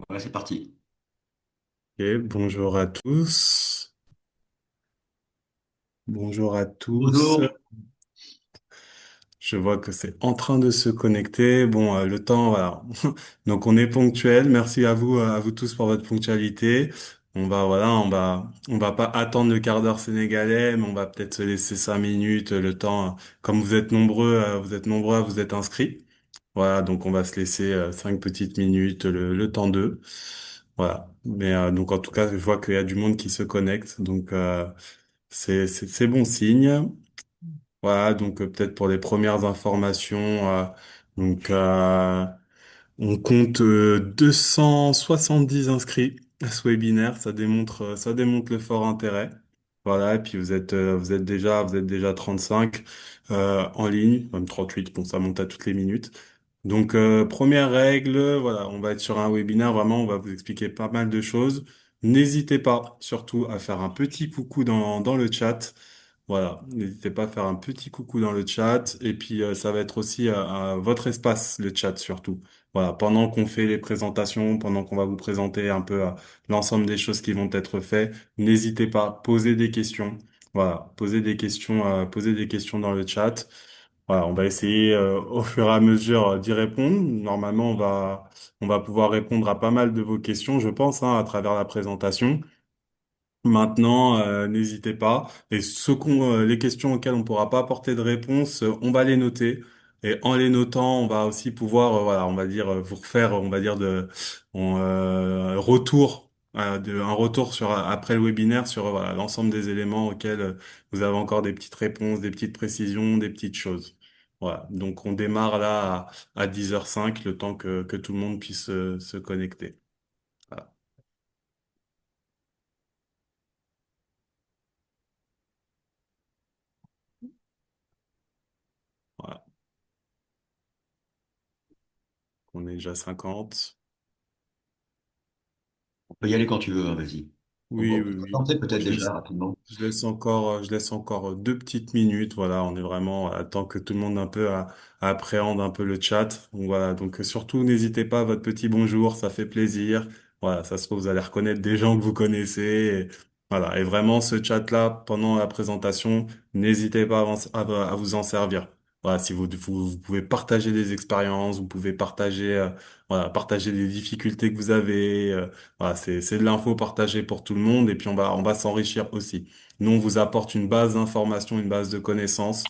Voilà, c'est parti. Ok, bonjour à tous. Bonjour à tous. Bonjour. Je vois que c'est en train de se connecter. Bon, le temps, voilà. Donc on est ponctuel. Merci à vous tous pour votre ponctualité. Voilà, on va pas attendre le quart d'heure sénégalais, mais on va peut-être se laisser 5 minutes, le temps. Comme vous êtes nombreux à vous être inscrits. Voilà, donc on va se laisser 5 petites minutes, le temps d'eux. Voilà. Mais donc en tout cas, je vois qu'il y a du monde qui se connecte. Donc c'est bon signe. Voilà, donc peut-être pour les premières informations, donc on compte 270 inscrits à ce webinaire. Ça démontre le fort intérêt. Voilà, et puis vous êtes déjà 35 en ligne, même 38. Bon, ça monte à toutes les minutes. Donc première règle, voilà, on va être sur un webinaire. Vraiment, on va vous expliquer pas mal de choses. N'hésitez pas, surtout, à faire un petit coucou dans le chat. Voilà, n'hésitez pas à faire un petit coucou dans le chat et puis ça va être aussi à votre espace, le chat surtout. Voilà, pendant qu'on fait les présentations, pendant qu'on va vous présenter un peu l'ensemble des choses qui vont être faites, n'hésitez pas à poser des questions. Voilà, poser des questions dans le chat. Voilà, on va essayer au fur et à mesure d'y répondre. Normalement, on va pouvoir répondre à pas mal de vos questions, je pense, hein, à travers la présentation. Maintenant, n'hésitez pas. Et les questions auxquelles on pourra pas apporter de réponse, on va les noter. Et en les notant, on va aussi pouvoir, voilà, on va dire, vous refaire, on va dire retour, un retour sur après le webinaire sur voilà l'ensemble des éléments auxquels vous avez encore des petites réponses, des petites précisions, des petites choses. Voilà. Donc on démarre là à 10h05, le temps que tout le monde puisse se connecter. Voilà. Voilà. On est déjà 50. On peut y aller quand tu veux, hein, vas-y. Oui, On peut oui, se oui. présenter peut-être Je déjà laisse, rapidement. je laisse encore 2 petites minutes. Voilà, on est vraiment à temps que tout le monde un peu appréhende un peu le chat. Donc voilà, donc surtout n'hésitez pas à votre petit bonjour, ça fait plaisir. Voilà, ça se trouve vous allez reconnaître des gens que vous connaissez. Voilà, et vraiment ce chat-là pendant la présentation, n'hésitez pas à vous en servir. Voilà, si vous pouvez partager des expériences, vous pouvez partager voilà, partager des difficultés que vous avez. Voilà, c'est de l'info partagée pour tout le monde et puis on va s'enrichir aussi. Nous, on vous apporte une base d'informations, une base de connaissances.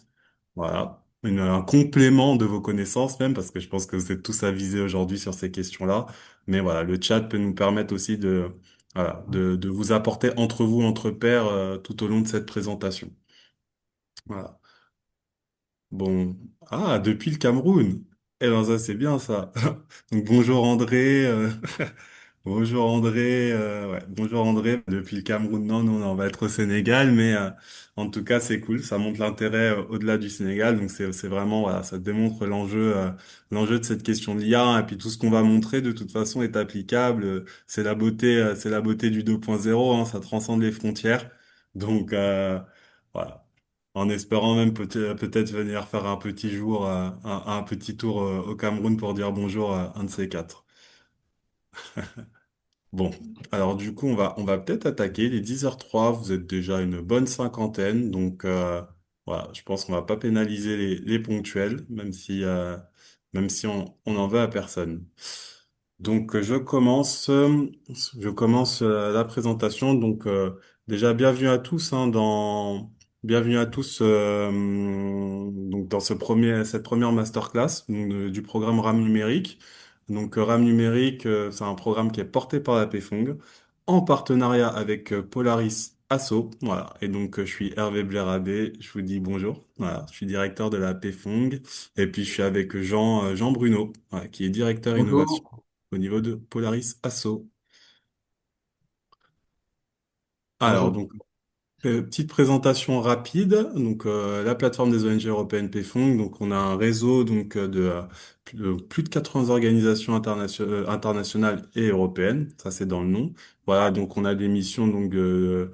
Voilà, un complément de vos connaissances même parce que je pense que vous êtes tous avisés aujourd'hui sur ces questions-là. Mais voilà, le chat peut nous permettre aussi de vous apporter entre vous, entre pairs, tout au long de cette présentation. Voilà. Bon, depuis le Cameroun. Eh ben ça c'est bien ça. Donc bonjour André. Bonjour André, ouais, bonjour André, depuis le Cameroun, non, non, non, on va être au Sénégal, mais en tout cas c'est cool, ça montre l'intérêt au-delà du Sénégal, donc c'est vraiment, voilà, ça démontre l'enjeu de cette question de l'IA, et puis tout ce qu'on va montrer de toute façon est applicable, c'est la beauté du 2.0, hein, ça transcende les frontières, donc voilà, en espérant même peut-être venir faire un petit jour, un petit tour au Cameroun pour dire bonjour à un de ces quatre. Bon, alors du coup, on va peut-être attaquer. Les 10h03, vous êtes déjà une bonne cinquantaine, donc voilà, je pense qu'on va pas pénaliser les ponctuels, même si on en veut à personne. Donc je commence la présentation. Donc déjà bienvenue à tous bienvenue à tous donc dans cette première masterclass donc, du programme RAM numérique. Donc RAM numérique, c'est un programme qui est porté par la PFONG en partenariat avec Polaris Asso. Voilà. Et donc je suis Hervé Blérabé. Je vous dis bonjour. Voilà, je suis directeur de la PFONG. Et puis je suis avec Jean Bruno, voilà, qui est directeur innovation Bonjour. au niveau de Polaris Asso. Alors, Bonjour. donc, petite présentation rapide. Donc, la plateforme des ONG européennes PFONG. Donc, on a un réseau de plus de 80 organisations internationales et européennes. Ça, c'est dans le nom. Voilà. Donc, on a des missions donc de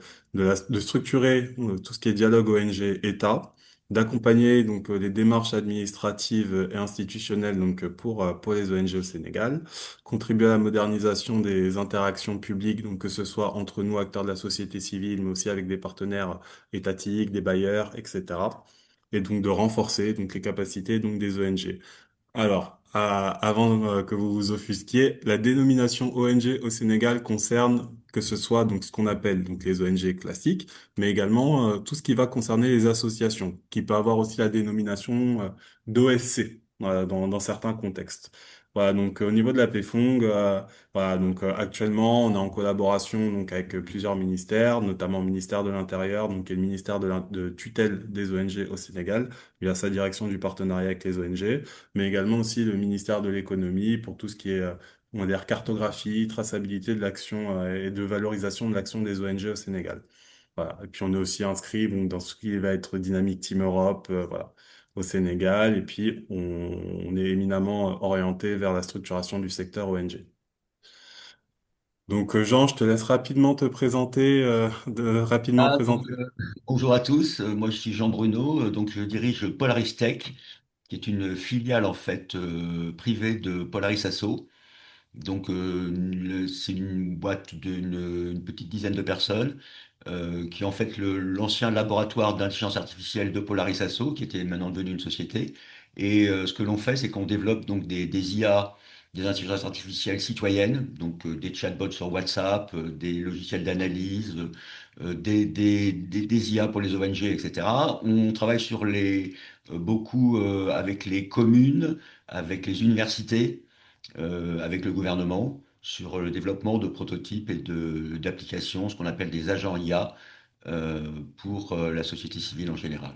structurer tout ce qui est dialogue ONG-État. d'accompagner donc les démarches administratives et institutionnelles donc pour les ONG au Sénégal, contribuer à la modernisation des interactions publiques donc que ce soit entre nous acteurs de la société civile mais aussi avec des partenaires étatiques, des bailleurs, etc. Et donc de renforcer donc les capacités donc des ONG. Alors, avant que vous vous offusquiez, la dénomination ONG au Sénégal concerne que ce soit donc ce qu'on appelle donc les ONG classiques, mais également tout ce qui va concerner les associations, qui peut avoir aussi la dénomination d'OSC dans certains contextes. Voilà, donc au niveau de la PFONG, voilà, donc actuellement on est en collaboration donc avec plusieurs ministères, notamment le ministère de l'Intérieur, donc et le ministère de tutelle des ONG au Sénégal, via sa direction du partenariat avec les ONG, mais également aussi le ministère de l'économie pour tout ce qui est, on va dire, cartographie, traçabilité de l'action et de valorisation de l'action des ONG au Sénégal. Voilà. Et puis on est aussi inscrit bon, dans ce qui va être Dynamic Team Europe, voilà, au Sénégal. Et puis on est éminemment orienté vers la structuration du secteur ONG. Donc Jean, je te laisse rapidement te présenter, rapidement Ah, donc, présenter. bonjour à tous. Moi, je suis Jean Bruno. Donc, je dirige Polaris Tech, qui est une filiale en fait privée de Polaris Asso. Donc, c'est une boîte d'une petite dizaine de personnes qui est en fait l'ancien laboratoire d'intelligence artificielle de Polaris Asso, qui était maintenant devenu une société. Et ce que l'on fait, c'est qu'on développe donc des IA, des intelligences artificielles citoyennes, donc des chatbots sur WhatsApp, des logiciels d'analyse, des IA pour les ONG, etc. On travaille sur beaucoup avec les communes, avec les universités avec le gouvernement sur le développement de prototypes et d'applications, ce qu'on appelle des agents IA pour la société civile en général.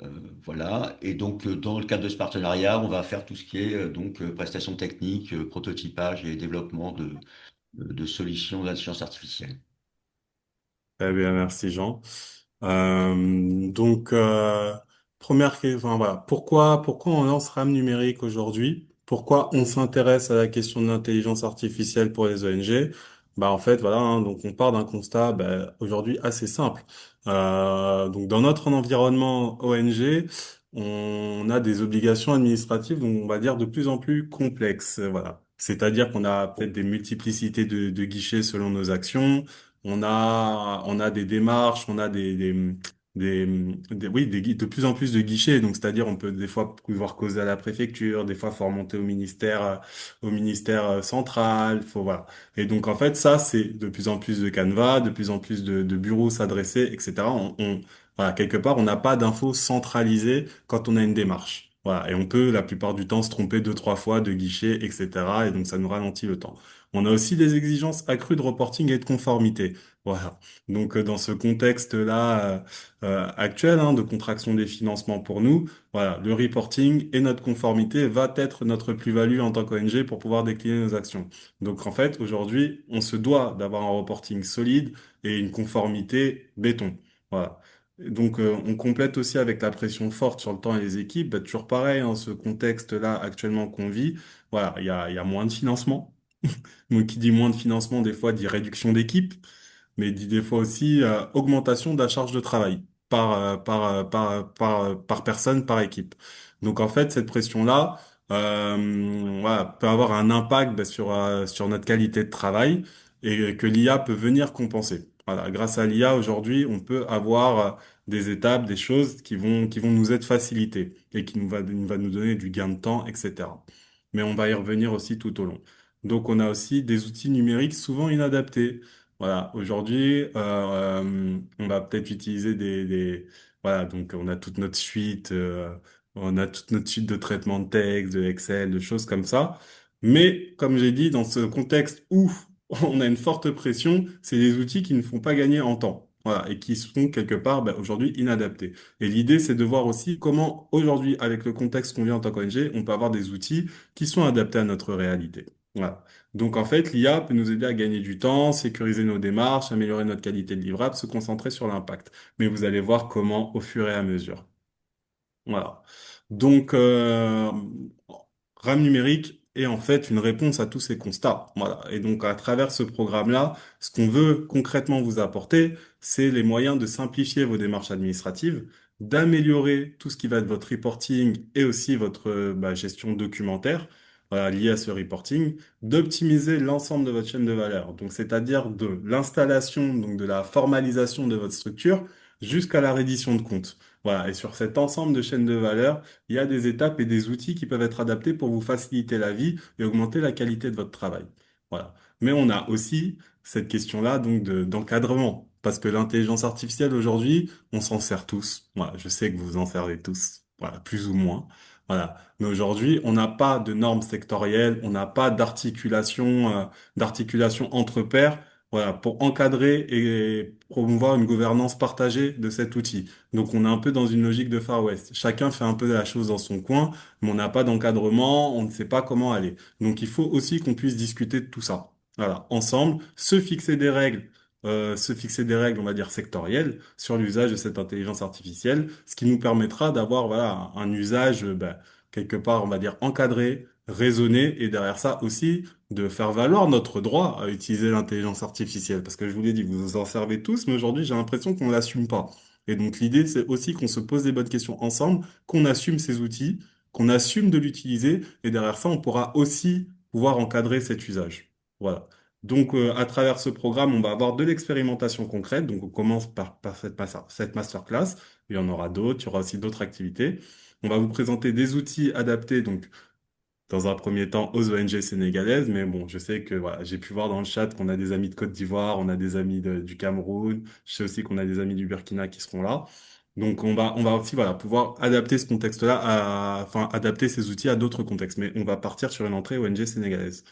Euh, voilà. Et donc, dans le cadre de ce partenariat, on va faire tout ce qui est prestations techniques, prototypage et développement de solutions d'intelligence artificielle. Très bien, merci Jean. Donc, première question, voilà. Pourquoi on lance RAM numérique aujourd'hui? Pourquoi on s'intéresse à la question de l'intelligence artificielle pour les ONG? Bah, en fait, voilà, hein, donc on part d'un constat, bah, aujourd'hui assez simple. Donc, dans notre environnement ONG, on a des obligations administratives, donc on va dire de plus en plus complexes, voilà. C'est-à-dire qu'on a peut-être des multiplicités de guichets selon nos actions. On a des démarches, on a oui, de plus en plus de guichets. Donc, c'est-à-dire, on peut des fois pouvoir causer à la préfecture, des fois, faut remonter au ministère central. Voilà. Et donc, en fait, ça, c'est de plus en plus de canevas, de plus en plus de bureaux s'adresser, etc. Voilà, quelque part, on n'a pas d'infos centralisées quand on a une démarche. Voilà. Et on peut, la plupart du temps, se tromper deux, trois fois de guichet, etc. Et donc, ça nous ralentit le temps. On a aussi des exigences accrues de reporting et de conformité. Voilà. Donc, dans ce contexte-là actuel de contraction des financements pour nous, voilà, le reporting et notre conformité va être notre plus-value en tant qu'ONG pour pouvoir décliner nos actions. Donc, en fait, aujourd'hui, on se doit d'avoir un reporting solide et une conformité béton. Voilà. Donc, on complète aussi avec la pression forte sur le temps et les équipes. Bah, toujours pareil, ce contexte-là actuellement qu'on vit, voilà, il y a moins de financement. Donc, qui dit moins de financement, des fois, dit réduction d'équipe, mais dit des fois aussi augmentation de la charge de travail par personne, par équipe. Donc, en fait, cette pression-là, voilà, peut avoir un impact sur notre qualité de travail et que l'IA peut venir compenser. Voilà, grâce à l'IA, aujourd'hui, on peut avoir des étapes, des choses qui vont nous être facilitées et va nous donner du gain de temps, etc. Mais on va y revenir aussi tout au long. Donc, on a aussi des outils numériques souvent inadaptés. Voilà, aujourd'hui, on va peut-être utiliser voilà, donc on a toute notre suite de traitement de texte, de Excel, de choses comme ça. Mais, comme j'ai dit, dans ce contexte où on a une forte pression, c'est des outils qui ne font pas gagner en temps. Voilà, et qui sont quelque part, ben, aujourd'hui, inadaptés. Et l'idée, c'est de voir aussi comment, aujourd'hui, avec le contexte qu'on vit en tant qu'ONG, on peut avoir des outils qui sont adaptés à notre réalité. Voilà. Donc en fait, l'IA peut nous aider à gagner du temps, sécuriser nos démarches, améliorer notre qualité de livrable, se concentrer sur l'impact. Mais vous allez voir comment au fur et à mesure. Voilà. Donc RAM numérique est en fait une réponse à tous ces constats. Voilà. Et donc à travers ce programme-là, ce qu'on veut concrètement vous apporter, c'est les moyens de simplifier vos démarches administratives, d'améliorer tout ce qui va être votre reporting et aussi votre gestion documentaire, voilà, liée à ce reporting, d'optimiser l'ensemble de votre chaîne de valeur. Donc, c'est-à-dire de l'installation, donc de la formalisation de votre structure jusqu'à la reddition de compte. Voilà. Et sur cet ensemble de chaînes de valeur, il y a des étapes et des outils qui peuvent être adaptés pour vous faciliter la vie et augmenter la qualité de votre travail. Voilà. Mais on a aussi cette question-là donc d'encadrement. Parce que l'intelligence artificielle aujourd'hui, on s'en sert tous. Voilà, je sais que vous en servez tous, voilà, plus ou moins. Voilà. Mais aujourd'hui, on n'a pas de normes sectorielles, on n'a pas d'articulation entre pairs, voilà, pour encadrer et promouvoir une gouvernance partagée de cet outil. Donc, on est un peu dans une logique de Far West. Chacun fait un peu la chose dans son coin, mais on n'a pas d'encadrement, on ne sait pas comment aller. Donc, il faut aussi qu'on puisse discuter de tout ça. Voilà, ensemble, se fixer des règles, on va dire sectorielles, sur l'usage de cette intelligence artificielle, ce qui nous permettra d'avoir voilà un usage quelque part, on va dire encadré, raisonné, et derrière ça aussi de faire valoir notre droit à utiliser l'intelligence artificielle, parce que je vous l'ai dit, vous vous en servez tous, mais aujourd'hui j'ai l'impression qu'on l'assume pas. Et donc l'idée, c'est aussi qu'on se pose des bonnes questions ensemble, qu'on assume ces outils, qu'on assume de l'utiliser, et derrière ça, on pourra aussi pouvoir encadrer cet usage. Voilà. Donc, à travers ce programme, on va avoir de l'expérimentation concrète. Donc, on commence par cette masterclass. Il y en aura d'autres. Il y aura aussi d'autres activités. On va vous présenter des outils adaptés, donc, dans un premier temps, aux ONG sénégalaises. Mais bon, je sais que, voilà, j'ai pu voir dans le chat qu'on a des amis de Côte d'Ivoire, on a des amis du Cameroun. Je sais aussi qu'on a des amis du Burkina qui seront là. Donc, on va aussi, voilà, pouvoir adapter ce contexte-là enfin, adapter ces outils à d'autres contextes. Mais on va partir sur une entrée ONG sénégalaise.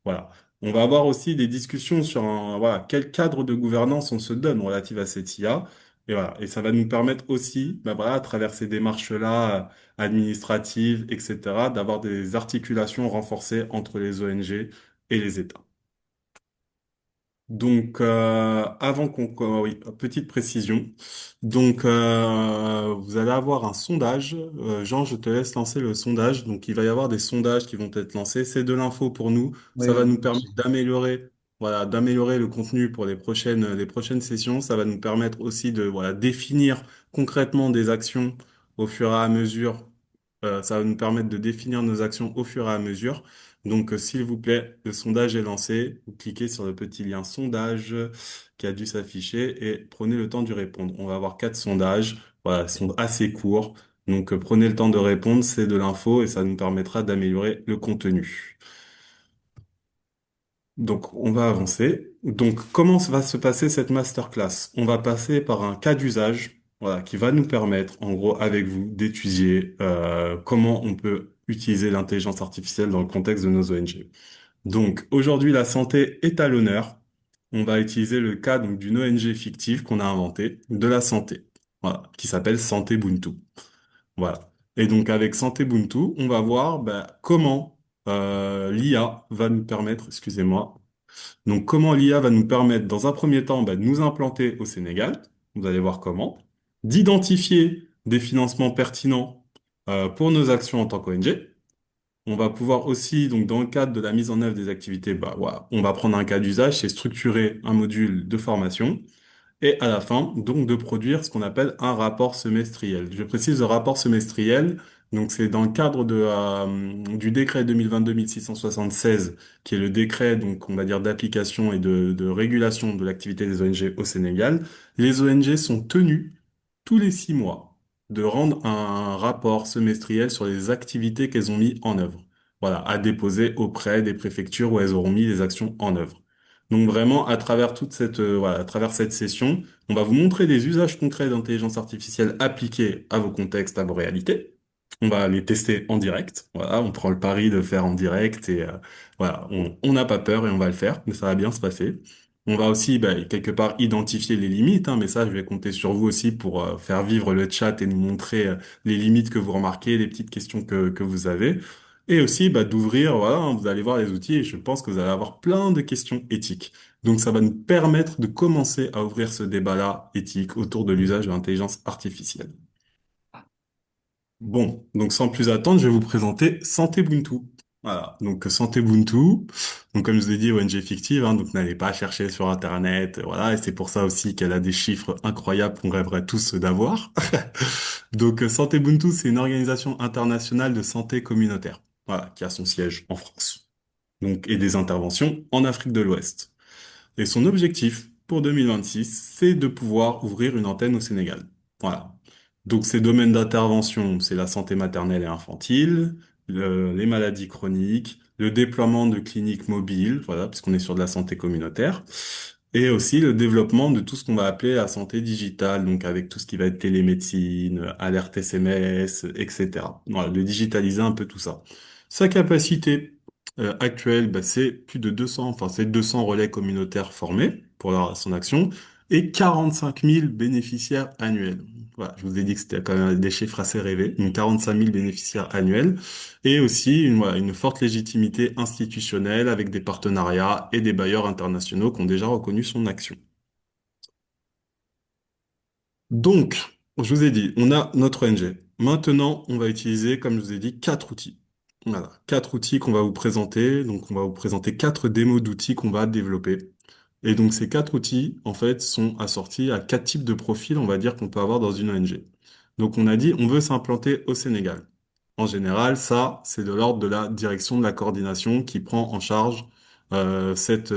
Voilà. On va avoir aussi des discussions sur voilà, quel cadre de gouvernance on se donne relative à cette IA. Et voilà. Et ça va nous permettre aussi, voilà, à travers ces démarches-là, administratives, etc., d'avoir des articulations renforcées entre les ONG et les États. Donc, oui, petite précision. Donc, vous allez avoir un sondage. Jean, je te laisse lancer le sondage. Donc, il va y avoir des sondages qui vont être lancés. C'est de l'info pour nous. Oui, Ça va oui, nous bien permettre sûr. d'améliorer le contenu pour les prochaines sessions. Ça va nous permettre aussi de, voilà, définir concrètement des actions au fur et à mesure. Ça va nous permettre de définir nos actions au fur et à mesure. Donc, s'il vous plaît, le sondage est lancé. Vous cliquez sur le petit lien sondage qui a dû s'afficher et prenez le temps d'y répondre. On va avoir 4 sondages. Voilà, ils sont assez courts. Donc, prenez le temps de répondre. C'est de l'info et ça nous permettra d'améliorer le contenu. Donc, on va avancer. Donc, comment va se passer cette masterclass? On va passer par un cas d'usage, voilà, qui va nous permettre, en gros, avec vous, d'étudier comment on peut utiliser l'intelligence artificielle dans le contexte de nos ONG. Donc aujourd'hui, la santé est à l'honneur. On va utiliser le cas donc d'une ONG fictive qu'on a inventée de la santé, voilà, qui s'appelle Santé Buntu. Voilà. Et donc avec Santé Buntu, on va voir comment l'IA va nous permettre, excusez-moi, donc comment l'IA va nous permettre dans un premier temps de nous implanter au Sénégal. Vous allez voir comment, d'identifier des financements pertinents pour nos actions en tant qu'ONG. On va pouvoir aussi, donc dans le cadre de la mise en œuvre des activités, voilà, on va prendre un cas d'usage, c'est structurer un module de formation et à la fin, donc de produire ce qu'on appelle un rapport semestriel. Je précise le rapport semestriel, donc c'est dans le cadre du décret 2022-1676, qui est le décret, donc on va dire d'application et de régulation de l'activité des ONG au Sénégal. Les ONG sont tenues tous les 6 mois de rendre un rapport semestriel sur les activités qu'elles ont mis en œuvre. Voilà, à déposer auprès des préfectures où elles auront mis les actions en œuvre. Donc vraiment, à travers voilà, à travers cette session, on va vous montrer des usages concrets d'intelligence artificielle appliqués à vos contextes, à vos réalités. On va les tester en direct. Voilà, on prend le pari de faire en direct et voilà, on n'a pas peur et on va le faire, mais ça va bien se passer. On va aussi, quelque part, identifier les limites, hein, mais ça, je vais compter sur vous aussi pour faire vivre le chat et nous montrer les limites que vous remarquez, les petites questions que vous avez. Et aussi, d'ouvrir, voilà, hein, vous allez voir les outils et je pense que vous allez avoir plein de questions éthiques. Donc, ça va nous permettre de commencer à ouvrir ce débat-là éthique autour de l'usage de l'intelligence artificielle. Bon, donc sans plus attendre, je vais vous présenter Santé Ubuntu. Voilà, donc Santé Ubuntu, donc comme je vous ai dit, ONG fictive, hein, donc n'allez pas chercher sur Internet, voilà, et c'est pour ça aussi qu'elle a des chiffres incroyables qu'on rêverait tous d'avoir. Donc Santé Ubuntu, c'est une organisation internationale de santé communautaire, voilà, qui a son siège en France, donc et des interventions en Afrique de l'Ouest. Et son objectif pour 2026, c'est de pouvoir ouvrir une antenne au Sénégal. Voilà. Donc ses domaines d'intervention, c'est la santé maternelle et infantile, les maladies chroniques, le déploiement de cliniques mobiles, voilà, puisqu'on est sur de la santé communautaire, et aussi le développement de tout ce qu'on va appeler la santé digitale, donc avec tout ce qui va être télémédecine, alerte SMS, etc. Voilà, de digitaliser un peu tout ça. Sa capacité actuelle, bah, c'est plus de 200, enfin c'est 200 relais communautaires formés pour son action et 45 000 bénéficiaires annuels. Voilà, je vous ai dit que c'était quand même des chiffres assez rêvés, donc 45 000 bénéficiaires annuels et aussi voilà, une forte légitimité institutionnelle avec des partenariats et des bailleurs internationaux qui ont déjà reconnu son action. Donc, je vous ai dit, on a notre ONG. Maintenant, on va utiliser, comme je vous ai dit, quatre outils. Voilà, quatre outils qu'on va vous présenter. Donc, on va vous présenter quatre démos d'outils qu'on va développer. Et donc, ces quatre outils, en fait, sont assortis à quatre types de profils, on va dire, qu'on peut avoir dans une ONG. Donc, on a dit, on veut s'implanter au Sénégal. En général, ça, c'est de l'ordre de la direction de la coordination qui prend en charge cette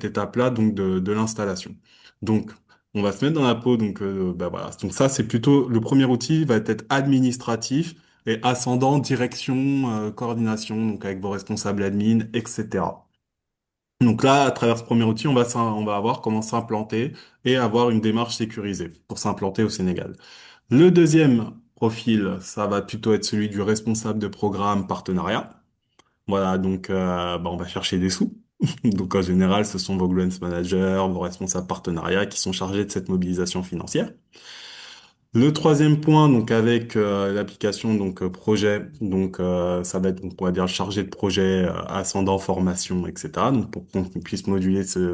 étape-là, donc de l'installation. Donc, on va se mettre dans la peau, donc bah voilà. Donc ça, c'est plutôt le premier outil va être administratif et ascendant direction, coordination, donc avec vos responsables admin, etc. Donc là, à travers ce premier outil, on va avoir comment s'implanter et avoir une démarche sécurisée pour s'implanter au Sénégal. Le deuxième profil, ça va plutôt être celui du responsable de programme partenariat. Voilà, donc bah, on va chercher des sous. Donc en général, ce sont vos grants managers, vos responsables partenariat qui sont chargés de cette mobilisation financière. Le troisième point, donc avec l'application donc projet, donc ça va être donc, on va dire chargé de projet ascendant formation, etc. Donc pour qu'on puisse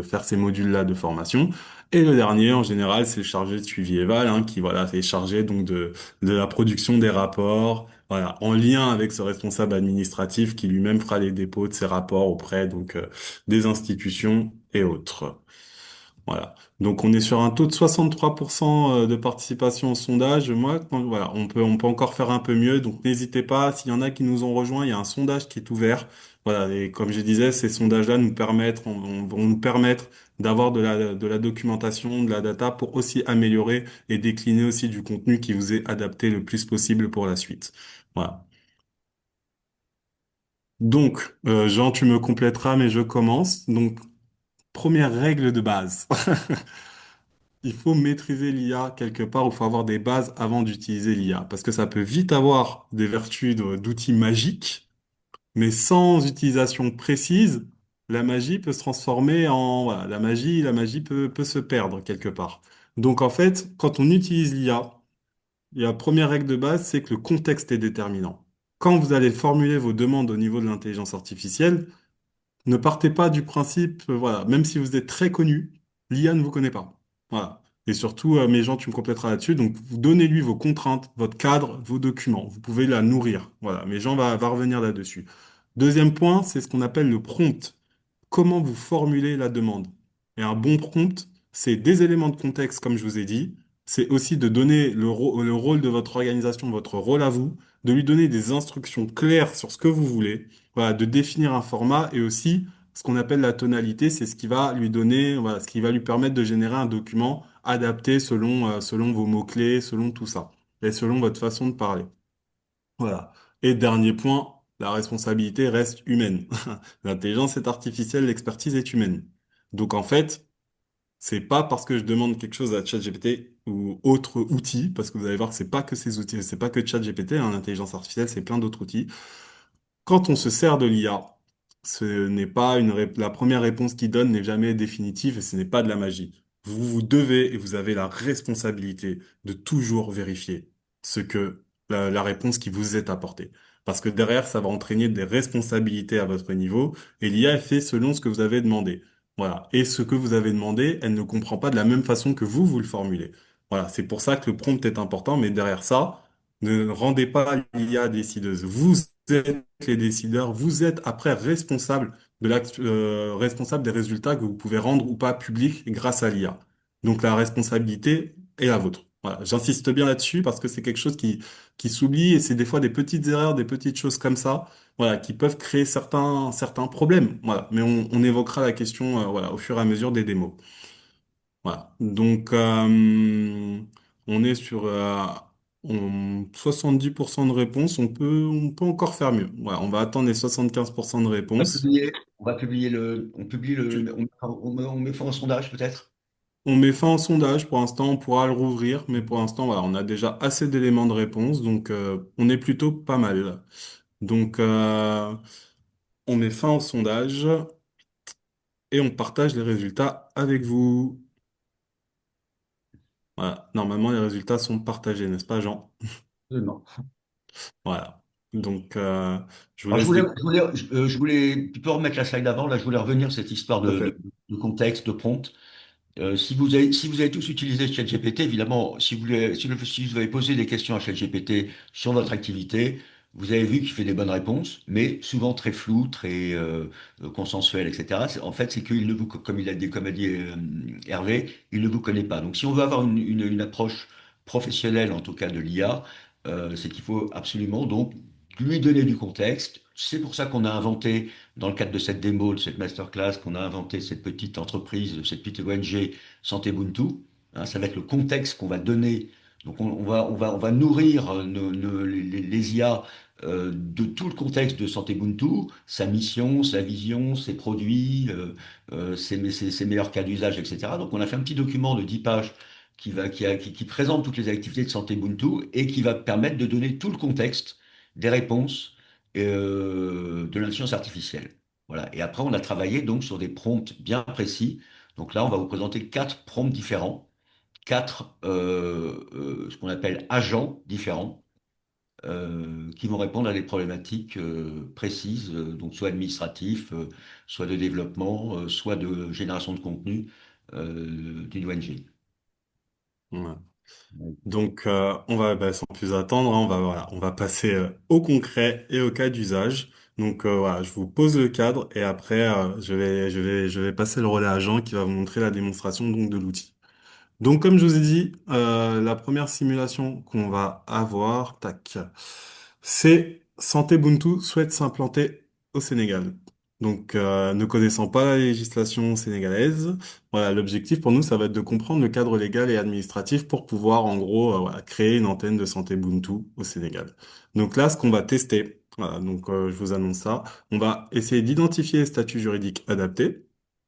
faire ces modules-là de formation. Et le dernier, en général, c'est le chargé de suivi éval, hein, qui voilà est chargé donc de la production des rapports, voilà, en lien avec ce responsable administratif qui lui-même fera les dépôts de ces rapports auprès donc des institutions et autres. Voilà. Donc on est sur un taux de 63% de participation au sondage. Moi, voilà, on peut encore faire un peu mieux. Donc n'hésitez pas. S'il y en a qui nous ont rejoints, il y a un sondage qui est ouvert. Voilà. Et comme je disais, ces sondages-là vont nous permettre d'avoir de la documentation, de la data pour aussi améliorer et décliner aussi du contenu qui vous est adapté le plus possible pour la suite. Voilà. Donc, Jean, tu me compléteras, mais je commence. Donc, première règle de base. Il faut maîtriser l'IA quelque part, il faut avoir des bases avant d'utiliser l'IA, parce que ça peut vite avoir des vertus d'outils magiques, mais sans utilisation précise, la magie peut se transformer en... Voilà, la magie peut se perdre quelque part. Donc en fait, quand on utilise l'IA, la première règle de base, c'est que le contexte est déterminant. Quand vous allez formuler vos demandes au niveau de l'intelligence artificielle, ne partez pas du principe, voilà, même si vous êtes très connu, l'IA ne vous connaît pas. Voilà. Et surtout, mes gens, tu me compléteras là-dessus. Donc, vous donnez-lui vos contraintes, votre cadre, vos documents. Vous pouvez la nourrir. Voilà. Mes gens va revenir là-dessus. Deuxième point, c'est ce qu'on appelle le prompt. Comment vous formulez la demande? Et un bon prompt, c'est des éléments de contexte, comme je vous ai dit. C'est aussi de donner le rôle de votre organisation, votre rôle à vous, de lui donner des instructions claires sur ce que vous voulez, voilà, de définir un format et aussi ce qu'on appelle la tonalité, c'est ce qui va lui donner, voilà, ce qui va lui permettre de générer un document adapté selon vos mots-clés, selon tout ça, et selon votre façon de parler. Voilà. Et dernier point, la responsabilité reste humaine. L'intelligence est artificielle, l'expertise est humaine. Donc en fait, c'est pas parce que je demande quelque chose à ChatGPT ou autre outil, parce que vous allez voir que c'est pas que ces outils, c'est pas que ChatGPT, hein, l'intelligence artificielle, c'est plein d'autres outils. Quand on se sert de l'IA, ce n'est pas la première réponse qu'il donne n'est jamais définitive et ce n'est pas de la magie. Vous devez et vous avez la responsabilité de toujours vérifier ce que la réponse qui vous est apportée. Parce que derrière, ça va entraîner des responsabilités à votre niveau et l'IA fait selon ce que vous avez demandé. Voilà. Et ce que vous avez demandé, elle ne comprend pas de la même façon que vous le formulez. Voilà. C'est pour ça que le prompt est important, mais derrière ça, Ne rendez pas l'IA décideuse. Vous êtes les décideurs, vous êtes après responsable responsable des résultats que vous pouvez rendre ou pas publics grâce à l'IA. Donc la responsabilité est la vôtre. Voilà, j'insiste bien là-dessus parce que c'est quelque chose qui s'oublie et c'est des fois des petites erreurs, des petites choses comme ça, voilà, qui peuvent créer certains problèmes. Voilà, mais on évoquera la question, voilà, au fur et à mesure des démos. Voilà. Donc, on est sur 70% de réponses. On peut encore faire mieux. Voilà, on va attendre les 75% de réponses. On va publier on publie Tu- on met fin au sondage peut-être? On met fin au sondage. Pour l'instant, on pourra le rouvrir, mais pour l'instant, voilà, on a déjà assez d'éléments de réponse, donc on est plutôt pas mal. Donc, on met fin au sondage et on partage les résultats avec vous. Voilà. Normalement, les résultats sont partagés, n'est-ce pas, Jean? Absolument. Voilà. Donc, je vous Alors, laisse découvrir. tu peux remettre la slide d'avant, là, je voulais revenir sur cette histoire Tout à fait. de contexte, de prompt. Si vous avez tous utilisé ChatGPT, évidemment, si vous avez posé des questions à ChatGPT sur votre activité, vous avez vu qu'il fait des bonnes réponses, mais souvent très floues, très consensuelles, etc. En fait, c'est qu'il ne vous, comme a dit Hervé, il ne vous connaît pas. Donc, si on veut avoir une approche professionnelle, en tout cas de l'IA, c'est qu'il faut absolument donc lui donner du contexte. C'est pour ça qu'on a inventé dans le cadre de cette démo, de cette masterclass, qu'on a inventé cette petite entreprise, cette petite ONG Santé Ubuntu. Hein, ça va être le contexte qu'on va donner. Donc on va nourrir les IA de tout le contexte de Santé Ubuntu, sa mission, sa vision, ses produits, ses meilleurs cas d'usage, etc. Donc on a fait un petit document de 10 pages qui présente toutes les activités de Santé Ubuntu et qui va permettre de donner tout le contexte des réponses de l'intelligence artificielle. Voilà. Et après, on a travaillé donc sur des prompts bien précis. Donc là, on va vous présenter quatre prompts différents, quatre ce qu'on appelle agents différents, qui vont répondre à des problématiques précises, donc soit administratifs, soit de développement, soit de génération de contenu d'une ONG. Ouais. Donc, on va, bah, sans plus attendre, hein, voilà, on va passer au concret et au cas d'usage. Donc, voilà, je vous pose le cadre et après, je vais passer le relais à Jean qui va vous montrer la démonstration donc de l'outil. Donc, comme je vous ai dit, la première simulation qu'on va avoir, tac, c'est Santé Ubuntu souhaite s'implanter au Sénégal. Donc, ne connaissant pas la législation sénégalaise, voilà, l'objectif pour nous, ça va être de comprendre le cadre légal et administratif pour pouvoir, en gros, voilà, créer une antenne de Santé Ubuntu au Sénégal. Donc là, ce qu'on va tester, voilà, donc je vous annonce ça, on va essayer d'identifier les statuts juridiques adaptés,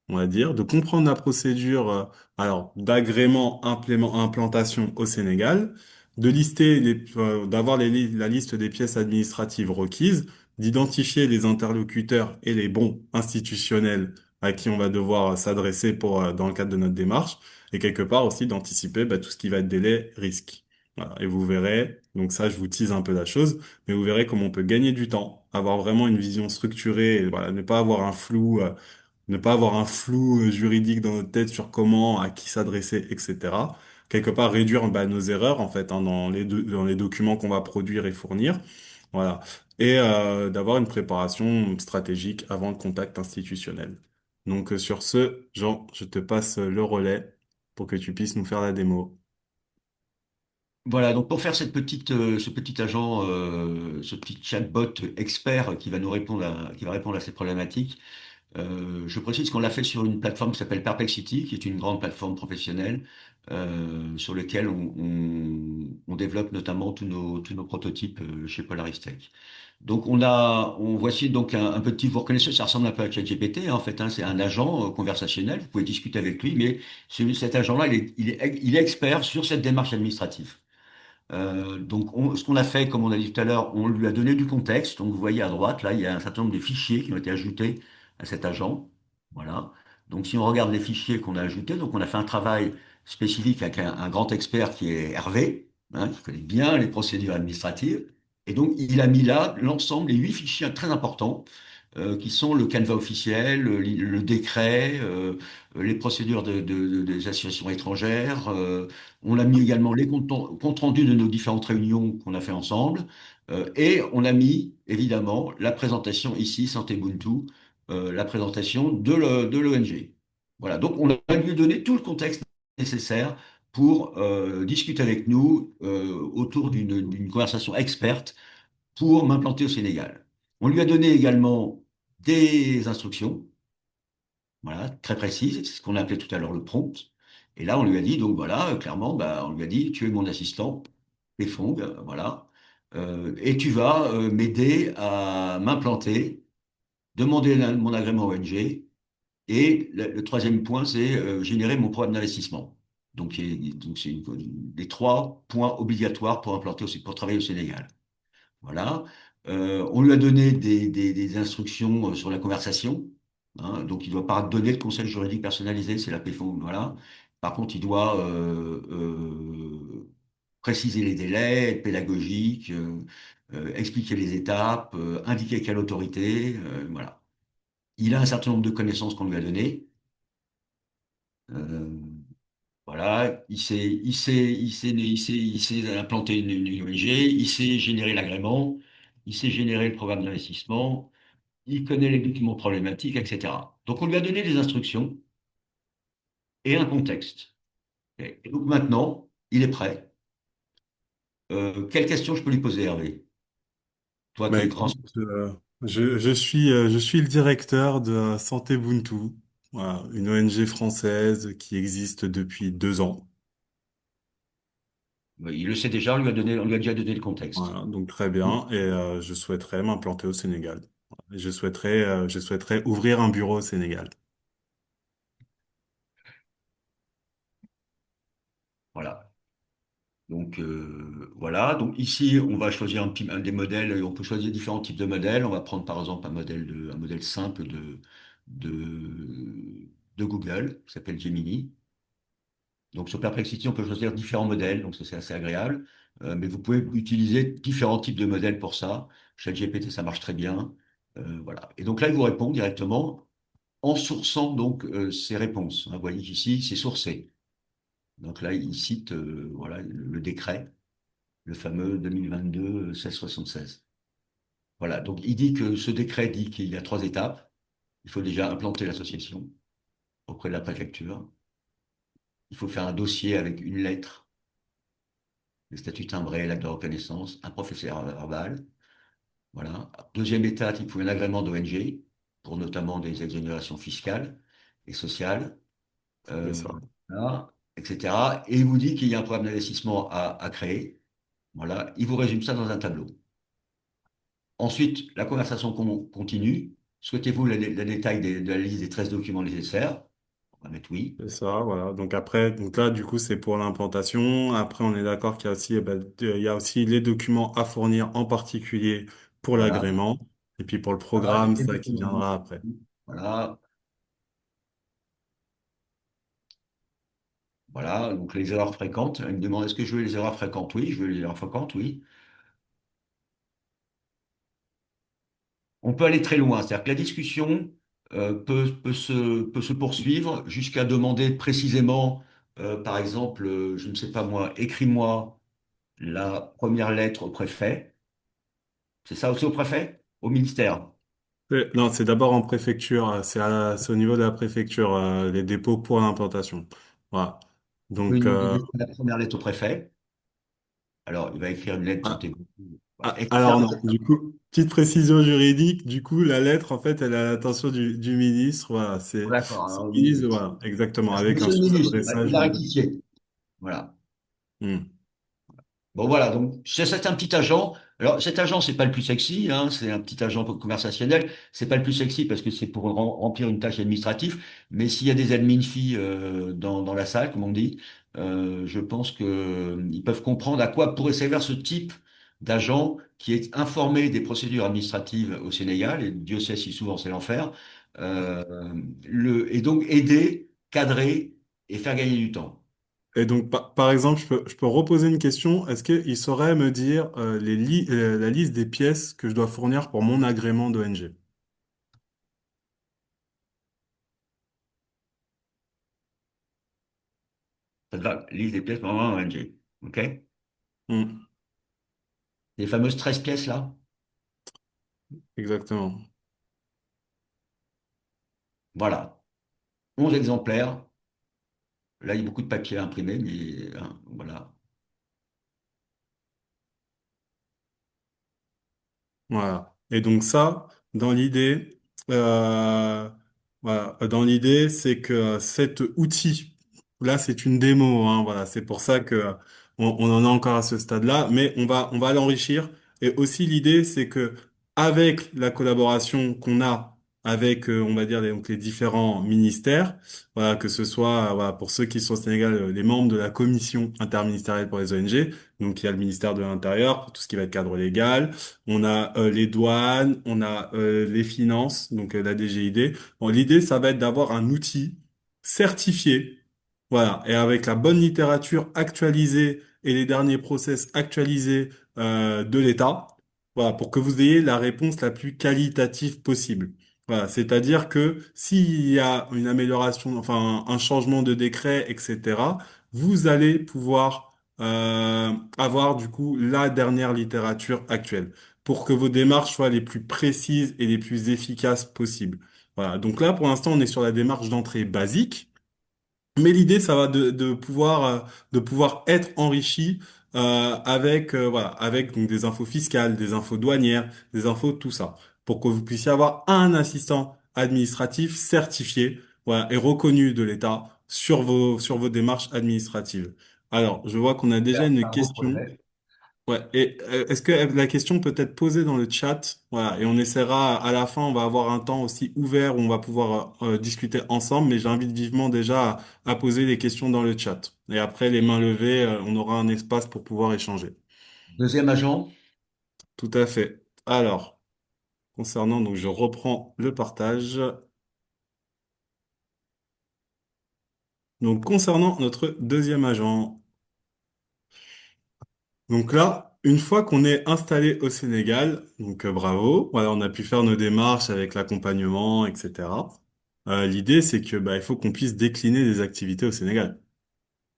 on va dire, de comprendre la procédure alors d'agrément implantation au Sénégal, de lister d'avoir la liste des pièces administratives requises, d'identifier les interlocuteurs et les bons institutionnels à qui on va devoir s'adresser pour dans le cadre de notre démarche, et quelque part aussi d'anticiper bah, tout ce qui va être délai, risque. Voilà. Et vous verrez, donc ça je vous tease un peu la chose, mais vous verrez comment on peut gagner du temps, avoir vraiment une vision structurée, et voilà, ne pas avoir un flou juridique dans notre tête sur comment, à qui s'adresser, etc. Quelque part réduire bah, nos erreurs en fait hein, dans les documents qu'on va produire et fournir, voilà, et d'avoir une préparation stratégique avant le contact institutionnel. Donc sur ce, Jean, je te passe le relais pour que tu puisses nous faire la démo. Voilà, donc pour faire ce petit agent, ce petit chatbot expert qui va qui va répondre à ces problématiques, je précise qu'on l'a fait sur une plateforme qui s'appelle Perplexity, qui est une grande plateforme professionnelle sur laquelle on développe notamment tous nos prototypes chez Polaris Tech. Donc voici donc un petit, vous reconnaissez, ça ressemble un peu à ChatGPT hein, en fait, hein, c'est un agent conversationnel, vous pouvez discuter avec lui, mais cet agent-là, il est expert sur cette démarche administrative. Ce qu'on a fait, comme on a dit tout à l'heure, on lui a donné du contexte. Donc, vous voyez à droite, là, il y a un certain nombre de fichiers qui ont été ajoutés à cet agent. Voilà. Donc, si on regarde les fichiers qu'on a ajoutés, donc on a fait un travail spécifique avec un grand expert qui est Hervé, hein, qui connaît bien les procédures administratives. Et donc, il a mis là l'ensemble, les 8 fichiers très importants qui sont le canevas officiel, le décret, les procédures des associations étrangères. On a mis également les comptes rendus de nos différentes réunions qu'on a fait ensemble. Et on a mis, évidemment, la présentation ici, Santé Ubuntu, la présentation de l'ONG. Voilà, donc on a lui donné tout le contexte nécessaire pour discuter avec nous autour d'une conversation experte pour m'implanter au Sénégal. On lui a donné également des instructions, voilà, très précises, c'est ce qu'on appelait tout à l'heure le prompt. Et là, on lui a dit, donc voilà, clairement, bah, on lui a dit, tu es mon assistant, les fonds, voilà, et tu vas m'aider à m'implanter, demander mon agrément ONG, et le troisième point, c'est générer mon programme d'investissement. Donc c'est des trois points obligatoires pour implanter, pour travailler au Sénégal. Voilà. On lui a donné des instructions sur la conversation. Hein. Donc, il ne doit pas donner de conseil juridique personnalisé, c'est la PFON. Voilà. Par contre, il doit préciser les délais, être pédagogique, expliquer les étapes, indiquer quelle autorité. Voilà. Il a un certain nombre de connaissances qu'on lui a données. Euh, voilà, il sait implanter une ONG, il sait générer l'agrément, il sait générer le programme d'investissement, il connaît les documents problématiques, etc. Donc on lui a donné des instructions et un contexte. Et donc maintenant, il est prêt. Quelle question je peux lui poser, Hervé? Toi qui Bah es grand... écoute, je suis le directeur de Santé Ubuntu, voilà, une ONG française qui existe depuis 2 ans. Il le sait déjà, on lui a déjà donné le contexte. Voilà, donc très bien. Et je souhaiterais m'implanter au Sénégal. Voilà. Je souhaiterais ouvrir un bureau au Sénégal. Voilà. Donc voilà. Donc ici, on va choisir un des modèles. On peut choisir différents types de modèles. On va prendre par exemple un modèle simple de Google qui s'appelle Gemini. Donc sur Perplexity, on peut choisir différents modèles. Donc ça, c'est assez agréable. Mais vous pouvez utiliser différents types de modèles pour ça. ChatGPT, ça marche très bien. Voilà. Et donc là, il vous répond directement en sourçant donc ses réponses. Hein, vous voyez qu'ici, c'est sourcé. Donc là, il cite voilà, le décret, le fameux 2022-1676. Voilà, donc il dit que ce décret dit qu'il y a trois étapes. Il faut déjà implanter l'association auprès de la préfecture. Il faut faire un dossier avec une lettre, le statut timbré, l'acte de reconnaissance, un professeur verbal. Voilà. Deuxième étape, il faut un agrément d'ONG pour notamment des exonérations fiscales et sociales, C'est euh, ça. voilà, etc. Et il vous dit qu'il y a un programme d'investissement à créer. Voilà. Il vous résume ça dans un tableau. Ensuite, la conversation continue. Souhaitez-vous le détail de la liste des 13 documents nécessaires? On va mettre oui. C'est ça, voilà. Donc après, donc là, du coup, c'est pour l'implantation. Après, on est d'accord qu'il y a aussi, il y a aussi les documents à fournir, en particulier pour Voilà. l'agrément. Et puis pour le Voilà, programme, les ça qui documents. viendra après. Voilà. Voilà. Donc, les erreurs fréquentes. Il me demande est-ce que je veux les erreurs fréquentes? Oui, je veux les erreurs fréquentes, oui. On peut aller très loin. C'est-à-dire que la discussion peut se poursuivre jusqu'à demander précisément, par exemple, je ne sais pas moi, écris-moi la première lettre au préfet. C'est ça aussi au préfet? Au ministère? Non, c'est d'abord en préfecture. C'est au niveau de la préfecture, les dépôts pour l'implantation. Voilà. On peut lui Donc, demander d'écrire la première lettre au préfet. Alors, il va écrire une lettre ah, santé. alors non. Du coup, petite précision juridique. Du coup, la lettre, en fait, elle a l'attention du ministre. Voilà. D'accord. C'est le Alors, ministre, voilà. Exactement. ah, c'est Avec un Monsieur le ministre. sous-adressage. Il a rectifié. Voilà. Hmm. Bon, voilà. Donc, c'est un petit agent. Alors, cet agent, c'est pas le plus sexy. Hein, c'est un petit agent conversationnel. C'est pas le plus sexy parce que c'est pour remplir une tâche administrative. Mais s'il y a des admin filles dans la salle, comme on dit, je pense que ils peuvent comprendre à quoi pourrait servir ce type d'agent qui est informé des procédures administratives au Sénégal. Et Dieu sait si souvent c'est l'enfer. Euh, et donc aider, cadrer et faire gagner du temps. Et donc, par exemple, je peux reposer une question. Est-ce qu'il saurait me dire la liste des pièces que je dois fournir pour mon agrément d'ONG? Ça te va? Liste des pièces pour un ONG. OK? Hmm, Les fameuses 13 pièces là. exactement. Voilà. 11 exemplaires. Là, il y a beaucoup de papier à imprimer, mais voilà. Voilà. Et donc ça, dans l'idée, euh, voilà, dans l'idée, c'est que cet outil, là, c'est une démo, hein, voilà, c'est pour ça que on en est encore à ce stade-là, mais on va l'enrichir. Et aussi l'idée, c'est que avec la collaboration qu'on a avec, on va dire, donc les différents ministères, voilà, que ce soit, voilà, pour ceux qui sont au Sénégal, les membres de la commission interministérielle pour les ONG, donc il y a le ministère de l'Intérieur pour tout ce qui va être cadre légal. On a les douanes, on a les finances, donc la DGID. Bon, l'idée, ça va être d'avoir un outil certifié, voilà, et avec la bonne littérature actualisée et les derniers process actualisés de l'État, voilà, pour que vous ayez la réponse la plus qualitative possible. Voilà, c'est-à-dire que s'il y a une amélioration, enfin un changement de décret, etc., vous allez pouvoir avoir du coup la dernière littérature actuelle pour que vos démarches soient les plus précises et les plus efficaces possibles. Voilà. Donc là, pour l'instant, on est sur la démarche d'entrée basique, mais l'idée, ça va de pouvoir être enrichi avec voilà, avec donc des infos fiscales, des infos douanières, des infos tout ça, pour que vous puissiez avoir un assistant administratif certifié, voilà, et reconnu de l'État sur vos démarches administratives. Alors, je vois qu'on a déjà C'est une un beau question. projet. Ouais, et est-ce que la question peut être posée dans le chat? Voilà, et on essaiera à la fin, on va avoir un temps aussi ouvert où on va pouvoir discuter ensemble, mais j'invite vivement déjà à poser les questions dans le chat. Et après, les mains levées, on aura un espace pour pouvoir échanger. Deuxième agent. Tout à fait. Alors, concernant, donc je reprends le partage. Donc, concernant notre deuxième agent. Donc là, une fois qu'on est installé au Sénégal, donc bravo, voilà, on a pu faire nos démarches avec l'accompagnement, etc. L'idée, c'est que bah, il faut qu'on puisse décliner des activités au Sénégal.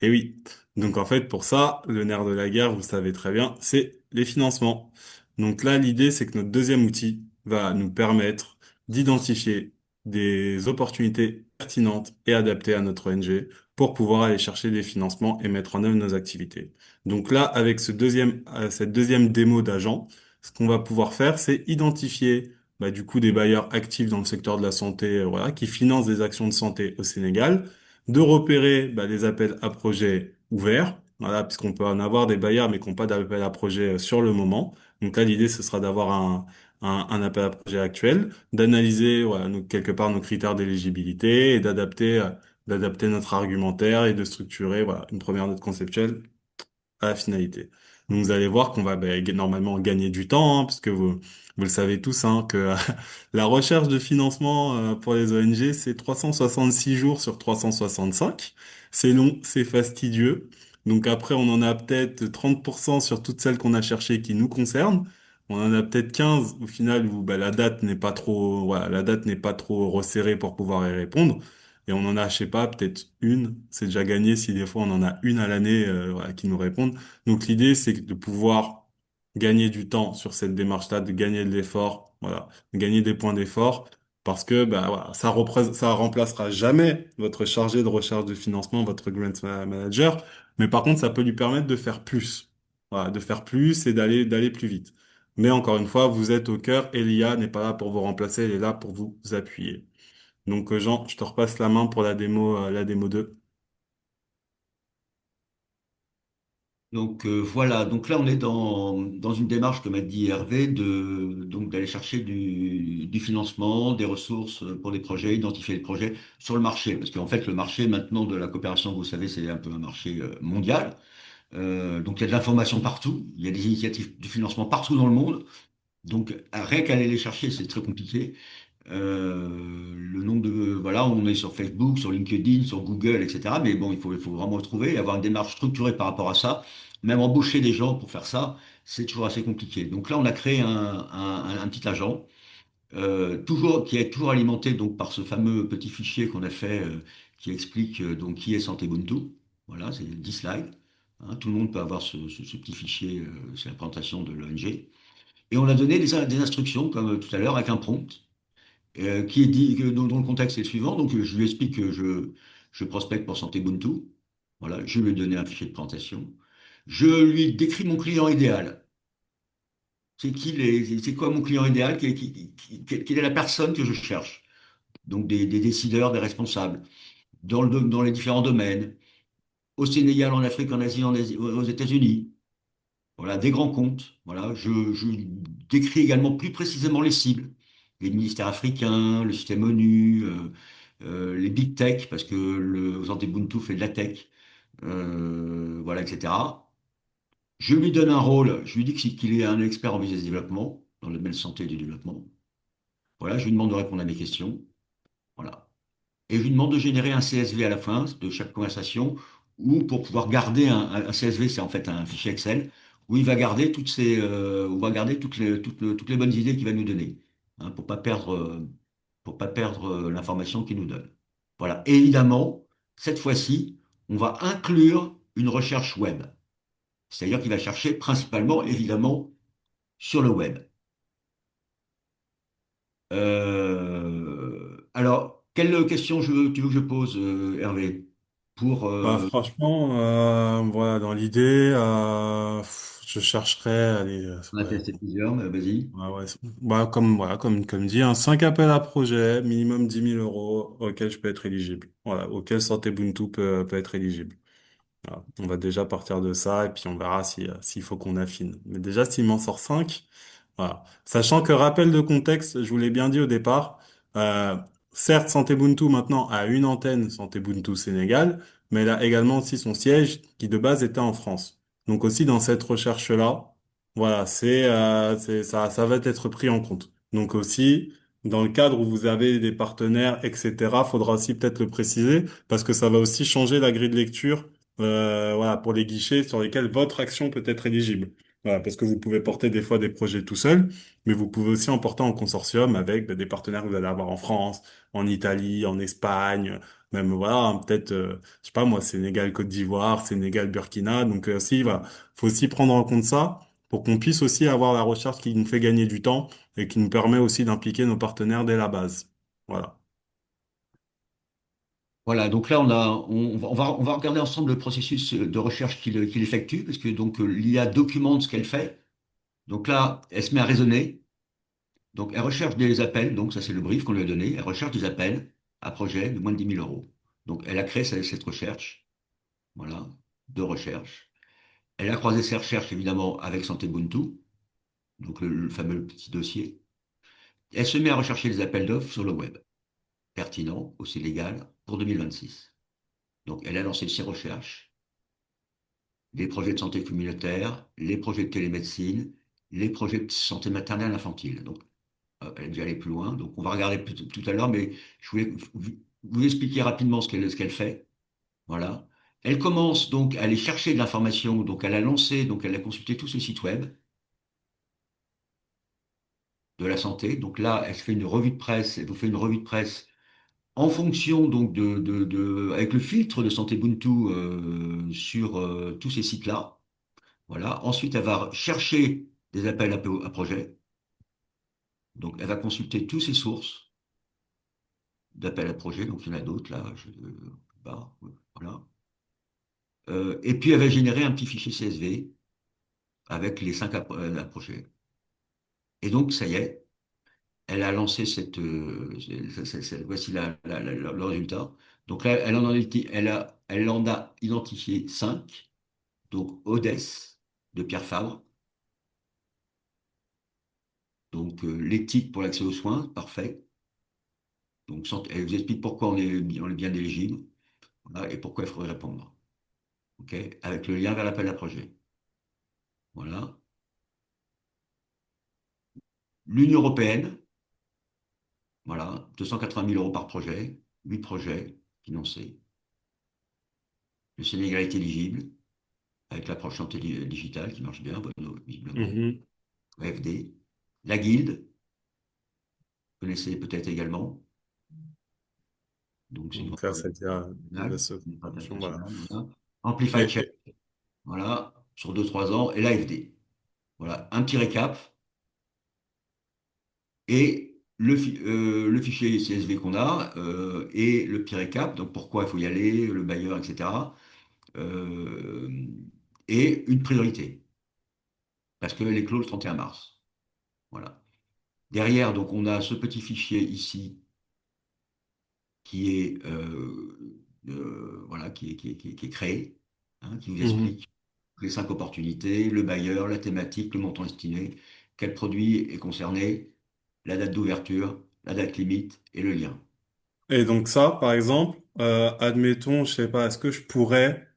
Et oui. Donc en fait, pour ça, le nerf de la guerre, vous le savez très bien, c'est les financements. Donc là, l'idée, c'est que notre deuxième outil va nous permettre d'identifier des opportunités pertinentes et adaptées à notre ONG pour pouvoir aller chercher des financements et mettre en œuvre nos activités. Donc là, avec cette deuxième démo d'agent, ce qu'on va pouvoir faire, c'est identifier bah, du coup des bailleurs actifs dans le secteur de la santé, voilà, qui financent des actions de santé au Sénégal, de repérer bah, les appels à projets ouverts, voilà, puisqu'on peut en avoir des bailleurs mais qui n'ont pas d'appel à projet sur le moment. Donc là, l'idée, ce sera d'avoir un appel à projet actuel, d'analyser voilà, quelque part nos critères d'éligibilité et d'adapter notre argumentaire et de structurer voilà, une première note conceptuelle à la finalité. Donc vous allez voir qu'on va normalement gagner du temps, hein, puisque vous le savez tous, hein, que la recherche de financement pour les ONG, c'est 366 jours sur 365. C'est long, c'est fastidieux. Donc après, on en a peut-être 30% sur toutes celles qu'on a cherchées qui nous concernent. On en a peut-être 15 au final où bah, la date n'est pas trop, voilà, la date n'est pas trop resserrée pour pouvoir y répondre. Et on en a, je sais pas, peut-être une. C'est déjà gagné si des fois on en a une à l'année voilà, qui nous répondent. Donc l'idée, c'est de pouvoir gagner du temps sur cette démarche-là, de gagner de l'effort, voilà, de gagner des points d'effort, parce que bah, voilà, ça remplacera jamais votre chargé de recherche de financement, votre manager, mais par contre, ça peut lui permettre de faire plus, voilà, de faire plus et d'aller plus vite. Mais encore une fois, vous êtes au cœur et l'IA n'est pas là pour vous remplacer, elle est là pour vous appuyer. Donc Jean, je te repasse la main pour la démo 2. Donc voilà, donc là on est dans une démarche, comme a dit Hervé, donc d'aller chercher du financement, des ressources pour des projets, identifier les projets sur le marché. Parce qu'en fait, le marché maintenant de la coopération, vous savez, c'est un peu un marché mondial. Donc il y a de l'information partout, il y a des initiatives de financement partout dans le monde. Donc rien qu'aller les chercher, c'est très compliqué. Le nombre de voilà, on est sur Facebook, sur LinkedIn, sur Google, etc. Mais bon, il faut vraiment le trouver et avoir une démarche structurée par rapport à ça. Même embaucher des gens pour faire ça, c'est toujours assez compliqué. Donc là, on a créé un petit agent, qui est toujours alimenté donc par ce fameux petit fichier qu'on a fait, qui explique donc qui est Santé Ubuntu. Voilà, c'est 10 slides. Hein, tout le monde peut avoir ce petit fichier, c'est la présentation de l'ONG. Et on a donné des instructions, comme tout à l'heure, avec un prompt, qui est dit, dont le contexte est le suivant. Donc, je lui explique que je prospecte pour Santé Ubuntu. Voilà, je lui ai donné un fichier de présentation. Je lui décris mon client idéal. C'est quoi mon client idéal? Quelle est la personne que je cherche? Donc, des décideurs, des responsables, dans les différents domaines, au Sénégal, en Afrique, en Asie, aux États-Unis. Voilà, des grands comptes. Voilà, je décris également plus précisément les cibles, les ministères africains, le système ONU, les big tech, parce que le Santé Ubuntu fait de la tech, voilà, etc. Je lui donne un rôle, je lui dis qu'il est un expert en business développement, dans le domaine santé et du développement. Voilà, je lui demande de répondre à mes questions. Voilà. Et je lui demande de générer un CSV à la fin de chaque conversation, ou pour pouvoir garder un CSV, c'est en fait un fichier Excel, où il va garder où on va garder toutes les bonnes idées qu'il va nous donner, hein, pour pas perdre l'information qu'il nous donne. Voilà. Et évidemment, cette fois-ci, on va inclure une recherche web. C'est-à-dire qu'il va chercher principalement, évidemment, sur le web. Alors, quelle question tu veux que je pose, Hervé? Pour, Bah, franchement, voilà, dans l'idée, je chercherais, allez, on a ouais, testé plusieurs, mais vas-y. ouais, ouais, bah, comme dit, 5 appels à projet, minimum 10 000 € auxquels je peux être éligible. Voilà, auxquels Santé Ubuntu peut être éligible. Voilà. On va déjà partir de ça et puis on verra s'il faut qu'on affine. Mais déjà, s'il m'en sort 5, voilà. Sachant que rappel de contexte, je vous l'ai bien dit au départ, euh, certes, Santé Ubuntu maintenant a une antenne Santé Ubuntu Sénégal, mais elle a également aussi son siège qui de base était en France. Donc aussi dans cette recherche-là, voilà, ça va être pris en compte. Donc aussi, dans le cadre où vous avez des partenaires, etc., faudra aussi peut-être le préciser parce que ça va aussi changer la grille de lecture voilà, pour les guichets sur lesquels votre action peut être éligible. Voilà, parce que vous pouvez porter des fois des projets tout seul, mais vous pouvez aussi en porter en consortium avec des partenaires que vous allez avoir en France, en Italie, en Espagne, même voilà, hein, peut-être, je sais pas moi, Sénégal, Côte d'Ivoire, Sénégal, Burkina. Donc si, voilà, faut aussi prendre en compte ça pour qu'on puisse aussi avoir la recherche qui nous fait gagner du temps et qui nous permet aussi d'impliquer nos partenaires dès la base. Voilà. Voilà, donc là, on va regarder ensemble le processus de recherche qu'il effectue, parce que donc l'IA documente ce qu'elle fait. Donc là, elle se met à raisonner. Donc elle recherche des appels, donc ça c'est le brief qu'on lui a donné. Elle recherche des appels à projet de moins de 10 000 euros. Donc elle a créé cette recherche, voilà, de recherche. Elle a croisé ses recherches évidemment avec Santé Ubuntu, donc le fameux petit dossier. Elle se met à rechercher les appels d'offres sur le web, pertinents, aussi légal, pour 2026. Donc, elle a lancé ses recherches, les projets de santé communautaire, les projets de télémédecine, les projets de santé maternelle infantile. Donc, elle est déjà allée plus loin. Donc, on va regarder tout à l'heure, mais je voulais vous expliquer rapidement ce qu'elle fait. Voilà. Elle commence donc à aller chercher de l'information. Donc, elle a lancé, donc elle a consulté tout ce site web de la santé. Donc là, elle fait une revue de presse. Elle vous fait une revue de presse en fonction donc avec le filtre de Santé Ubuntu sur tous ces sites-là. Voilà. Ensuite, elle va chercher des appels à projet. Donc, elle va consulter toutes ces sources d'appels à projet. Donc, il y en a d'autres là. Bah, voilà. Et puis, elle va générer un petit fichier CSV avec les 5 à projet. Et donc, ça y est, elle a lancé voici le résultat. Donc là, elle en a identifié 5. Donc, Odès de Pierre Fabre. Donc, l'éthique pour l'accès aux soins, parfait. Donc, elle vous explique pourquoi on est bien éligible, voilà, et pourquoi il faudrait répondre. OK? Avec le lien vers l'appel à projet. Voilà. L'Union européenne, voilà, 280 000 € par projet, 8 projets financés. Le Sénégal est éligible, avec l'approche santé digitale qui marche bien, visiblement. Mhm. AFD. La Guilde, vous connaissez peut-être également. Donc, c'est une Donc ça, entreprise c'est déjà internationale. ce, Une entreprise voilà. internationale, voilà. Amplify Check, Et, voilà, sur 2 3 ans, et l'AFD. Voilà, un petit récap et le fichier CSV qu'on a et le petit récap, donc pourquoi il faut y aller, le bailleur, etc. euh, et une priorité, parce que les clôt le 31 mars. Voilà. Derrière, donc, on a ce petit fichier ici qui est, voilà, qui est créé, hein, qui vous Mhm. explique les 5 opportunités, le bailleur, la thématique, le montant estimé, quel produit est concerné, la date d'ouverture, la date limite et le lien. Et donc ça, par exemple, admettons, je sais pas, est-ce que je pourrais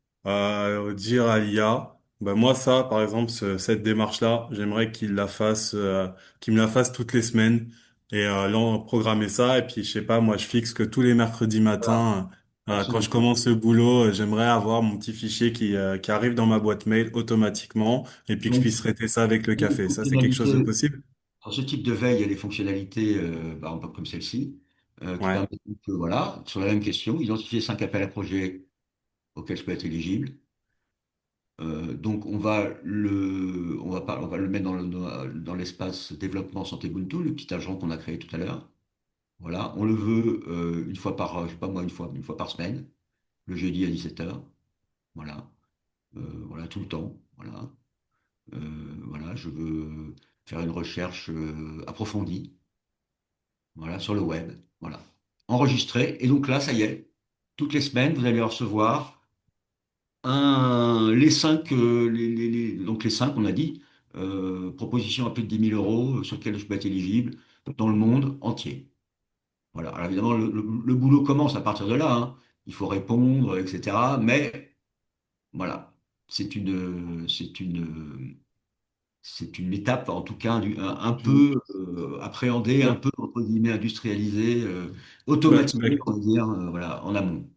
dire à l'IA, ben moi ça, par exemple, cette démarche-là, j'aimerais qu'il me la fasse toutes les semaines et programmer ça. Et puis je sais pas, moi je fixe que tous les mercredis Voilà, matins, quand je absolument. commence le boulot, j'aimerais avoir mon petit fichier qui arrive dans ma boîte mail automatiquement et puis que je Donc, puisse traiter ça avec le il y a des café. Ça, c'est quelque chose de fonctionnalités, possible? dans ce type de veille, il y a des fonctionnalités, par exemple comme celle-ci, qui Ouais. permettent de, voilà, sur la même question, identifier 5 appels à projets auxquels je peux être éligible. Donc on va le mettre dans l'espace développement santé Ubuntu, le petit agent qu'on a créé tout à l'heure. Voilà, on le veut une fois par, je sais pas moi, une fois par semaine, le jeudi à 17h. Voilà, voilà tout le temps. Voilà, voilà, je veux faire une recherche approfondie. Voilà, sur le web. Voilà, enregistré. Et donc là, ça y est, toutes les semaines, vous allez recevoir les cinq, donc les cinq, on a dit, propositions à plus de 10 000 € sur lesquelles je peux être éligible dans le monde entier. Voilà. Alors évidemment, le boulot commence à partir de là, hein. Il faut répondre, etc. Mais voilà, c'est une étape, en tout cas, un Mhm. peu appréhendée, un Ben, peu, entre guillemets, industrialisée, ben, automatisée, ben, on va dire, voilà, en amont.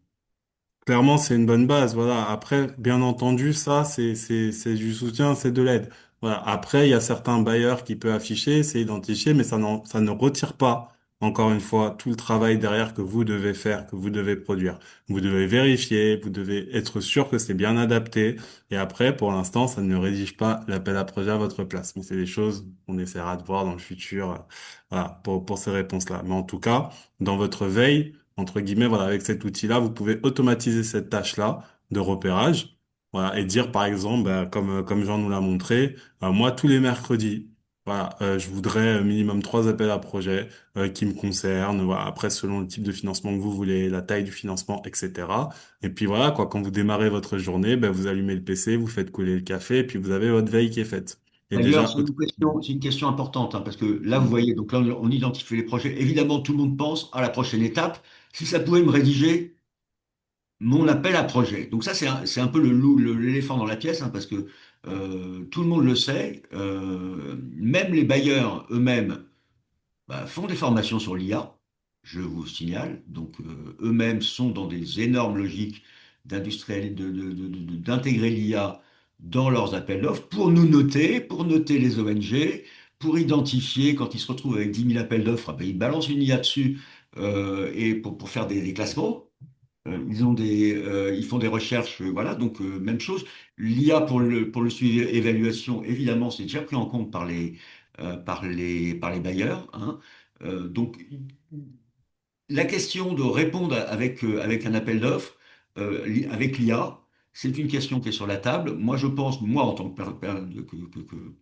clairement, c'est une bonne base. Voilà. Après, bien entendu, ça, c'est du soutien, c'est de l'aide. Voilà. Après, il y a certains bailleurs qui peuvent afficher, c'est identifié, mais ça ne retire pas, encore une fois, tout le travail derrière que vous devez faire, que vous devez produire. Vous devez vérifier, vous devez être sûr que c'est bien adapté. Et après, pour l'instant, ça ne rédige pas l'appel à projet à votre place. Mais c'est des choses qu'on essaiera de voir dans le futur, voilà, pour ces réponses-là. Mais en tout cas, dans votre veille, entre guillemets, voilà, avec cet outil-là, vous pouvez automatiser cette tâche-là de repérage, voilà, et dire par exemple, ben, comme Jean nous l'a montré, moi tous les mercredis, voilà, je voudrais minimum 3 appels à projet qui me concernent, voilà, après selon le type de financement que vous voulez, la taille du financement, etc. Et puis voilà, quoi, quand vous démarrez votre journée, ben, vous allumez le PC, vous faites couler le café, et puis vous avez votre veille qui est faite. Et D'ailleurs, déjà, c'est une question importante, hein, parce que là, vous Mhm. voyez, donc là, on identifie les projets. Évidemment, tout le monde pense à la prochaine étape. Si ça pouvait me rédiger mon appel à projet. Donc ça, c'est un peu l'éléphant dans la pièce, hein, parce que tout le monde le sait. Même les bailleurs eux-mêmes font des formations sur l'IA, je vous signale. Donc, eux-mêmes sont dans des énormes logiques d'intégrer l'IA dans leurs appels d'offres pour noter les ONG, pour identifier quand ils se retrouvent avec 10 000 appels d'offres, ah ben, ils balancent une IA dessus et pour faire des classements. Ils font des recherches, voilà, donc même chose. L'IA pour le suivi et évaluation, évidemment, c'est déjà pris en compte par les bailleurs, hein. Donc, la question de répondre avec un appel d'offres, avec l'IA, c'est une question qui est sur la table. Moi, je pense, moi, en tant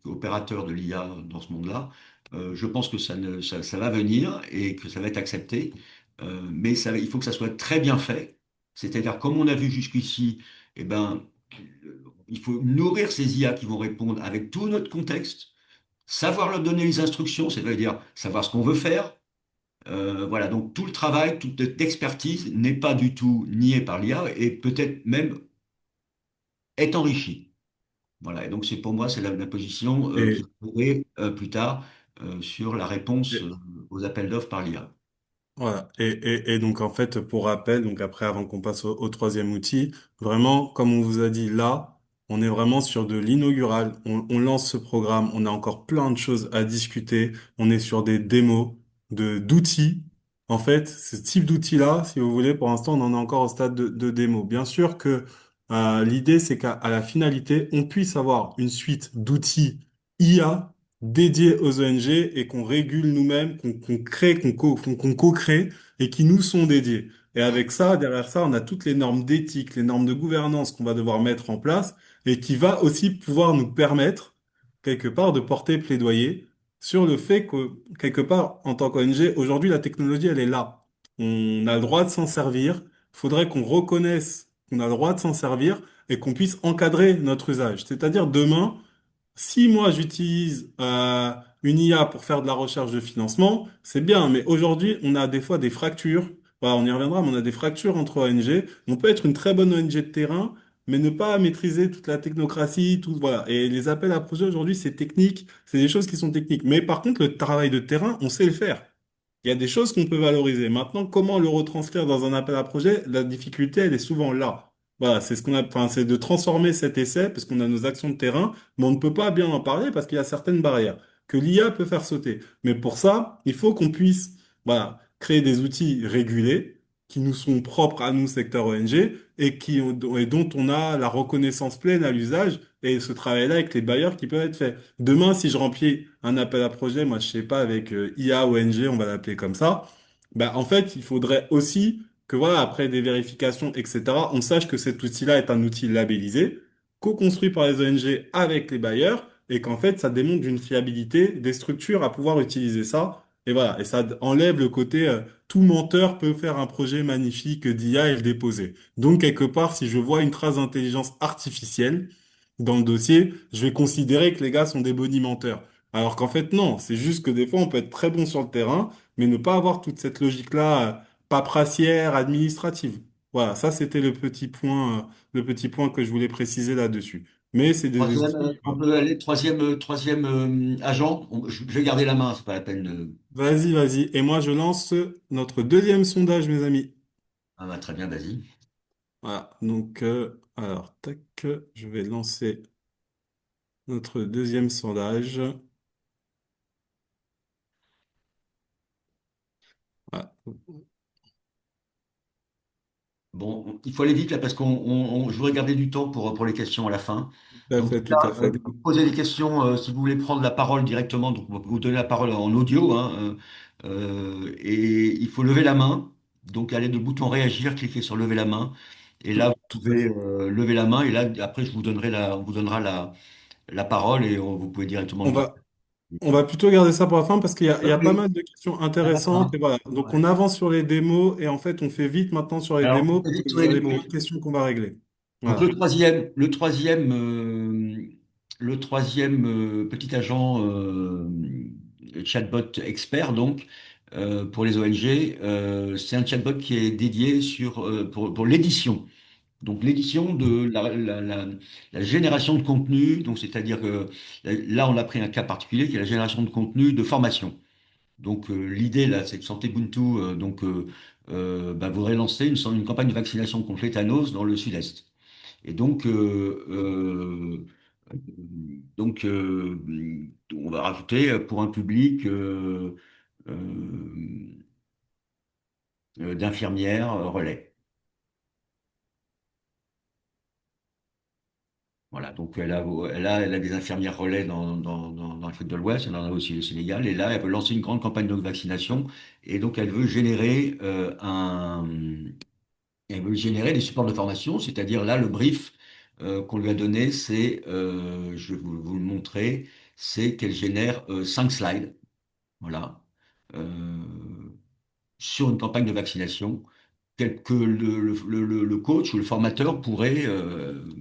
qu'opérateur de l'IA dans ce monde-là, je pense que ça va venir et que ça va être accepté. Mais il faut que ça soit très bien fait. C'est-à-dire, comme on a vu jusqu'ici, eh ben, il faut nourrir ces IA qui vont répondre avec tout notre contexte, savoir leur donner les instructions, c'est-à-dire savoir ce qu'on veut faire. Voilà, donc tout le travail, toute cette expertise n'est pas du tout nié par l'IA et peut-être même est enrichi. Voilà, et donc c'est pour moi, c'est la position qui et, pourrait plus tard sur la réponse et, aux appels d'offres par l'IA. Voilà. Et donc, en fait, pour rappel, donc après, avant qu'on passe au troisième outil, vraiment, comme on vous a dit là, on est vraiment sur de l'inaugural. On lance ce programme. On a encore plein de choses à discuter. On est sur des démos d'outils. En fait, ce type d'outils-là, si vous voulez, pour l'instant, on en est encore au stade de démo. Bien sûr que L'idée, c'est qu'à la finalité, on puisse avoir une suite d'outils IA dédiés aux ONG et qu'on régule nous-mêmes, qu'on crée, qu'on co-crée et qui nous sont dédiés. Et avec ça, derrière ça, on a toutes les normes d'éthique, les normes de gouvernance qu'on va devoir mettre en place et qui va aussi pouvoir nous permettre, quelque part, de porter plaidoyer sur le fait que, quelque part, en tant qu'ONG, aujourd'hui, la technologie, elle est là. On a le droit de s'en servir. Il faudrait qu'on reconnaisse qu'on a le droit de s'en servir et qu'on puisse encadrer notre usage. C'est-à-dire demain, si moi j'utilise une IA pour faire de la recherche de financement, c'est bien, mais aujourd'hui on a des fois des fractures. Voilà, on y reviendra, mais on a des fractures entre ONG. On peut être une très bonne ONG de terrain, mais ne pas maîtriser toute la technocratie, tout voilà. Et les appels à projets aujourd'hui, c'est technique, c'est des choses qui sont techniques. Mais par contre, le travail de terrain, on sait le faire. Il y a des choses qu'on peut valoriser. Maintenant, comment le retranscrire dans un appel à projet? La difficulté, elle est souvent là. Voilà, c'est ce qu'on a, enfin, c'est de transformer cet essai, parce qu'on a nos actions de terrain, mais on ne peut pas bien en parler parce qu'il y a certaines barrières que l'IA peut faire sauter. Mais pour ça, il faut qu'on puisse, voilà, créer des outils régulés qui nous sont propres à nous, secteur ONG, et dont on a la reconnaissance pleine à l'usage, et ce travail-là avec les bailleurs qui peut être fait. Demain, si je remplis un appel à projet, moi, je sais pas, avec IA ONG, on va l'appeler comme ça, bah, en fait, il faudrait aussi que, voilà, après des vérifications, etc., on sache que cet outil-là est un outil labellisé, co-construit par les ONG avec les bailleurs, et qu'en fait, ça démontre d'une fiabilité des structures à pouvoir utiliser ça. Et voilà, et ça enlève le côté tout menteur peut faire un projet magnifique d'IA et le déposer. Donc, quelque part, si je vois une trace d'intelligence artificielle dans le dossier, je vais considérer que les gars sont des bonimenteurs. Alors qu'en fait, non, c'est juste que des fois, on peut être très bon sur le terrain, mais ne pas avoir toute cette logique-là, paprassière, administrative. Voilà, ça, c'était le petit point que je voulais préciser là-dessus. Mais c'est des Troisième, outils. on peut aller troisième agent. Je vais garder la main, c'est pas la peine de. Vas-y, vas-y. Et moi, je lance notre deuxième sondage, mes amis. Ah bah, très bien, vas-y. Voilà, donc, alors, tac, je vais lancer notre deuxième sondage. Voilà, Bon, il faut aller vite là parce je voudrais garder du temps pour les questions à la fin. tout à Donc fait, là, tout à fait. vous posez des questions si vous voulez prendre la parole directement. Donc vous donnez la parole en audio, hein, et il faut lever la main. Donc allez de bouton réagir, cliquez sur lever la main. Et là, vous Tout à pouvez fait. lever la main. Et là, après, on vous donnera la parole et vous pouvez directement On me dire. va, on va plutôt garder ça pour la fin parce il y a pas Ok. mal de questions À la intéressantes. fin. Et voilà. Donc, Ouais. on avance sur les démos et en fait, on fait vite maintenant sur les Alors, démos on parce dit que sur vous les avez plein démos. de questions qu'on va régler. Donc Voilà. le troisième petit agent chatbot expert donc pour les ONG, c'est un chatbot qui est dédié pour l'édition. Donc l'édition de la génération de contenu, donc c'est-à-dire que là on a pris un cas particulier qui est la génération de contenu de formation. Donc l'idée là, c'est que Santé Ubuntu bah, voudrait lancer une campagne de vaccination contre tétanos dans le sud-est. Et donc on va rajouter pour un public d'infirmières relais. Voilà, donc elle a des infirmières relais dans l'Afrique de l'Ouest, elle en a aussi au Sénégal, et là, elle veut lancer une grande campagne de vaccination, et donc elle veut générer des supports de formation, c'est-à-dire là, le brief qu'on lui a donné, je vais vous le montrer, c'est qu'elle génère 5 slides, voilà, euh, sur une campagne de vaccination, que le coach ou le formateur pourrait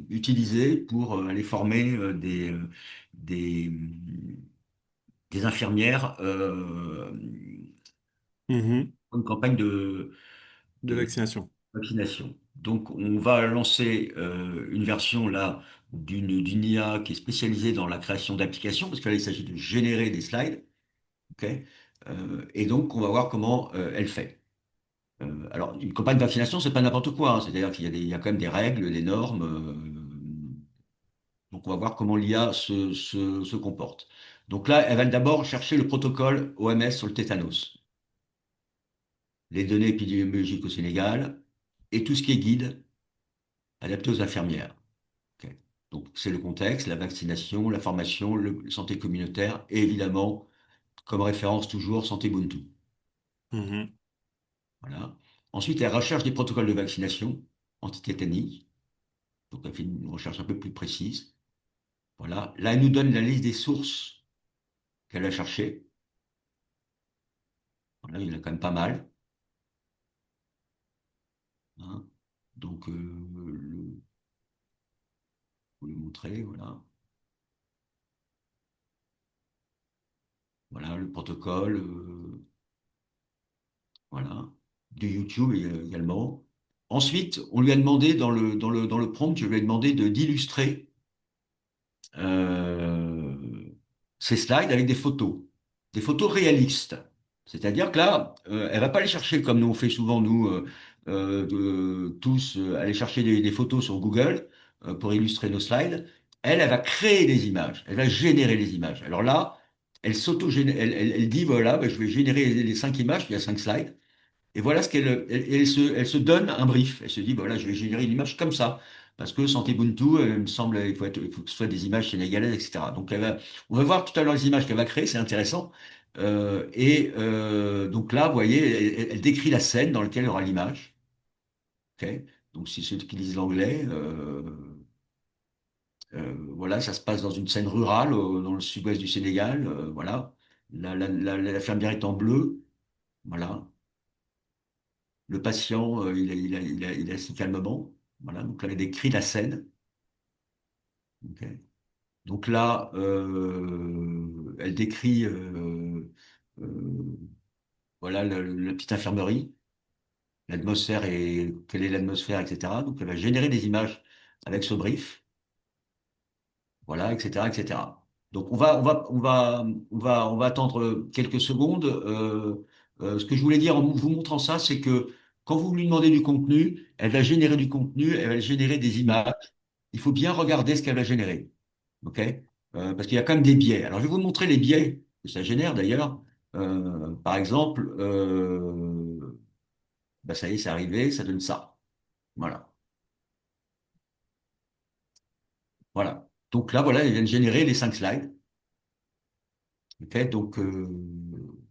utiliser pour aller former des, des infirmières Mhm. pour une campagne De de vaccination. vaccination. Donc, on va lancer une version là d'une IA qui est spécialisée dans la création d'applications, parce que là, il s'agit de générer des slides, ok. Et donc, on va voir comment elle fait. Alors, une campagne de vaccination, c'est pas n'importe quoi, hein. C'est-à-dire il y a quand même des règles, des normes. Donc, on va voir comment l'IA se comporte. Donc là, elle va d'abord chercher le protocole OMS sur le tétanos, les données épidémiologiques au Sénégal et tout ce qui est guide. adapté aux infirmières. Ok. Donc, c'est le contexte, la vaccination, la formation, la santé communautaire et évidemment, comme référence toujours, santé Ubuntu. Mhm. Voilà. Ensuite, elle recherche des protocoles de vaccination antitétanique. Donc, elle fait une recherche un peu plus précise. Voilà. Là, elle nous donne la liste des sources qu'elle a cherchées. Voilà, il y en a quand même pas mal. Hein. Donc, vous le montrer, voilà. Voilà, le protocole, voilà. Du YouTube également. Ensuite, on lui a demandé, dans le prompt, je lui ai demandé d'illustrer euh, ces slides avec des photos réalistes. C'est-à-dire que là, elle va pas aller chercher comme nous on fait souvent nous tous aller chercher des photos sur Google pour illustrer nos slides. Elle va créer des images, elle va générer les images. Alors là, elle elle dit voilà, ben, je vais générer les 5 images, il y a 5 slides. Et voilà ce elle se donne un brief. Elle se dit, voilà, je vais générer une image comme ça. Parce que Santé Ubuntu, il me semble, il faut que ce soit des images sénégalaises, etc. Donc, on va voir tout à l'heure les images qu'elle va créer, c'est intéressant. Donc là, vous voyez, elle décrit la scène dans laquelle il y aura l'image. Ok. Donc, si ceux qui lisent l'anglais, voilà, ça se passe dans une scène rurale, dans le sud-ouest du Sénégal. Voilà. La fermière est en bleu. Voilà. Le patient, il est assis calmement. Voilà, donc là, il décrit la scène. Ok. Donc là, elle décrit euh, voilà, la petite infirmerie, l'atmosphère et quelle est l'atmosphère, etc. Donc elle va générer des images avec ce brief. Voilà, etc., etc. Donc on va attendre quelques secondes. Ce que je voulais dire en vous montrant ça, c'est que quand vous lui demandez du contenu, elle va générer du contenu, elle va générer des images. Il faut bien regarder ce qu'elle va générer, ok? Parce qu'il y a quand même des biais. Alors je vais vous montrer les biais que ça génère d'ailleurs. Par exemple, bah, ça y est, c'est arrivé, ça donne ça. Voilà, voilà. Donc là, voilà, elle vient de générer les 5 slides. Ok, donc,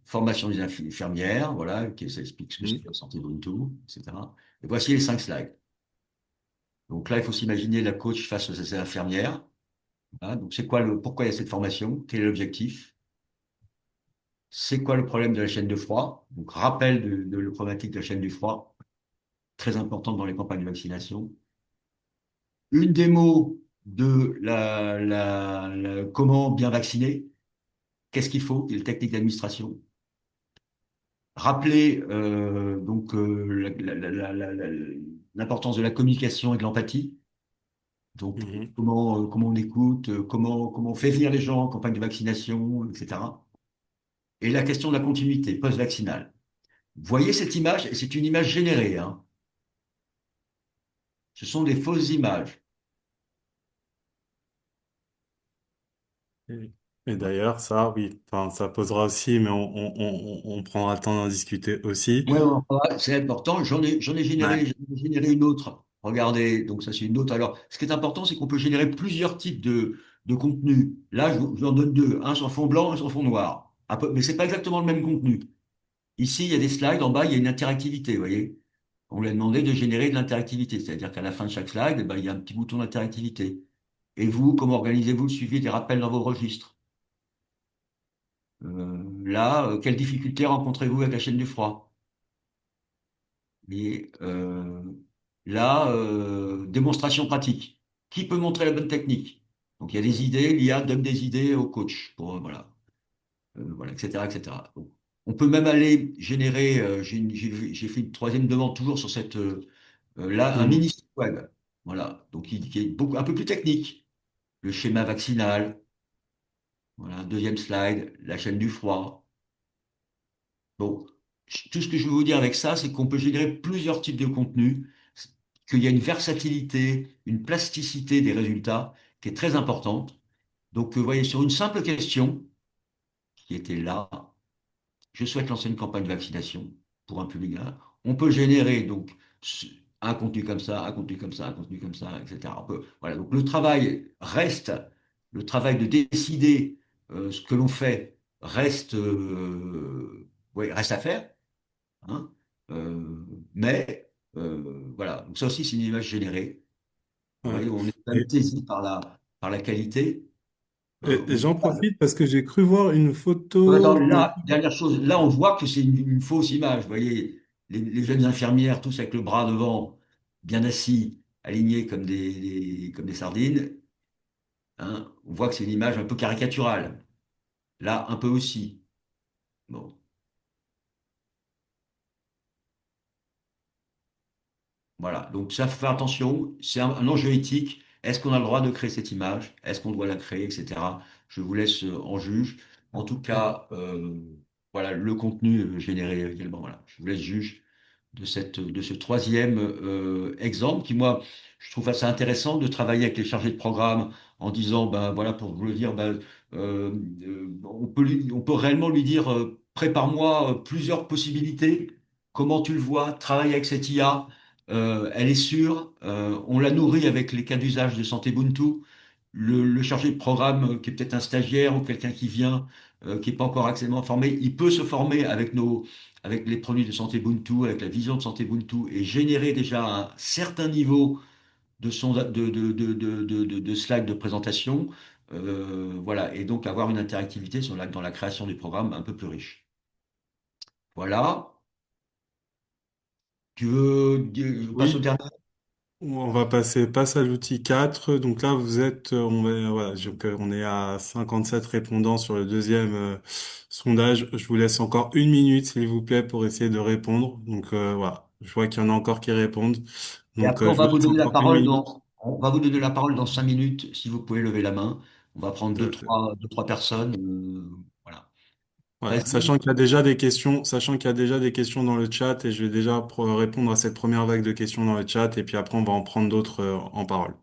formation des infirmières, voilà, qui ça explique ce que c'est Mhm. que la santé Ubuntu, etc. Et voici les 5 slides. Donc là, il faut s'imaginer la coach face à ces infirmières. Voilà, donc c'est quoi pourquoi il y a cette formation? Quel est l'objectif? C'est quoi le problème de la chaîne de froid? Donc rappel de la problématique de la chaîne du froid, très importante dans les campagnes de vaccination. Une démo de comment bien vacciner, qu'est-ce qu'il faut, quelles techniques d'administration. Rappeler l'importance de la communication et de l'empathie. Donc Mhm. comment on écoute, comment on fait venir les gens en campagne de vaccination, etc. Et la question de la continuité post-vaccinale. Voyez cette image, et c'est une image générée, hein. Ce sont des fausses images. Et d'ailleurs, ça, oui, enfin, ça posera aussi, mais on prendra le temps d'en discuter aussi. Ouais, ouais, ouais, c'est important. Ouais. J'en ai généré une autre. Regardez, donc ça c'est une autre. Alors, ce qui est important, c'est qu'on peut générer plusieurs types de contenus. Là, je vous en donne deux. Un sur fond blanc, un sur fond noir. Mais c'est pas exactement le même contenu. Ici, il y a des slides. En bas, il y a une interactivité, vous voyez. On lui a demandé de générer de l'interactivité. C'est-à-dire qu'à la fin de chaque slide, eh ben, il y a un petit bouton d'interactivité. Et vous, comment organisez-vous le suivi des rappels dans vos registres? Là, quelles difficultés rencontrez-vous avec la chaîne du froid? Et là, démonstration pratique. Qui peut montrer la bonne technique? Donc il y a des idées, l'IA donne des idées au coach pour voilà, etc., etc. Donc, on peut même aller générer. J'ai fait une troisième demande toujours sur cette là un Mhm. mini site web. Voilà, donc qui est un peu plus technique. Le schéma vaccinal. Voilà, deuxième slide, la chaîne du froid. Bon, tout ce que je veux vous dire avec ça, c'est qu'on peut générer plusieurs types de contenus, qu'il y a une versatilité, une plasticité des résultats qui est très importante. Donc, vous voyez, sur une simple question qui était là, je souhaite lancer une campagne de vaccination pour un public. On peut générer donc un contenu comme ça, un contenu comme ça, un contenu comme ça, etc. Voilà. Donc le travail reste, le travail de décider ce que l'on fait reste, ouais, reste à faire, hein. Euh, mais voilà. Donc ça aussi, c'est une image générée. Vous Ouais. voyez, on est quand même Et, saisi par la qualité. Hein. et j'en profite parce que j'ai cru voir une Attends, photo de... là, dernière chose, là, on voit que c'est une fausse image. Vous voyez, les jeunes infirmières, tous avec le bras devant, bien assis, alignés comme des sardines, hein. On voit que c'est une image un peu caricaturale. Là, un peu aussi. Bon. Voilà, donc ça, faut faire attention, c'est un enjeu éthique. Est-ce qu'on a le droit de créer cette image? Est-ce qu'on doit la créer, etc. Je vous laisse en juge. En tout cas, voilà, le contenu généré également. Voilà, je vous laisse juge de ce troisième exemple qui, moi, je trouve assez intéressant de travailler avec les chargés de programme en disant, ben voilà, pour vous le dire, ben, on peut réellement lui dire, prépare-moi plusieurs possibilités. Comment tu le vois? Travaille avec cette IA. Elle est sûre. On la nourrit avec les cas d'usage de Santé Ubuntu. Le chargé de programme, qui est peut-être un stagiaire ou quelqu'un qui vient, qui n'est pas encore actuellement formé, il peut se former avec les produits de Santé Ubuntu, avec la vision de Santé Ubuntu et générer déjà un certain niveau de slides de présentation. Voilà, et donc avoir une interactivité dans la création du programme un peu plus riche. Voilà. Je passe au Oui, dernier. on va passe à l'outil 4. Donc là, vous êtes, voilà, on est à 57 répondants sur le deuxième sondage. Je vous laisse encore une minute, s'il vous plaît, pour essayer de répondre. Donc voilà, je vois qu'il y en a encore qui répondent. Et Donc après, je vous laisse encore une minute. on va vous donner la parole dans 5 minutes, si vous pouvez lever la main. On va prendre De- deux, trois personnes. Voilà. Voilà. Vas-y. Sachant qu'il y a déjà des questions dans le chat et je vais déjà répondre à cette première vague de questions dans le chat et puis après on va en prendre d'autres en parole.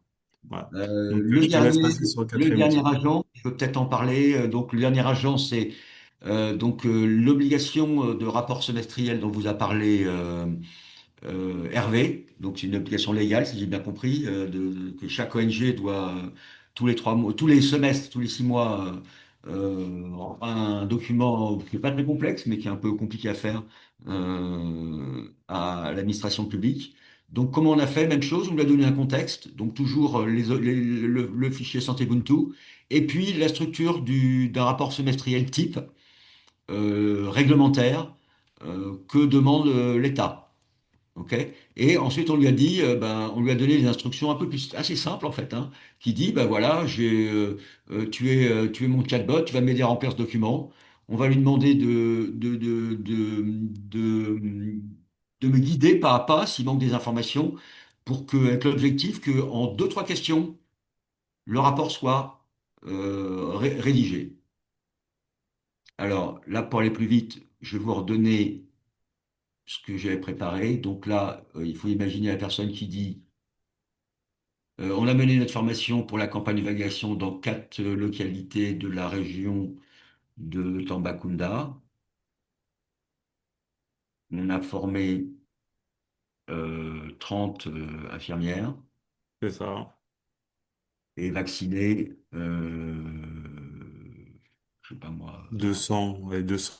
Voilà. Donc je te laisse passer sur le Le quatrième dernier outil. agent, je peux peut-être en parler. Donc, le dernier agent, c'est l'obligation de rapport semestriel dont vous a parlé Hervé. Donc, c'est une obligation légale, si j'ai bien compris, que chaque ONG doit tous les 3 mois, tous les semestres, tous les 6 mois, un document qui n'est pas très complexe, mais qui est un peu compliqué à faire à l'administration publique. Donc, comment on a fait? Même chose, on lui a donné un contexte, donc toujours le fichier Santé Ubuntu, et puis la structure d'un rapport semestriel type réglementaire que demande l'État. OK? Et ensuite, on lui a dit, on lui a donné des instructions un peu plus, assez simples en fait, hein, qui dit, ben voilà, tu es mon chatbot, tu vas m'aider à remplir ce document. On va lui demander de me guider pas à pas s'il manque des informations avec l'objectif que en deux, trois questions, le rapport soit rédigé. Alors là, pour aller plus vite, je vais vous redonner ce que j'avais préparé. Donc là, il faut imaginer la personne qui dit on a mené notre formation pour la campagne de vaccination dans 4 localités de la région de Tambacounda. On a formé 30 infirmières C'est ça. et vacciné, je sais pas moi, 200, ouais, 200.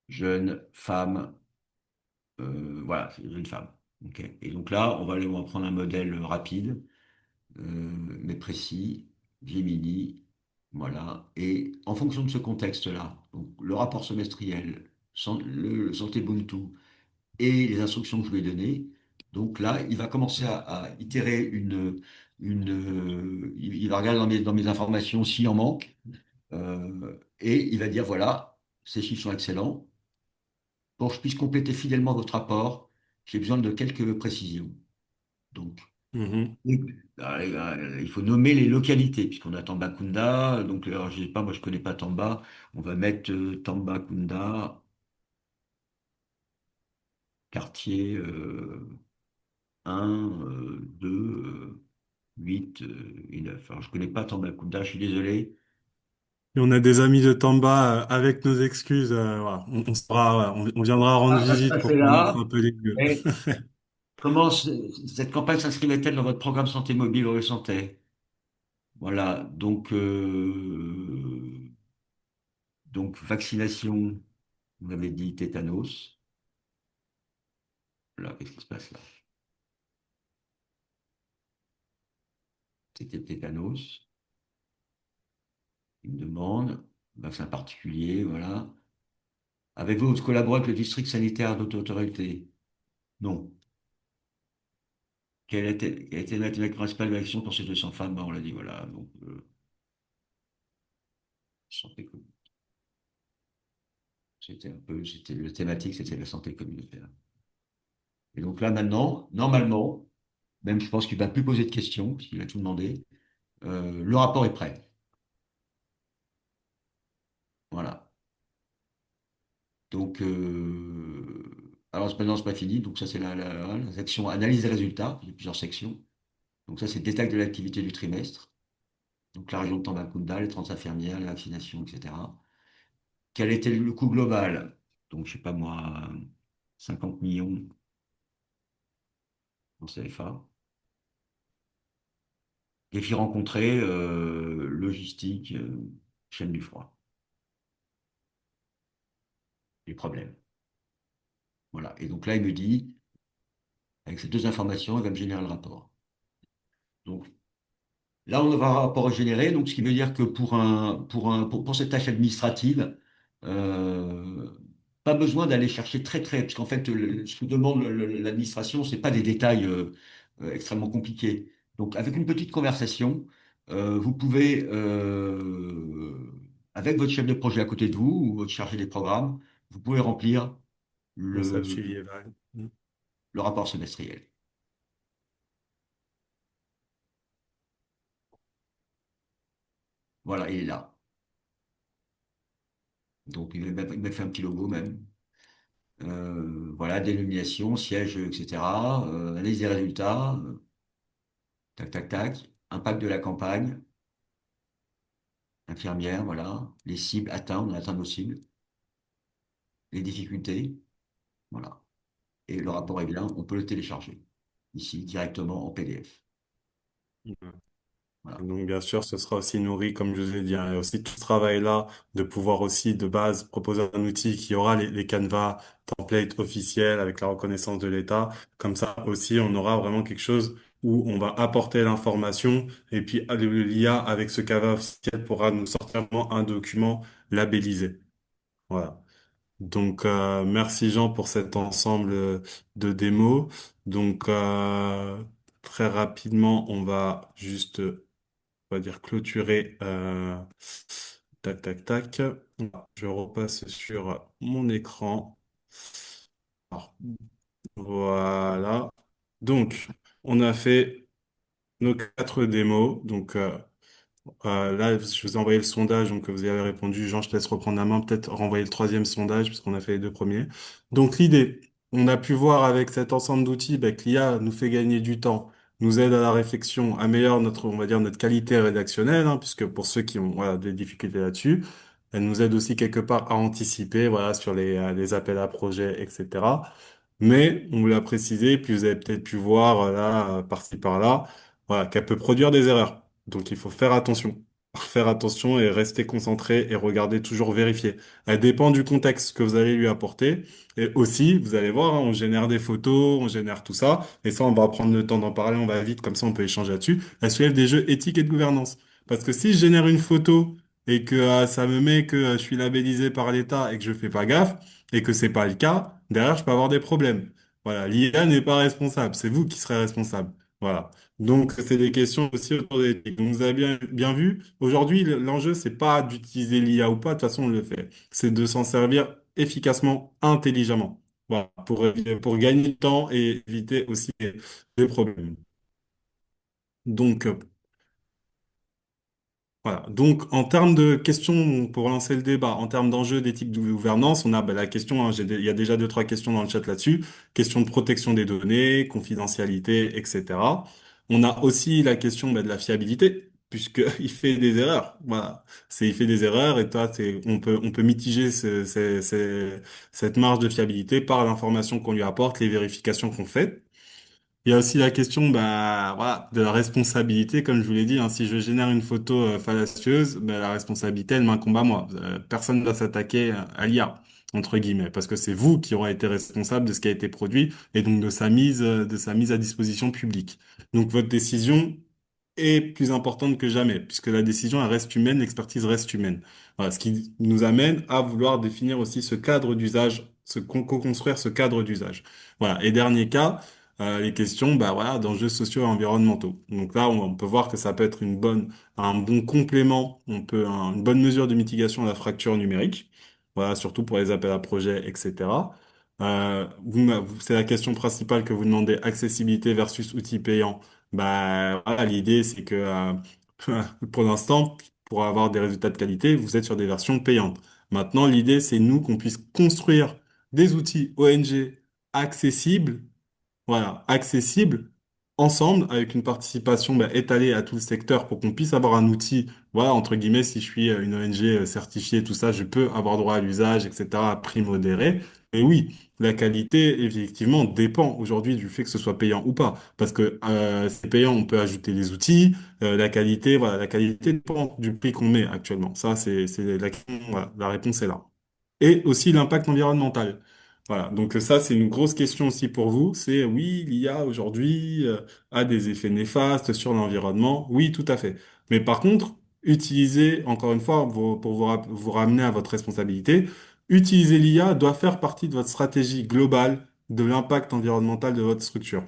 jeunes femmes, voilà, c'est des jeunes femmes. Ok. Et donc là, on va prendre un modèle rapide, mais précis, Gemini, voilà. Et en fonction de ce contexte-là, donc le rapport semestriel, le Santé Ubuntu et les instructions que je lui ai données, donc là, il va commencer à itérer il va regarder dans mes informations s'il en manque, et il va dire, voilà, ces chiffres sont excellents. Pour que je puisse compléter fidèlement votre rapport, j'ai besoin de quelques précisions. Donc, Mhm. oui. Il faut nommer les localités, puisqu'on a Tambacounda. Donc, alors, je sais pas, moi, je connais pas Tamba. On va mettre Tambacounda, quartier 1, 2, 8 et 9. Alors, je connais pas Tambacounda, je suis désolé. Et on a des amis de Tamba avec nos excuses. Voilà. On viendra rendre Ah, visite ça pour c'est qu'on montre un là. peu les lieux. cette campagne s'inscrivait-elle dans votre programme santé mobile Orange Santé? Voilà, donc vaccination, vous avez dit tétanos. Là, qu'est-ce qui se passe là? C'était le tétanos. Une demande, vaccin particulier, voilà. Avez-vous collaboré avec le district sanitaire d'autre autorité? Non. Quelle a été la principale action pour ces 200 femmes? Ben, on l'a dit, voilà. Donc, santé communautaire. C'était le thématique, c'était la santé communautaire. Et donc là, maintenant, normalement, même je pense qu'il va plus poser de questions, parce qu'il a tout demandé, le rapport est prêt. Voilà. Donc, alors maintenant, c'est pas fini. Donc, ça, c'est la section analyse des résultats. Il y a plusieurs sections. Donc, ça, c'est détail de l'activité du trimestre. Donc, la région de Tambacounda, les 30 infirmières, les vaccinations, etc. Quel était le coût global? Donc, je sais pas moi, 50 millions en CFA. Défis rencontrés, logistique, chaîne du froid, les problèmes. Voilà. Et donc là, il me dit, avec ces deux informations, il va me générer le rapport. Donc, là, on va un rapport généré, donc ce qui veut dire que pour cette tâche administrative, euh, pas besoin d'aller chercher très, parce qu'en fait, ce que demande l'administration, c'est pas des détails extrêmement compliqués. Donc, avec une petite conversation, vous pouvez, avec votre chef de projet à côté de vous ou votre chargé des programmes, vous pouvez remplir Ça, le le, suivi est là. le rapport semestriel. Voilà, il est là. Donc, il m'a fait un petit logo même. Voilà, dénomination, siège, etc. Analyse des résultats, tac, tac, tac. Impact de la campagne, infirmière, voilà. Les cibles atteintes, on a atteint nos cibles. Les difficultés, voilà. Et le rapport est bien, on peut le télécharger ici directement en PDF. Et Voilà. donc, bien sûr, ce sera aussi nourri, comme je vous ai dit, hein, et aussi tout ce travail-là de pouvoir aussi, de base, proposer un outil qui aura les canevas templates officiels avec la reconnaissance de l'État. Comme ça aussi, on aura vraiment quelque chose où on va apporter l'information et puis l'IA avec ce canevas officiel pourra nous sortir vraiment un document labellisé. Voilà. Donc, merci Jean pour cet ensemble de démos. Donc, très rapidement, on va juste on va dire clôturer. Tac, tac, tac. Je repasse sur mon écran. Alors, voilà. Donc, on a fait nos quatre démos. Donc, là, je vous ai envoyé le sondage, donc vous y avez répondu. Jean, je te laisse reprendre la main, peut-être renvoyer le troisième sondage, puisqu'on a fait les deux premiers. Donc, l'idée, on a pu voir avec cet ensemble d'outils que l'IA nous fait gagner du temps, nous aide à la réflexion, améliore notre, on va dire, notre qualité rédactionnelle, hein, puisque pour ceux qui ont voilà, des difficultés là-dessus, elle nous aide aussi quelque part à anticiper voilà, sur les appels à projets, etc. Mais on vous l'a précisé, puis vous avez peut-être pu voir là, par-ci par-là, voilà, qu'elle peut produire des erreurs. Donc il faut faire attention. Faire attention et rester concentré et regarder toujours vérifier. Elle dépend du contexte que vous allez lui apporter. Et aussi, vous allez voir, hein, on génère des photos, on génère tout ça. Et ça, on va prendre le temps d'en parler, on va vite, comme ça on peut échanger là-dessus. Elle soulève des jeux éthiques et de gouvernance. Parce que si je génère une photo et que ça me met que je suis labellisé par l'État et que je fais pas gaffe, et que c'est pas le cas, derrière, je peux avoir des problèmes. Voilà, l'IA n'est pas responsable, c'est vous qui serez responsable. Voilà. Donc, c'est des questions aussi autour des éthiques. Donc, vous avez bien vu, aujourd'hui, l'enjeu, c'est pas d'utiliser l'IA ou pas, de toute façon, on le fait. C'est de s'en servir efficacement, intelligemment. Voilà, pour gagner du temps et éviter aussi des problèmes. Donc, voilà. Donc, en termes de questions, pour lancer le débat, en termes d'enjeux d'éthique de gouvernance, on a la question, hein, il y a déjà deux, trois questions dans le chat là-dessus. Question de protection des données, confidentialité, etc. On a aussi la question de la fiabilité, puisqu'il fait des erreurs. Voilà. Il fait des erreurs et toi, on peut mitiger cette marge de fiabilité par l'information qu'on lui apporte, les vérifications qu'on fait. Il y a aussi la question bah, voilà, de la responsabilité, comme je vous l'ai dit, hein, si je génère une photo fallacieuse, bah, la responsabilité, elle m'incombe à moi. Personne ne va s'attaquer à l'IA, entre guillemets, parce que c'est vous qui aurez été responsable de ce qui a été produit et donc de sa mise à disposition publique. Donc votre décision est plus importante que jamais, puisque la décision, elle reste humaine, l'expertise reste humaine. Voilà, ce qui nous amène à vouloir définir aussi ce cadre d'usage, co-construire ce cadre d'usage. Voilà. Et dernier cas, les questions bah, voilà, d'enjeux sociaux et environnementaux. Donc là, on peut voir que ça peut être un bon complément, une bonne mesure de mitigation de la fracture numérique, voilà, surtout pour les appels à projets, etc. C'est la question principale que vous demandez, accessibilité versus outils payants. Bah, voilà, l'idée, c'est que pour l'instant, pour avoir des résultats de qualité, vous êtes sur des versions payantes. Maintenant, l'idée, c'est nous qu'on puisse construire des outils ONG accessibles, voilà, accessible ensemble avec une participation bah, étalée à tout le secteur pour qu'on puisse avoir un outil, voilà, entre guillemets, si je suis une ONG certifiée, tout ça, je peux avoir droit à l'usage, etc., à prix modéré. Et oui, la qualité, effectivement, dépend aujourd'hui du fait que ce soit payant ou pas. Parce que c'est payant, on peut ajouter des outils. La qualité, voilà, la qualité dépend du prix qu'on met actuellement. Ça, c'est voilà, la réponse est là. Et aussi l'impact environnemental. Voilà, donc ça c'est une grosse question aussi pour vous. C'est oui, l'IA aujourd'hui a des effets néfastes sur l'environnement. Oui, tout à fait. Mais par contre, utilisez, encore une fois, pour vous ramener à votre responsabilité, utiliser l'IA doit faire partie de votre stratégie globale de l'impact environnemental de votre structure.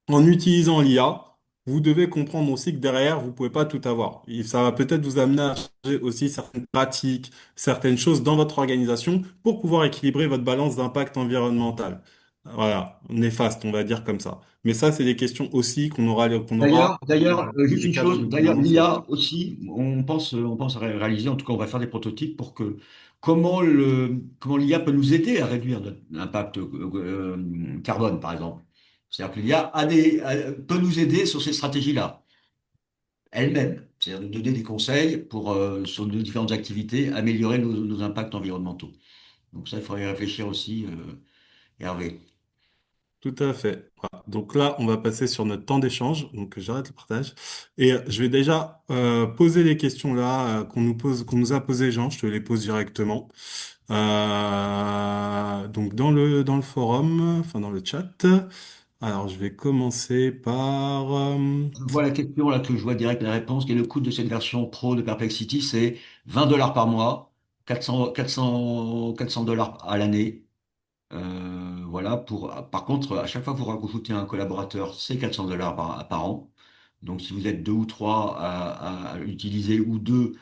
En utilisant l'IA, vous devez comprendre aussi que derrière, vous pouvez pas tout avoir. Et ça va peut-être vous amener à changer aussi certaines pratiques, certaines choses dans votre organisation pour pouvoir équilibrer votre balance d'impact environnemental. Voilà, néfaste, on va dire comme ça. Mais ça, c'est des questions aussi qu'on aura dans Juste les une cadres chose, de d'ailleurs, gouvernance. l'IA aussi, on pense réaliser, en tout cas, on va faire des prototypes pour que comment l'IA peut nous aider à réduire notre impact carbone, par exemple. C'est-à-dire que l'IA peut nous aider sur ces stratégies-là, elle-même. C'est-à-dire nous donner des conseils pour, sur nos différentes activités, améliorer nos impacts environnementaux. Donc ça, il faudrait y réfléchir aussi, Hervé. Tout à fait. Voilà. Donc là, on va passer sur notre temps d'échange. Donc j'arrête le partage. Et je vais déjà poser les questions là qu'on nous a posées, Jean. Je te les pose directement. Donc dans le forum, enfin dans le chat. Alors je vais commencer par Je vois la question là que je vois direct la réponse, qui est le coût de cette version pro de Perplexity, c'est $20 par mois, 400 dollars à l'année. Voilà, par contre, à chaque fois que vous rajoutez un collaborateur, c'est 400 dollars par an. Donc, si vous êtes deux ou trois à l'utiliser ou deux,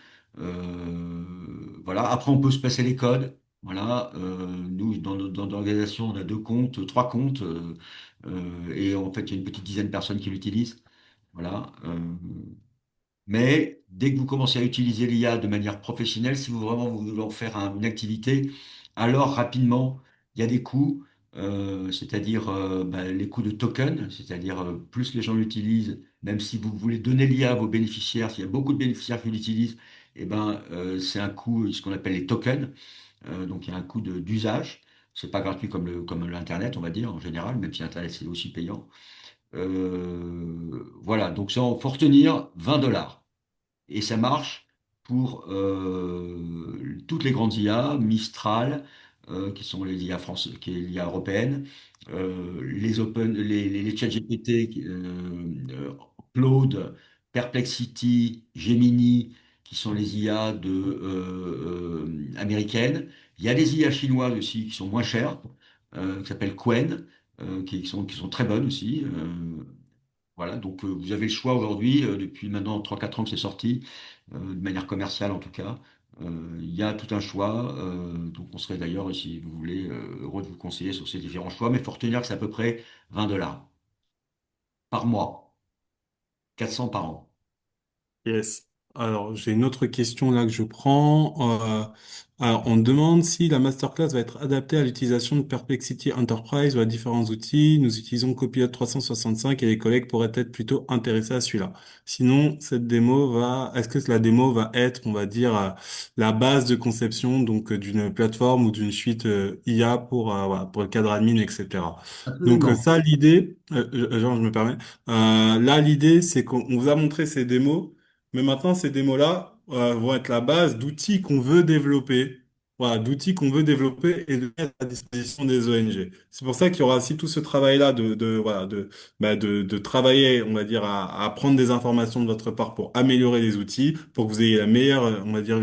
voilà. Après, on peut se passer les codes. Voilà, nous, dans l'organisation, on a deux comptes, trois comptes, et en fait, il y a une petite dizaine de personnes qui l'utilisent. Voilà. Mais dès que vous commencez à utiliser l'IA de manière professionnelle, si vous voulez en faire une activité, alors rapidement, il y a des coûts, c'est-à-dire les coûts de token, c'est-à-dire plus les gens l'utilisent, même si vous voulez donner l'IA à vos bénéficiaires, s'il y a beaucoup de bénéficiaires qui l'utilisent, eh ben, c'est un coût, ce qu'on appelle les tokens. Donc il y a un coût d'usage. C'est pas gratuit comme l'Internet, on va dire, en général, même si Internet c'est aussi payant. Voilà, donc ça, faut retenir 20 dollars. Et ça marche pour toutes les grandes IA, Mistral, qui sont les IA françaises, qui est l'IA européenne, les ChatGPT, Claude, Perplexity, Gemini, qui sont les IA américaines. Il y a des IA chinoises aussi qui sont moins chères, qui s'appellent Qwen, qui sont très bonnes aussi. Voilà, donc vous avez le choix aujourd'hui, depuis maintenant 3 4 ans que c'est sorti, de manière commerciale en tout cas. Il y a tout un choix, donc on serait d'ailleurs, si vous voulez, heureux de vous conseiller sur ces différents choix, mais il faut retenir que c'est à peu près 20 dollars par mois, 400 par an. yes. Alors, j'ai une autre question là que je prends. Alors, on demande si la masterclass va être adaptée à l'utilisation de Perplexity Enterprise ou à différents outils. Nous utilisons Copilot 365 et les collègues pourraient être plutôt intéressés à celui-là. Sinon, est-ce que la démo va être, on va dire, la base de conception donc d'une plateforme ou d'une suite IA pour voilà, pour le cadre admin, etc. Donc Absolument. ça, l'idée, genre, je me permets, là, l'idée, c'est qu'on vous a montré ces démos. Mais maintenant, ces démos-là, vont être la base d'outils qu'on veut développer. Voilà, d'outils qu'on veut développer et de mettre à disposition des ONG. C'est pour ça qu'il y aura aussi tout ce travail-là voilà, de travailler, on va dire, à prendre des informations de votre part pour améliorer les outils, pour que vous ayez la meilleure, on va dire,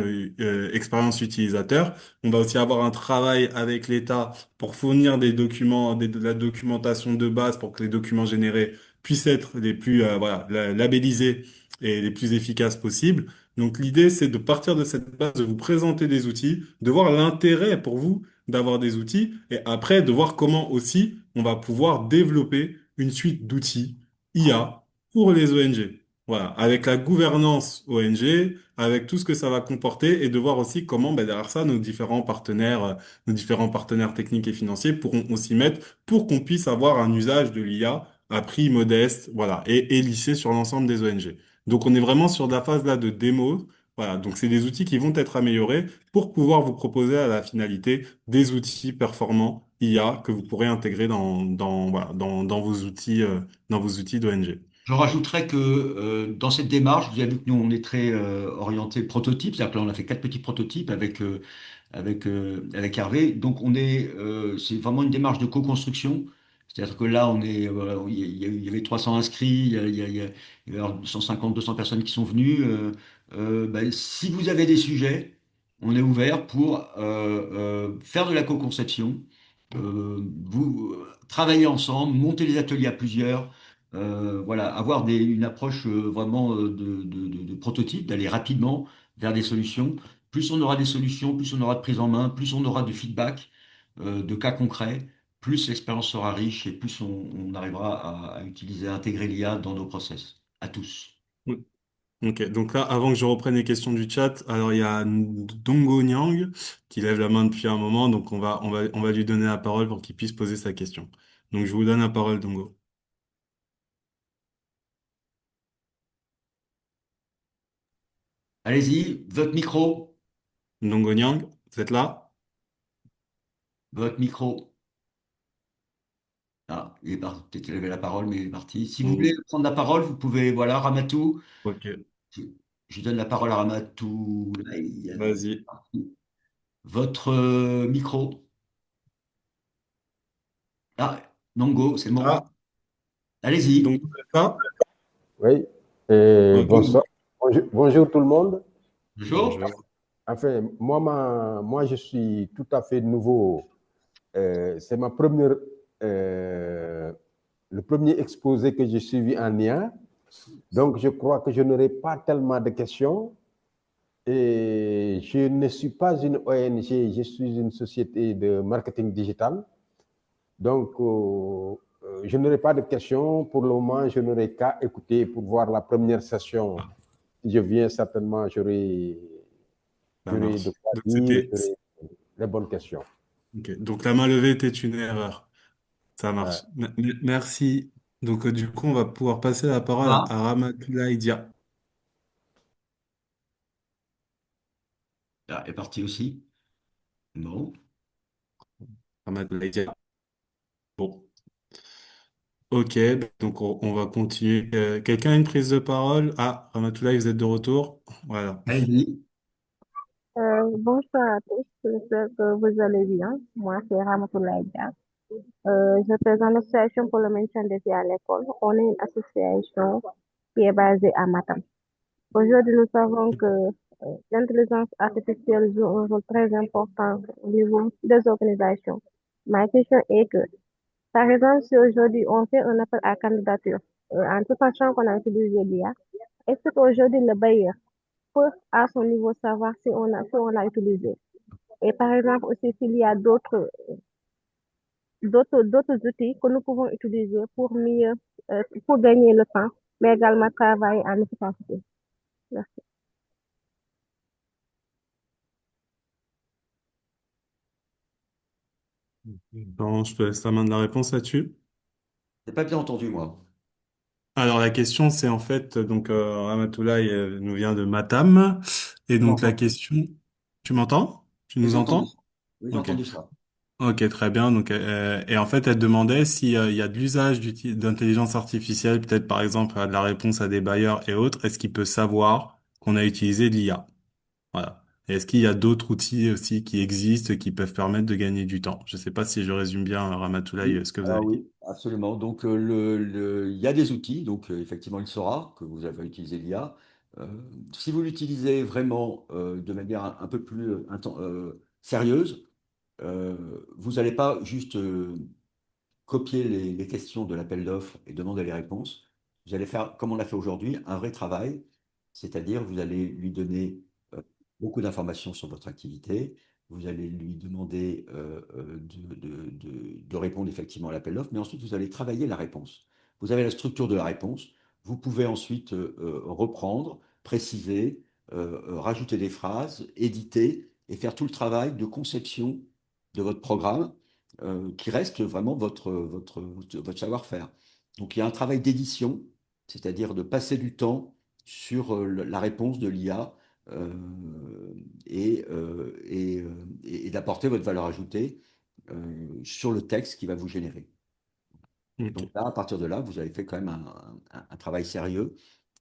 expérience utilisateur. On va aussi avoir un travail avec l'État pour fournir des documents, de la documentation de base pour que les documents générés puissent être les plus, voilà, labellisés et les plus efficaces possibles. Donc l'idée, c'est de partir de cette base, de vous présenter des outils, de voir l'intérêt pour vous d'avoir des outils, et après de voir comment aussi on va pouvoir développer une suite d'outils IA pour les ONG. Voilà, avec la gouvernance ONG, avec tout ce que ça va comporter, et de voir aussi comment, ben, derrière ça, nos différents partenaires techniques et financiers pourront aussi mettre pour qu'on puisse avoir un usage de l'IA à prix modeste, voilà, et lissé sur l'ensemble des ONG. Donc, on est vraiment sur la phase là de démo. Voilà. Donc, c'est des outils qui vont être améliorés pour pouvoir vous proposer à la finalité des outils performants IA que vous pourrez intégrer voilà, dans vos outils d'ONG. Je rajouterais que dans cette démarche, vous avez vu que nous, on est très orienté prototype, c'est-à-dire que là, on a fait 4 petits prototypes avec Hervé. Donc, c'est vraiment une démarche de co-construction. C'est-à-dire que là, il y avait 300 inscrits, il y a 150, 200 personnes qui sont venues. Ben, si vous avez des sujets, on est ouvert pour faire de la co-conception, travailler ensemble, monter les ateliers à plusieurs. Voilà, avoir une approche vraiment de prototype, d'aller rapidement vers des solutions. Plus on aura des solutions, plus on aura de prise en main, plus on aura de feedback, de cas concrets, plus l'expérience sera riche et plus on arrivera à utiliser, à intégrer l'IA dans nos process, à tous. Oui. Ok, donc là, avant que je reprenne les questions du chat, alors il y a Dongo Nyang qui lève la main depuis un moment, donc on va lui donner la parole pour qu'il puisse poser sa question. Donc je vous donne la parole, Dongo. Allez-y, Dongo Nyang, vous êtes là? votre micro. Ah, il est parti, peut-être qu'il avait la parole, mais il est parti. Si vous voulez Ou- prendre la parole, vous pouvez, voilà, Ramatou. Ok, Je, je donne la parole à Ramatou. Là, vas-y. votre micro. Ah, non, go, c'est bon. Ah, donc Allez-y. vous êtes là? Oui, Ok, bonsoir. Bonjour tout le monde. Bonjour. bonjour. Enfin, moi, je suis tout à fait nouveau. C'est ma première, euh, le premier exposé que j'ai suivi en lien. Donc, je crois que je n'aurai pas tellement de questions. Et je ne suis pas une ONG, je suis une société de marketing digital. Donc, je n'aurai pas de questions. Pour le moment, je n'aurai qu'à écouter pour voir la première session. Si je viens, certainement, Ça j'aurai de marche. quoi Donc dire, j'aurai les bonnes questions. ok. Donc la main levée était une erreur. Ça Euh, marche. Merci. Donc du coup, on va pouvoir passer la parole Ah, à Ramatoulaye Dia. là, est parti aussi. Bon. Ramatoulaye Dia. Bon. Ok, donc on va continuer. Quelqu'un a une prise de parole? Ah, Ramatoulaye, vous êtes de retour? Voilà. Allez-y. Bonsoir à tous, j'espère que vous allez bien. Moi, c'est Ramatoulaye Dia. Je présente l'association pour le maintien des filles à l'école. On est une association qui est basée à Matam. Aujourd'hui, nous savons que l'intelligence artificielle joue un rôle très important au niveau des organisations. Ma question est que, par exemple, si aujourd'hui on fait un appel à candidature, en tout sachant qu'on a utilisé l'IA, est-ce qu'aujourd'hui le bailleur peut à son niveau savoir si on l'a utilisé? Et par exemple aussi s'il y a d'autres outils que nous pouvons utiliser pour pour gagner le temps, mais également travailler en efficacité. Merci. Bon, je te laisse la main de la réponse là-dessus. J'ai pas bien entendu, moi. Alors la question c'est en fait donc Ramatoulaye nous vient de Matam et J'ai donc la entendu. question tu m'entends? Tu Oui, nous j'ai entendu entends? ça. Oui, j'ai Ok. entendu ça. Ok, très bien. Donc, et en fait, elle demandait si, il y a de l'usage d'intelligence artificielle, peut-être par exemple de la réponse à des bailleurs et autres, est-ce qu'il peut savoir qu'on a utilisé de l'IA? Voilà. Et est-ce qu'il y a d'autres outils aussi qui existent qui peuvent permettre de gagner du temps? Je ne sais pas si je résume bien, Ramatoulaye, Oui, ce que vous alors avez dit. oui, absolument. Donc, il y a des outils, donc effectivement, il saura que vous avez utilisé l'IA. Euh, Si vous l'utilisez vraiment de manière un peu plus sérieuse, vous n'allez pas juste copier les questions de l'appel d'offres et demander les réponses. Vous allez faire, comme on l'a fait aujourd'hui, un vrai travail, c'est-à-dire vous allez lui donner beaucoup d'informations sur votre activité, vous allez lui demander de répondre effectivement à l'appel d'offres, mais ensuite vous allez travailler la réponse. Vous avez la structure de la réponse, vous pouvez ensuite reprendre, préciser, rajouter des phrases, éditer et faire tout le travail de conception de votre programme qui reste vraiment votre savoir-faire. Donc il y a un travail d'édition, c'est-à-dire de passer du temps sur la réponse de l'IA euh, et d'apporter votre valeur ajoutée sur le texte qui va vous générer. Donc Ok. là, à partir de là, vous avez fait quand même un travail sérieux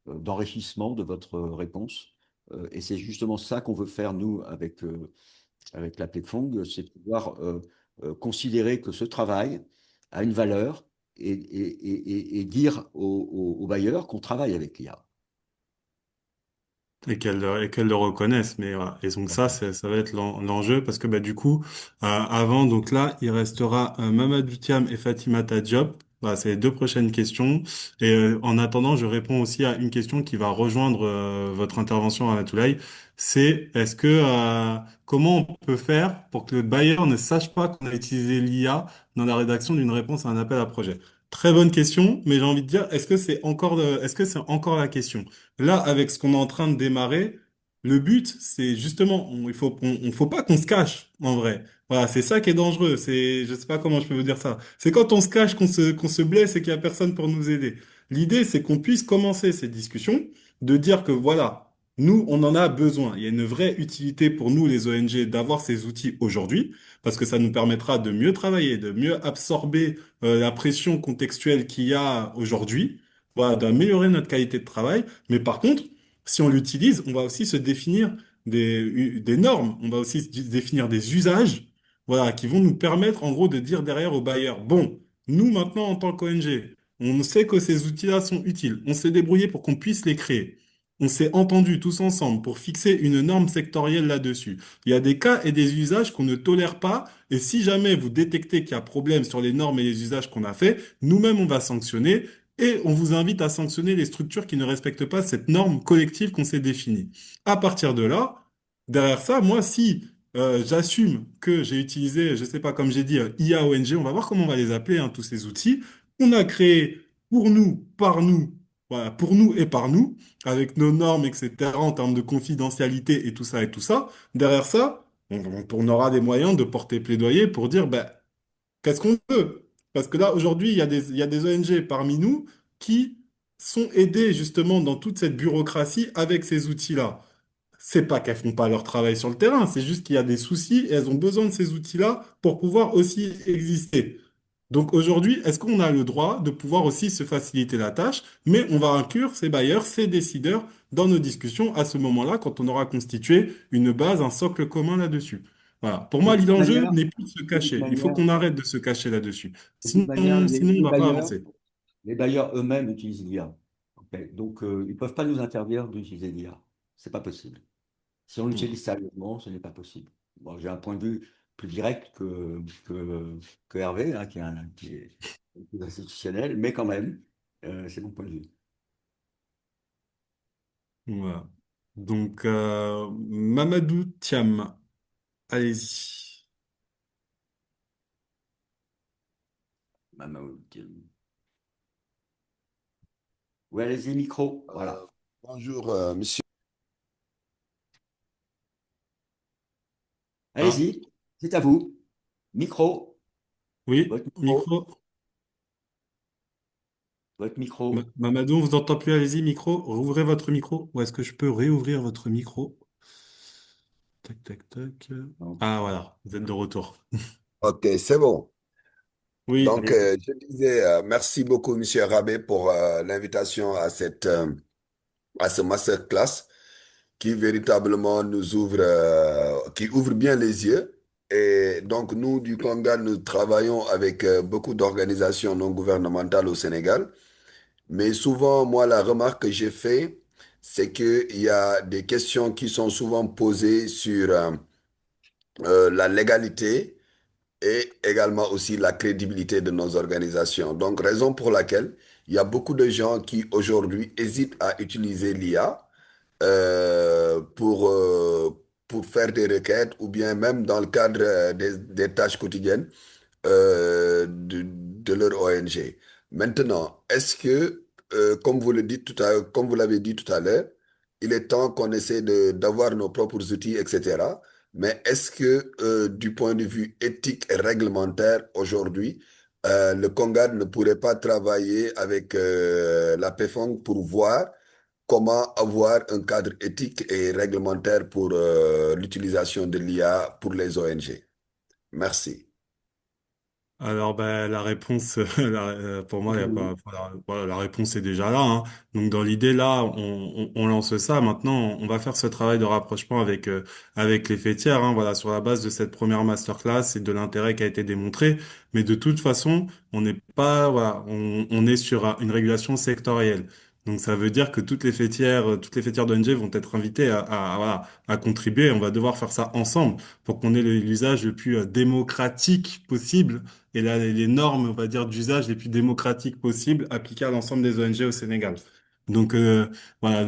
d'enrichissement de votre réponse. Et c'est justement ça qu'on veut faire, nous, avec la Plepfong, c'est pouvoir considérer que ce travail a une valeur et dire aux bailleurs qu'on travaille avec l'IA. Et qu'elles le reconnaissent, mais voilà. Et donc ça va être l'enjeu parce que bah du coup, avant donc là, il restera Mamadou Thiam et Fatima Diop. Voilà, c'est les deux prochaines questions. Et en attendant, je réponds aussi à une question qui va rejoindre votre intervention à Toulaye. C'est est-ce que comment on peut faire pour que le bailleur ne sache pas qu'on a utilisé l'IA dans la rédaction d'une réponse à un appel à projet? Très bonne question, mais j'ai envie de dire, est-ce que c'est encore la question? Là, avec ce qu'on est en train de démarrer, le but, c'est justement, il faut pas qu'on se cache, en vrai. Voilà, c'est ça qui est dangereux. Je sais pas comment je peux vous dire ça. C'est quand on se cache qu'on se blesse et qu'il y a personne pour nous aider. L'idée, c'est qu'on puisse commencer cette discussion, de dire que voilà, nous, on en a besoin. Il y a une vraie utilité pour nous, les ONG, d'avoir ces outils aujourd'hui, parce que ça nous permettra de mieux travailler, de mieux absorber, la pression contextuelle qu'il y a aujourd'hui, voilà, d'améliorer notre qualité de travail. Mais par contre, si on l'utilise, on va aussi se définir des normes, on va aussi se définir des usages, voilà, qui vont nous permettre, en gros, de dire derrière au bailleur, bon, nous, maintenant, en tant qu'ONG, on sait que ces outils-là sont utiles. On s'est débrouillé pour qu'on puisse les créer. On s'est entendu tous ensemble pour fixer une norme sectorielle là-dessus. Il y a des cas et des usages qu'on ne tolère pas. Et si jamais vous détectez qu'il y a problème sur les normes et les usages qu'on a fait, nous-mêmes, on va sanctionner. Et on vous invite à sanctionner les structures qui ne respectent pas cette norme collective qu'on s'est définie. À partir de là, derrière ça, moi, si j'assume que j'ai utilisé, je sais pas, comme j'ai dit, IA, ONG, on va voir comment on va les appeler, hein, tous ces outils, on a créé pour nous, par nous, voilà, pour nous et par nous, avec nos normes, etc., en termes de confidentialité et tout ça et tout ça. Derrière ça, on aura des moyens de porter plaidoyer pour dire, ben, qu'est-ce qu'on veut? Parce que là, aujourd'hui, il y a des ONG parmi nous qui sont aidées justement dans toute cette bureaucratie avec ces outils-là. C'est pas qu'elles font pas leur travail sur le terrain, c'est juste qu'il y a des soucis et elles ont besoin de ces outils-là pour pouvoir aussi exister. Donc aujourd'hui, est-ce qu'on a le droit de pouvoir aussi se faciliter la tâche, mais on va inclure ces bailleurs, ces décideurs dans nos discussions à ce moment-là, quand on aura constitué une base, un socle commun là-dessus. Voilà. Pour moi, De toute l'enjeu manière, n'est plus de se de toute cacher. Il faut manière, qu'on arrête de se cacher là-dessus. de toute manière, Sinon, on va pas avancer. les bailleurs eux-mêmes utilisent l'IA. Ok. Donc, ils ne peuvent pas nous interdire d'utiliser l'IA. C'est pas possible. Si on Voilà. l'utilise sérieusement, ce n'est pas possible. Bon, j'ai un point de vue plus direct que Hervé, hein, qui est plus institutionnel, mais quand même, c'est mon point de vue. Voilà. Donc, Mamadou Thiam, allez-y. Oui, allez-y, micro. Euh, Voilà. bonjour, monsieur. Ah, Allez-y, c'est à vous. Micro. Oui, Votre micro, micro. votre micro. Mamadou, on vous entend plus, allez-y, micro. Rouvrez votre micro. Ou est-ce que je peux réouvrir votre micro? Tac, tac, tac. Non. Ah, voilà, vous êtes de retour. Ok, c'est bon. Oui, Donc, Allez. je disais merci beaucoup, Monsieur Rabé, pour l'invitation à à ce masterclass qui véritablement nous ouvre, qui ouvre bien les yeux. Et donc, nous, du Conga, nous travaillons avec beaucoup d'organisations non gouvernementales au Sénégal. Mais souvent, moi, la remarque que j'ai fait, c'est qu'il y a des questions qui sont souvent posées sur la légalité et également aussi la crédibilité de nos organisations. Donc, raison pour laquelle il y a beaucoup de gens qui aujourd'hui hésitent à utiliser l'IA pour faire des requêtes ou bien même dans le cadre des tâches quotidiennes de leur ONG. Maintenant, est-ce que, comme vous le dites comme vous l'avez dit tout à l'heure, il est temps qu'on essaie d'avoir nos propres outils, etc. Mais est-ce que, du point de vue éthique et réglementaire, aujourd'hui, le Congad ne pourrait pas travailler avec la PFONG pour voir comment avoir un cadre éthique et réglementaire pour l'utilisation de l'IA pour les ONG? Merci. alors ben, la réponse, pour moi, il y a pas, voilà, la réponse est déjà là, hein. Donc dans l'idée là, on lance ça. Maintenant, on va faire ce travail de rapprochement avec les fêtières, hein, voilà, sur la base de cette première masterclass et de l'intérêt qui a été démontré. Mais de toute façon, on n'est pas, voilà, on est sur une régulation sectorielle. Donc ça veut dire que toutes les fêtières d'ONG vont être invitées voilà, à contribuer. On va devoir faire ça ensemble pour qu'on ait l'usage le plus démocratique possible et là, les normes, on va dire, d'usage les plus démocratiques possibles appliquées à l'ensemble des ONG au Sénégal. Donc, voilà,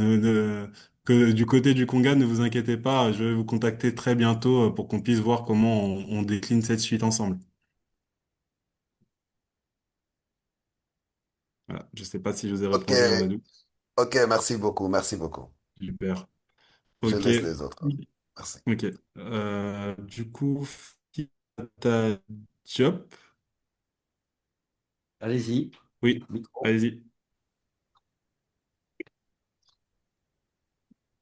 que du côté du Conga, ne vous inquiétez pas, je vais vous contacter très bientôt pour qu'on puisse voir comment on décline cette suite ensemble. Voilà. Je sais pas si je vous ai Ok, répondu, Mamadou. ok, merci beaucoup, merci beaucoup. Super. Je Ok. laisse les autres. Merci. Ok. Du coup, ta job. Allez-y. Oui, Micro. allez-y.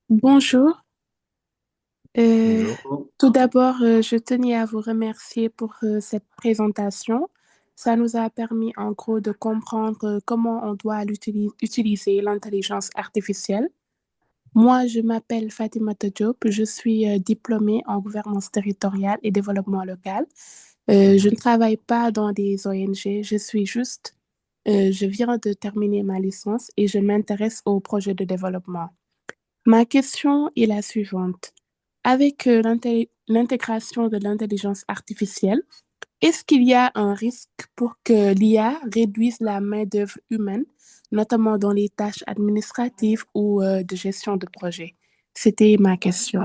Bonjour. Euh, Bonjour. Tout d'abord, je tenais à vous remercier pour cette présentation. Ça nous a permis en gros de comprendre comment on doit utiliser l'intelligence artificielle. Moi, je m'appelle Fatimata Diop, je suis diplômée en gouvernance territoriale et développement local. Je ne travaille pas dans des ONG, je viens de terminer ma licence et je m'intéresse aux projets de développement. Ma question est la suivante. Avec l'intégration de l'intelligence artificielle, est-ce qu'il y a un risque pour que l'IA réduise la main-d'œuvre humaine, notamment dans les tâches administratives ou de gestion de projet? C'était ma question.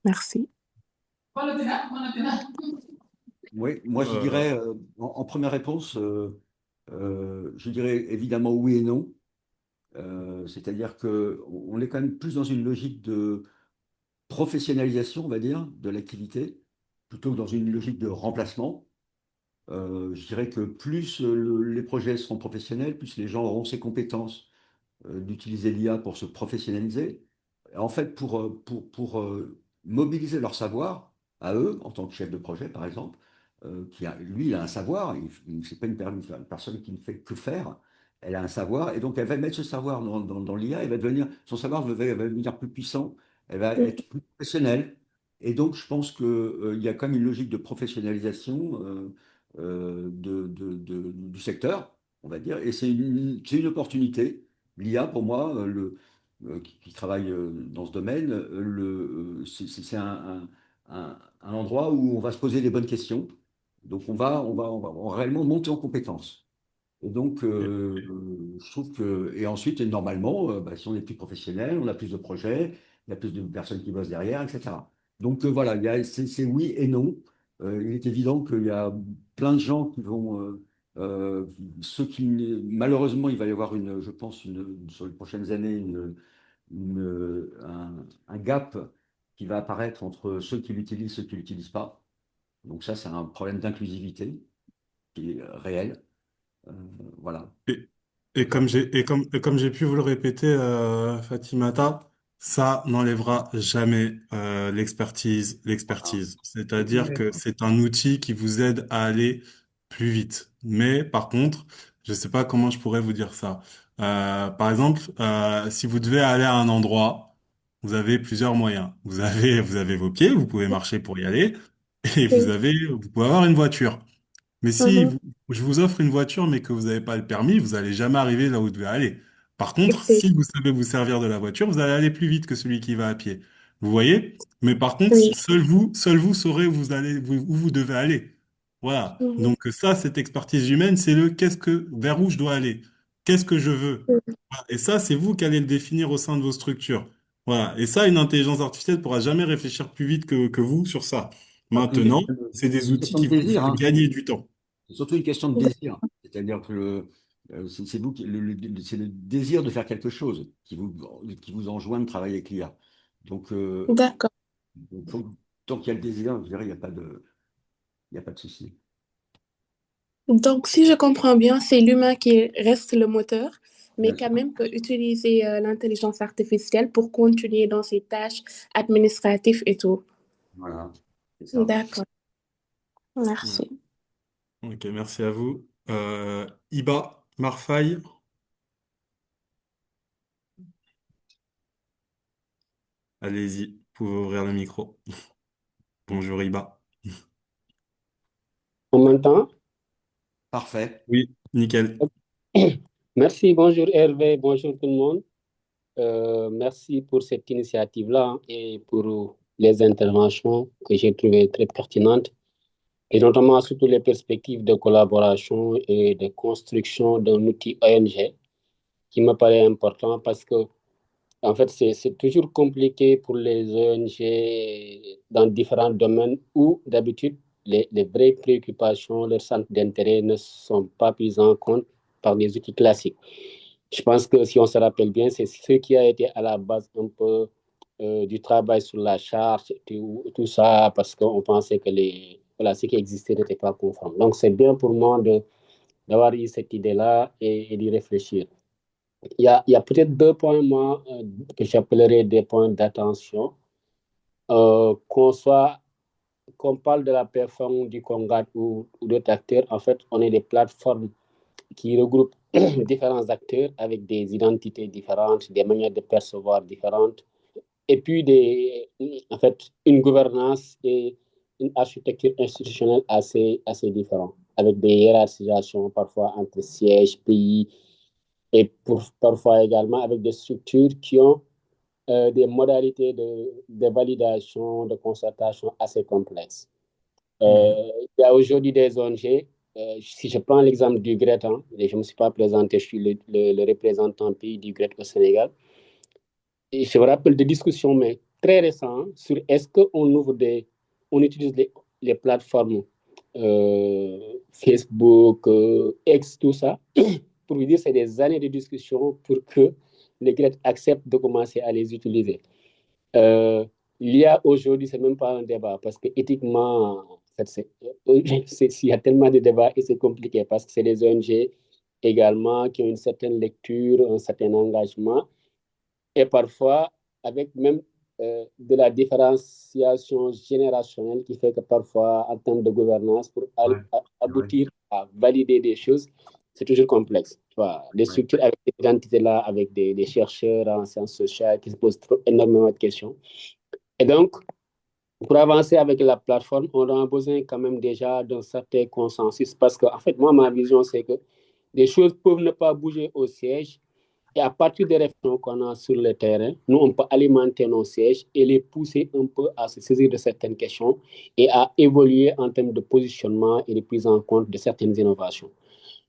Merci. Oui, moi je Euh, dirais, en première réponse, je dirais évidemment oui et non. C'est-à-dire que on est quand même plus dans une logique de professionnalisation, on va dire, de l'activité, plutôt que dans une logique de remplacement. Je dirais que plus les projets seront professionnels, plus les gens auront ces compétences d'utiliser l'IA pour se professionnaliser. En fait, pour mobiliser leur savoir, à eux, en tant que chef de projet, par exemple, lui, il a un savoir, c'est pas une personne qui ne fait que faire, elle a un savoir, et donc elle va mettre ce savoir dans l'IA, son savoir va devenir plus puissant, elle va être plus professionnelle. Et donc, je pense qu'il y a quand même une logique de professionnalisation du secteur, on va dire, et c'est une opportunité. L'IA, pour moi, qui travaille dans ce domaine, c'est un endroit où on va se poser les bonnes questions. Donc on va réellement monter en compétences. Et donc, je trouve que, et ensuite, et normalement, bah, si on est plus professionnel, on a plus de projets, il y a plus de personnes qui bossent derrière, etc. Donc voilà, c'est oui et non. Il est évident qu'il y a plein de gens qui vont, ceux qui, malheureusement, il va y avoir je pense, sur les prochaines années, un gap qui va apparaître entre ceux qui l'utilisent et ceux qui l'utilisent pas. Donc ça, c'est un problème d'inclusivité qui est réel. Euh, voilà. Et, et comme j'ai pu vous le répéter, Fatimata, ça n'enlèvera jamais Voilà. l'expertise. C'est-à-dire que c'est un outil qui vous aide à aller plus vite. Mais par contre, je sais pas comment je pourrais vous dire ça. Par exemple, si vous devez aller à un endroit, vous avez plusieurs moyens. Vous avez vos pieds, vous pouvez marcher pour y aller, et Oui. vous pouvez avoir une voiture. Mais si Mhm. je vous offre une voiture mais que vous n'avez pas le permis, vous allez jamais arriver là où vous devez aller. Par contre, Oui. si vous savez vous servir de la voiture, vous allez aller plus vite que celui qui va à pied. Vous voyez? Mais par contre, Oui. seul vous saurez où vous devez aller. Voilà. Mhm. Donc ça, cette expertise humaine, c'est vers où je dois aller? Qu'est-ce que je veux? Voilà. Et ça, c'est vous qui allez le définir au sein de vos structures. Voilà. Et ça, une intelligence artificielle pourra jamais réfléchir plus vite que vous sur ça. Ah, c'est Maintenant, c'est des une outils question de qui vont vous désir, faire hein. gagner du temps. C'est surtout une question de désir. C'est-à-dire que c'est vous c'est le désir de faire quelque chose qui vous enjoint de travailler avec l'IA. Donc, D'accord. tant qu'il y a le désir, je dirais, il y a pas de souci. Donc, si je comprends bien, c'est l'humain qui reste le moteur, mais Bien quand sûr. même peut utiliser l'intelligence artificielle pour continuer dans ses tâches administratives et tout. Voilà, c'est ça. D'accord. Ouais. Merci. Ok, merci à vous. Iba, Marfaille, allez-y, vous pouvez ouvrir le micro. Bonjour Iba. En même temps, Parfait. Oui, nickel. merci, bonjour Hervé, bonjour tout le monde. Merci pour cette initiative-là hein, et pour les interventions que j'ai trouvées très pertinentes et notamment surtout les perspectives de collaboration et de construction d'un outil ONG qui me paraît important parce que en fait, c'est toujours compliqué pour les ONG dans différents domaines où d'habitude les vraies préoccupations, leurs centres d'intérêt ne sont pas prises en compte par les outils classiques. Je pense que si on se rappelle bien, c'est ce qui a été à la base un peu du travail sur la charte, tout ça, parce qu'on pensait que voilà, ce qui existait n'était pas conforme. Donc, c'est bien pour moi d'avoir eu cette idée-là et d'y réfléchir. Il y a peut-être deux points, moi, que j'appellerais des points d'attention. Qu'on parle de la plateforme du Congat ou d'autres acteurs, en fait, on est des plateformes qui regroupent différents acteurs avec des identités différentes, des manières de percevoir différentes, et puis en fait, une gouvernance et une architecture institutionnelle assez différentes, avec des hiérarchisations parfois entre sièges, pays, et parfois également avec des structures qui ont des modalités de validation, de concertation assez complexes. Mhm. Il y a aujourd'hui des ONG. Si je prends l'exemple du GRET, hein, et je ne me suis pas présenté, je suis le représentant pays du GRET au Sénégal. Et je me rappelle des discussions, mais très récentes, sur est-ce on utilise les plateformes Facebook, X, tout ça, pour vous dire, c'est des années de discussion pour que les Grecs acceptent de commencer à les utiliser. L'IA aujourd'hui, c'est même pas un débat parce que éthiquement, en fait, il y a tellement de débats et c'est compliqué parce que c'est des ONG également qui ont une certaine lecture, un certain engagement et parfois avec même de la différenciation générationnelle qui fait que parfois, en termes de gouvernance, pour Ouais, c'est vrai. aboutir à valider des choses, c'est toujours complexe. Tu vois, des Ouais. structures avec cette identité-là, avec des chercheurs en sciences sociales qui se posent énormément de questions. Et donc, pour avancer avec la plateforme, on a besoin quand même déjà d'un certain consensus parce que, en fait, moi, ma vision, c'est que des choses peuvent ne pas bouger au siège et à partir des réflexions qu'on a sur le terrain, nous, on peut alimenter nos sièges et les pousser un peu à se saisir de certaines questions et à évoluer en termes de positionnement et de prise en compte de certaines innovations.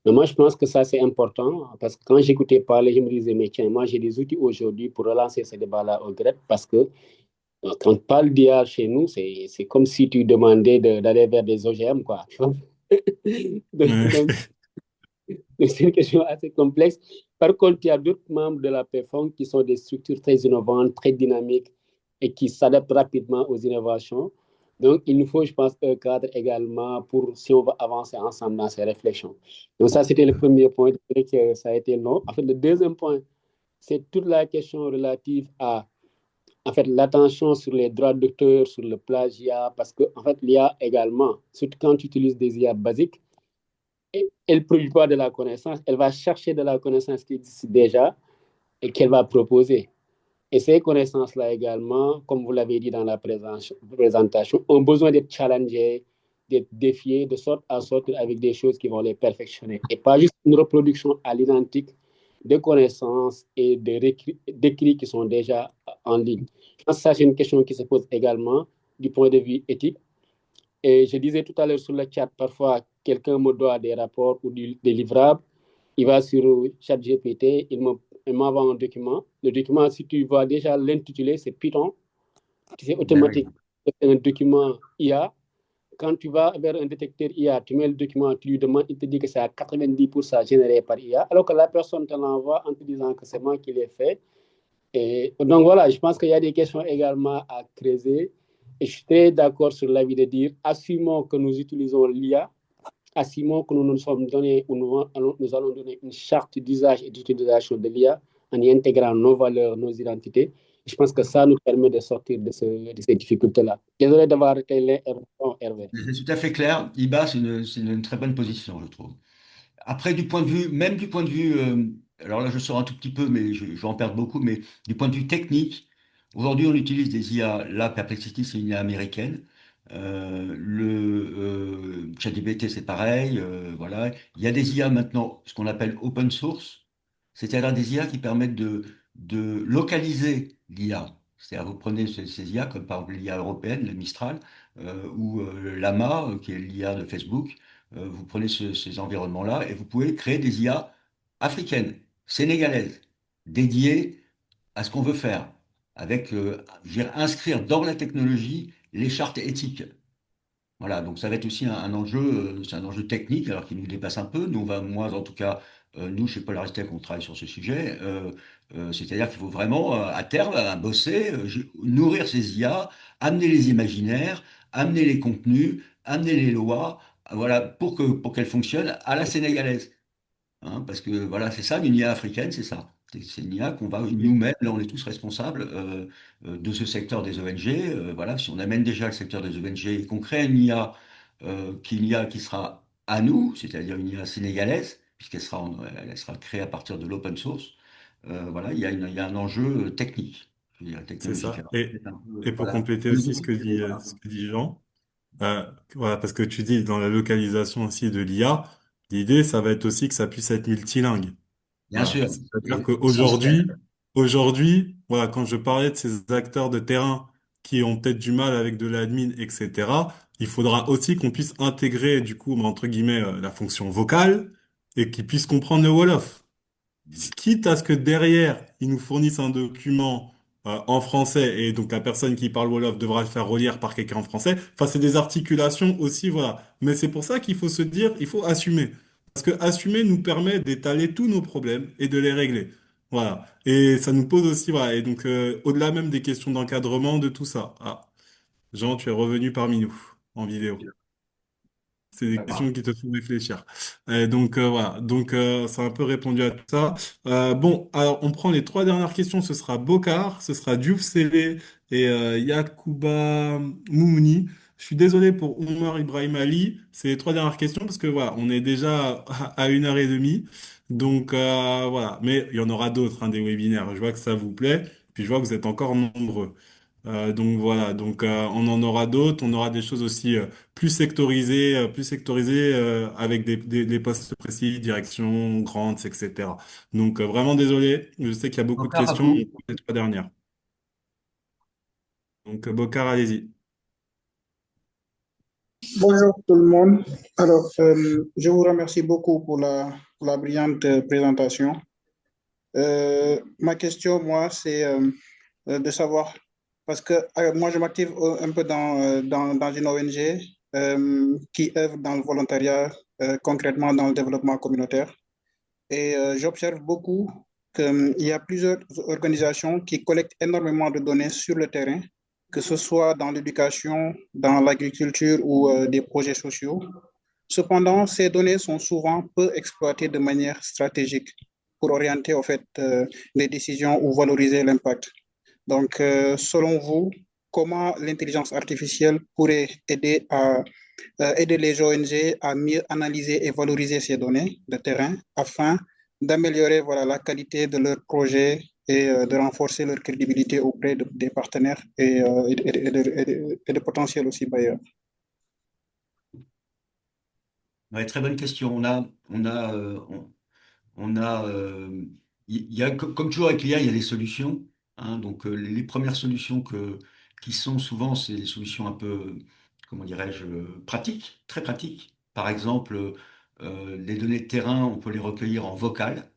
Mais moi, je pense que ça, c'est important parce que quand j'écoutais parler, je me disais, mais tiens, moi, j'ai des outils aujourd'hui pour relancer ce débat-là au GREP parce que quand on parle d'IA chez nous, c'est comme si tu demandais d'aller vers des OGM, quoi. Ouais. donc, c'est une question assez complexe. Par contre, il y a d'autres membres de la PFON qui sont des structures très innovantes, très dynamiques et qui s'adaptent rapidement aux innovations. Donc, il nous faut, je pense, un cadre également pour si on va avancer ensemble dans ces réflexions. Donc, ça, c'était le premier point. Je dirais que ça a été long. En fait, le deuxième point, c'est toute la question relative à en fait, l'attention sur les droits d'auteur, sur le plagiat, parce que en fait, l'IA également, surtout quand tu utilises des IA basiques, elle ne produit pas de la connaissance, elle va chercher de la connaissance qui existe déjà et qu'elle va proposer. Et ces connaissances-là également, comme vous l'avez dit dans la présentation, ont besoin d'être challengées, d'être défiées, de sorte à sortir avec des choses qui vont les perfectionner. Et pas juste une reproduction à l'identique de connaissances et d'écrits qui sont déjà en ligne. Je pense que ça, c'est une question qui se pose également du point de vue éthique. Et je disais tout à l'heure sur le chat, parfois, quelqu'un me doit des rapports ou des livrables. Il va sur ChatGPT, il m'envoie un document. Le document, si tu vois déjà l'intitulé, c'est Python. C'est Ben oui. automatique. C'est un document IA. Quand tu vas vers un détecteur IA, tu mets le document, tu lui demandes, il te dit que c'est à 90% généré par IA, alors que la personne te l'envoie en te disant que c'est moi qui l'ai fait. Et donc voilà, je pense qu'il y a des questions également à creuser. Et je suis très d'accord sur l'avis de dire, assumons que nous utilisons l'IA, assumons que nous nous sommes donné, ou nous allons donner une charte d'usage et d'utilisation de l'IA en y intégrant nos valeurs, nos identités. Je pense que ça nous permet de sortir de ces difficultés-là. Désolé d'avoir arrêté l'intervention, Hervé. C'est tout à fait clair. IBA, c'est une très bonne position, je trouve. Après, du point de vue, même du point de vue, alors là je sors un tout petit peu, mais je vais en perdre beaucoup, mais du point de vue technique, aujourd'hui on utilise des IA, là Perplexity c'est une IA américaine, ChatGPT c'est pareil, voilà. Il y a des IA maintenant, ce qu'on appelle open source, c'est-à-dire des IA qui permettent de localiser l'IA. C'est-à-dire vous prenez ces IA, comme par exemple l'IA européenne, la Mistral, ou Llama, qui est l'IA de Facebook. Vous prenez ces environnements-là et vous pouvez créer des IA africaines, sénégalaises, dédiées à ce qu'on veut faire, avec, je veux dire, inscrire dans la technologie les chartes éthiques. Voilà, donc ça va être aussi un enjeu, c'est un enjeu technique, alors qu'il nous dépasse un peu. Nous, moi, en tout cas, nous, chez Polaris Tech, on travaille sur ce sujet. C'est-à-dire qu'il faut vraiment, à terme, bosser, nourrir ces IA, amener les imaginaires, amener les contenus, amener les lois, voilà, pour qu'elles fonctionnent à la sénégalaise. Hein, parce que voilà, c'est ça, une IA africaine, c'est ça. C'est une IA qu'on va nous-mêmes, là on est tous responsables de ce secteur des ONG. Voilà, si on amène déjà le secteur des ONG et qu'on crée une IA, une IA qui sera à nous, c'est-à-dire une IA sénégalaise, elle sera créée à partir de l'open source, voilà, il y a un enjeu technique, je veux dire, C'est technologique. ça. Alors, Et, c'est un peu, et pour voilà. compléter Au aussi niveau préféré, voilà. ce que dit Jean, voilà, parce que tu dis dans la localisation aussi de l'IA, l'idée, ça va être aussi que ça puisse être multilingue. Bien Voilà. sûr, C'est-à-dire c'est essentiel. qu'aujourd'hui, voilà, quand je parlais de ces acteurs de terrain qui ont peut-être du mal avec de l'admin, etc., il faudra aussi qu'on puisse intégrer, du coup, entre guillemets, la fonction vocale et qu'ils puissent comprendre le Wolof. Quitte à ce que derrière, ils nous fournissent un document en français et donc la personne qui parle Wolof devra le faire relire par quelqu'un en français. Enfin, c'est des articulations aussi, voilà. Mais c'est pour ça qu'il faut se dire, il faut assumer. Parce que assumer nous permet d'étaler tous nos problèmes et de les régler. Voilà. Et ça nous pose aussi, voilà. Et donc, au-delà même des questions d'encadrement, de tout ça. Ah, Jean, tu es revenu parmi nous en vidéo. C'est des D'accord. questions qui te font réfléchir. Voilà, donc ça a un peu répondu à tout ça. Bon, alors on prend les trois dernières questions. Ce sera Bokar, ce sera Diouf Sele et Yacouba Moumouni. Je suis désolé pour Oumar Ibrahim Ali. C'est les trois dernières questions parce que voilà, on est déjà à 1h30. Donc voilà, mais il y en aura d'autres, hein, des webinaires. Je vois que ça vous plaît, puis je vois que vous êtes encore nombreux. Donc voilà, donc on en aura d'autres, on aura des choses aussi plus sectorisées avec des postes précis, direction, grants, etc. Donc vraiment désolé, je sais qu'il y a beaucoup de Encore, questions, on Paco? prend les trois dernières. Donc Bokar, allez-y. Bonjour tout le monde. Alors, je vous remercie beaucoup pour la brillante présentation. Ma question, moi, c'est de savoir, parce que moi, je m'active un peu dans une ONG qui œuvre dans le volontariat, concrètement dans le développement communautaire. Et j'observe beaucoup qu'il y a plusieurs organisations qui collectent énormément de données sur le terrain que ce soit dans l'éducation, dans l'agriculture ou des projets sociaux. Cependant, ces données sont souvent peu exploitées de manière stratégique pour orienter en fait les décisions ou valoriser l'impact. Donc, selon vous, comment l'intelligence artificielle pourrait aider les ONG à mieux analyser et valoriser ces données de terrain afin d'améliorer voilà, la qualité de leurs projets et de renforcer leur crédibilité auprès des partenaires et de potentiels aussi bailleurs? Ouais, très bonne question. On a, il y a, comme toujours avec l'IA, il y a des solutions, hein. Donc, les premières solutions qui sont souvent, c'est des solutions un peu, comment dirais-je, pratiques, très pratiques. Par exemple, les données de terrain, on peut les recueillir en vocal,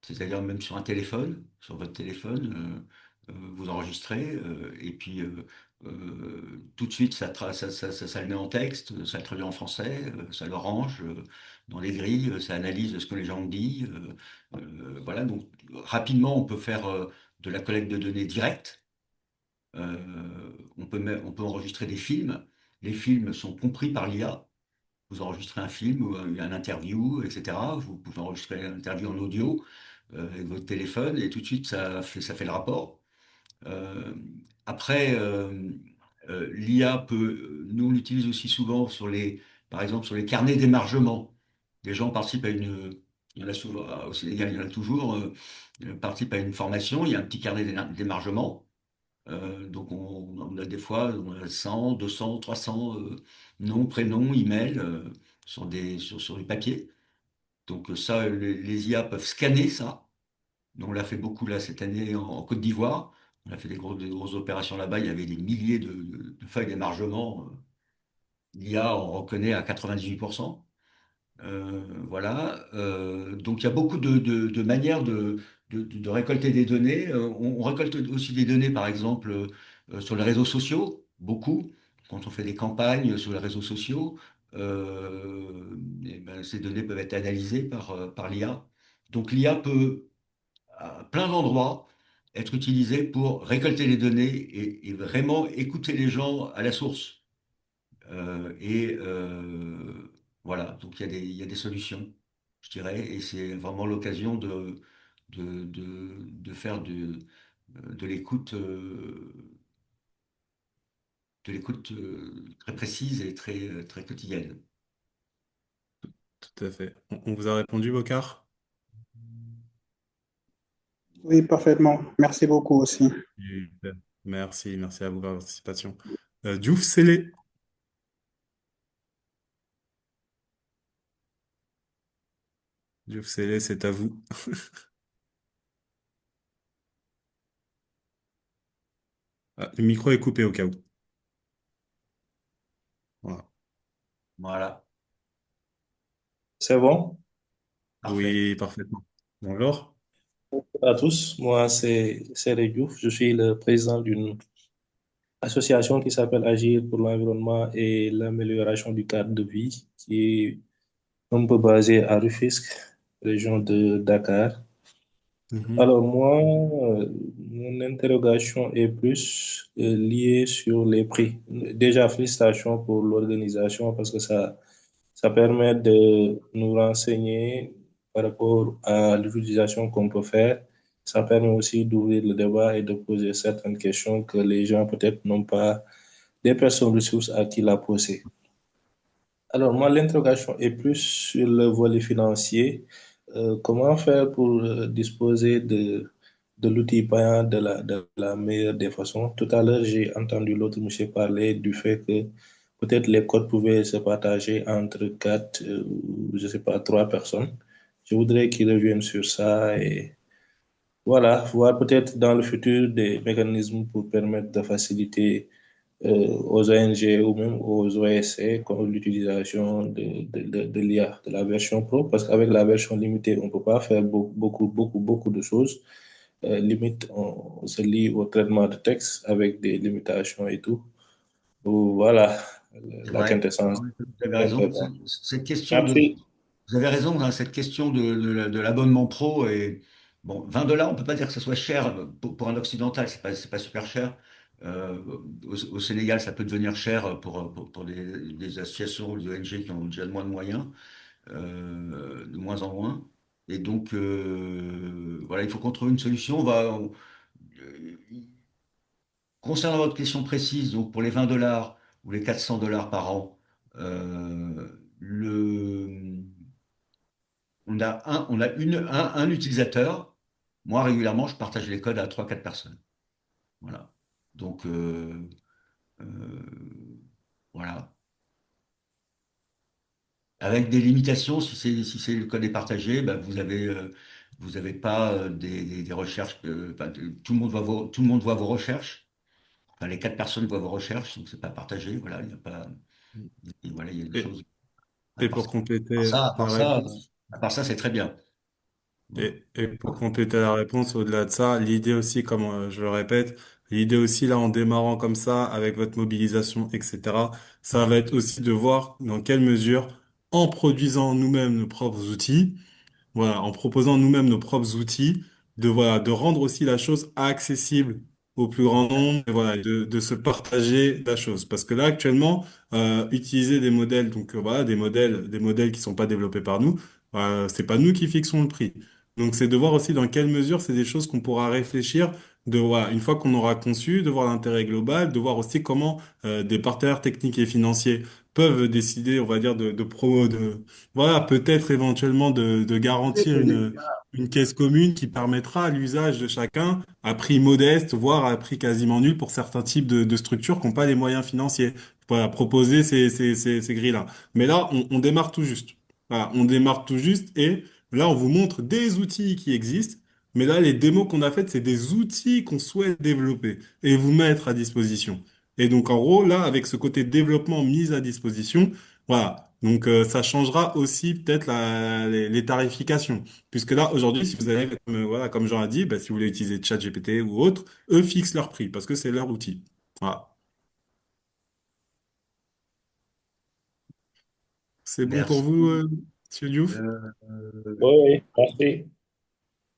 c'est-à-dire même sur un téléphone, sur votre téléphone, vous enregistrez, et puis tout de suite, ça le met en texte, ça le traduit en français, ça le range dans les grilles, ça analyse ce que les gens ont dit. Voilà, donc rapidement, on peut faire de la collecte de données directe. On peut enregistrer des films. Les films sont compris par l'IA. Vous enregistrez un film ou un interview, etc. Vous pouvez enregistrer l'interview en audio avec votre téléphone et tout de suite ça fait le rapport. Euh, Après, l'IA nous on l'utilise aussi souvent par exemple sur les carnets d'émargement. Les gens participent il y en a souvent, au Sénégal, il y en a toujours, participent à une formation, il y a un petit carnet d'émargement. Donc on a des fois on a 100, 200, 300 noms, prénoms, emails sur du papier. Donc ça, les IA peuvent scanner ça. Donc, on l'a fait beaucoup là cette année en Côte d'Ivoire. On a fait des grosses opérations là-bas. Il y avait des milliers de feuilles d'émargement. L'IA en reconnaît à 98%. Voilà. Donc il y a beaucoup de manières de récolter des données. On récolte aussi des données, par exemple, sur les réseaux sociaux, beaucoup. Quand on fait des campagnes sur les réseaux sociaux, eh ben, ces données peuvent être analysées par l'IA. Donc l'IA peut, à plein d'endroits, être utilisée pour récolter les données et vraiment écouter les gens à la source. Et voilà, donc il y a des solutions, je dirais, et c'est vraiment l'occasion de faire de l'écoute très précise et très quotidienne. Tout à fait. On vous a répondu, Bocard? Oui, parfaitement. Merci beaucoup aussi. Super. Merci, merci à vous pour votre participation. Diouf Sélé. Diouf Sélé, c'est à vous. Ah, le micro est coupé au cas où. Voilà. Voilà, C'est bon? parfait. Oui, parfaitement. Bonjour. Bonjour à tous. Moi, c'est Diouf. Je suis le président d'une association qui s'appelle Agir pour l'environnement et l'amélioration du cadre de vie, qui est un peu basée à Rufisque, région de Dakar. Mhm. Alors moi, mon interrogation est plus liée sur les prix. Déjà, félicitations pour l'organisation parce que ça permet de nous renseigner par rapport à l'utilisation qu'on peut faire. Ça permet aussi d'ouvrir le débat et de poser certaines questions que les gens peut-être n'ont pas des personnes ressources à qui la poser. Alors moi, l'interrogation est plus sur le volet financier. Comment faire pour disposer de l'outil payant de la meilleure des façons? Tout à l'heure, j'ai entendu l'autre monsieur parler du fait que peut-être les codes pouvaient se partager entre quatre, ou je sais pas, trois personnes. Je voudrais qu'ils reviennent sur ça et voilà, voir peut-être dans le futur des mécanismes pour permettre de faciliter aux ONG ou même aux OSC comme l'utilisation de l'IA, de la version pro, parce qu'avec la version limitée, on ne peut pas faire beaucoup de choses. Limite, on se lie au traitement de texte avec des limitations et tout. Voilà C'est la vrai. quintessence Vous de avez raison. l'intervention. Cette question Merci. vous avez raison, hein, cette question de l'abonnement pro et bon, $20, on peut pas dire que ce soit cher pour un occidental, c'est pas super cher. Euh, au Sénégal, ça peut devenir cher pour des associations ou des ONG qui ont déjà de moins de moyens, de moins en moins. Et donc, voilà, il faut qu'on trouve une solution. Euh, Concernant votre question précise, donc pour les 20 dollars ou les 400 dollars par an, le, on a un utilisateur. Moi, régulièrement, je partage les codes à trois quatre personnes. Voilà. Donc, euh, voilà. Avec des limitations, si le code est partagé, ben vous avez pas des recherches. Enfin, tout le monde voit vos recherches. Enfin, les quatre personnes voient vos recherches, donc c'est pas partagé. Voilà, il n'y a pas. Et voilà, il y a des Et, choses. À et part pour ça, compléter à part la ça, réponse, c'est très bien. Voilà. et pour compléter la réponse, au-delà de ça, l'idée aussi, comme je le répète, l'idée aussi là en démarrant comme ça, avec votre mobilisation, etc., ça va être aussi de voir dans quelle mesure, en produisant nous-mêmes nos propres outils, voilà, en proposant nous-mêmes nos propres outils, voilà, de rendre aussi la chose accessible au plus grand nombre, et voilà, de se partager la chose. Parce que là, actuellement, utiliser des modèles, donc voilà, des modèles qui sont pas développés par nous, c'est pas nous qui fixons le prix. Donc, c'est de voir aussi dans quelle mesure c'est des choses qu'on pourra réfléchir, de voilà, une fois qu'on aura conçu, de voir l'intérêt global, de voir aussi comment des partenaires techniques et financiers peuvent décider, on va dire, voilà, peut-être éventuellement de garantir une caisse commune qui permettra à l'usage de chacun à prix modeste, voire à prix quasiment nul pour certains types de structures qui n'ont pas les moyens financiers. Voilà, proposer ces grilles-là. Mais là, on démarre tout juste. Voilà, on démarre tout juste et là, on vous montre des outils qui existent. Mais là, les démos qu'on a faites, c'est des outils qu'on souhaite développer et vous mettre à disposition. Et donc, en gros, là, avec ce côté développement mis à disposition, voilà. Donc, ça changera aussi peut-être les tarifications. Puisque là, aujourd'hui, si vous avez, voilà, comme Jean a dit, bah, si vous voulez utiliser ChatGPT ou autre, eux fixent leur prix parce que c'est leur outil. Voilà. C'est bon pour vous, Merci. Monsieur Diouf? Euh, Oui, oui, merci.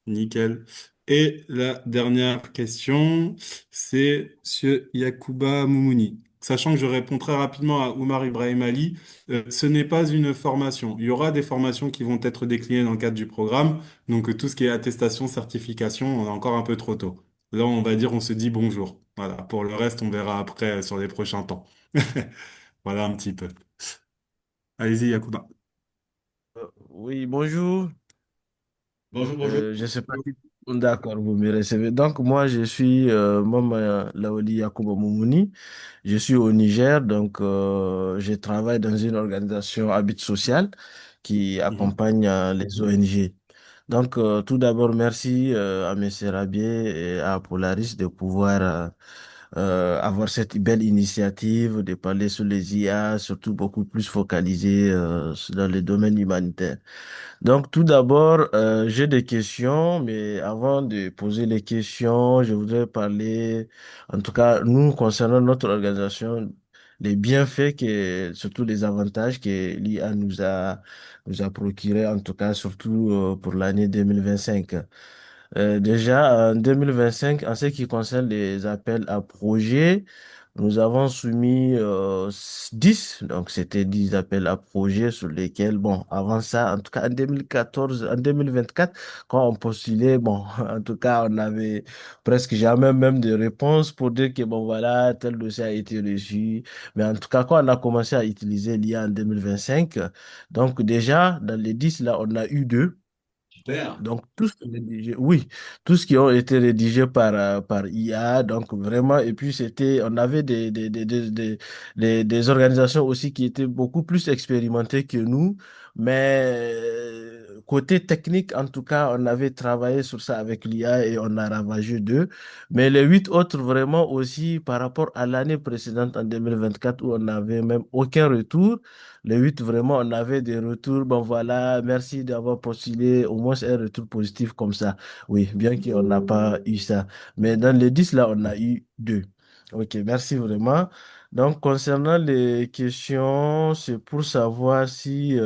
Nickel. Et la dernière question, c'est Monsieur Yacouba Moumouni. Sachant que je réponds très rapidement à Oumar Ibrahim Ali, ce n'est pas une formation. Il y aura des formations qui vont être déclinées dans le cadre du programme. Donc tout ce qui est attestation, certification, on est encore un peu trop tôt. Là, on va dire, on se dit bonjour. Voilà. Pour le reste, on verra après sur les prochains temps. Voilà un petit peu. Allez-y, Yacouba. Oui, bonjour. bonjour, bonjour. Je ne sais pas si... D'accord, vous me recevez. Donc, moi, je suis Mama Laoli Yakuba Moumouni. Je suis au Niger, donc je travaille dans une organisation Habit Social qui Mhm. accompagne les ONG. Donc, tout d'abord, merci à M. Rabier et à Polaris de pouvoir avoir cette belle initiative de parler sur les IA, surtout beaucoup plus focalisé dans le domaine humanitaire. Donc, tout d'abord, j'ai des questions, mais avant de poser les questions, je voudrais parler, en tout cas, nous, concernant notre organisation, les bienfaits surtout les avantages que l'IA nous a procurés, en tout cas, surtout pour l'année 2025. Déjà, en 2025, en ce qui concerne les appels à projets, nous avons soumis 10, donc c'était 10 appels à projets sur lesquels, bon, avant ça, en tout cas en 2014, en 2024, quand on postulait, bon, en tout cas, on avait presque jamais même de réponse pour dire que, bon, voilà, tel dossier a été reçu. Mais en tout cas, quand on a commencé à utiliser l'IA en 2025, donc déjà, dans les 10 là, on a eu deux. Super. Donc, tout ce qui est rédigé, oui, tout ce qui ont été rédigés par IA, donc vraiment, et puis c'était, on avait des organisations aussi qui étaient beaucoup plus expérimentées que nous, mais côté technique, en tout cas, on avait travaillé sur ça avec l'IA et on a ravagé deux, mais les huit autres, vraiment aussi, par rapport à l'année précédente, en 2024, où on n'avait même aucun retour, les huit, vraiment, on avait des retours. Bon, voilà, merci d'avoir postulé au moins un retour positif comme ça. Oui, bien qu'on n'a pas eu ça. Mais dans les 10, là, on a eu deux. OK, merci vraiment. Donc, concernant les questions, c'est pour savoir si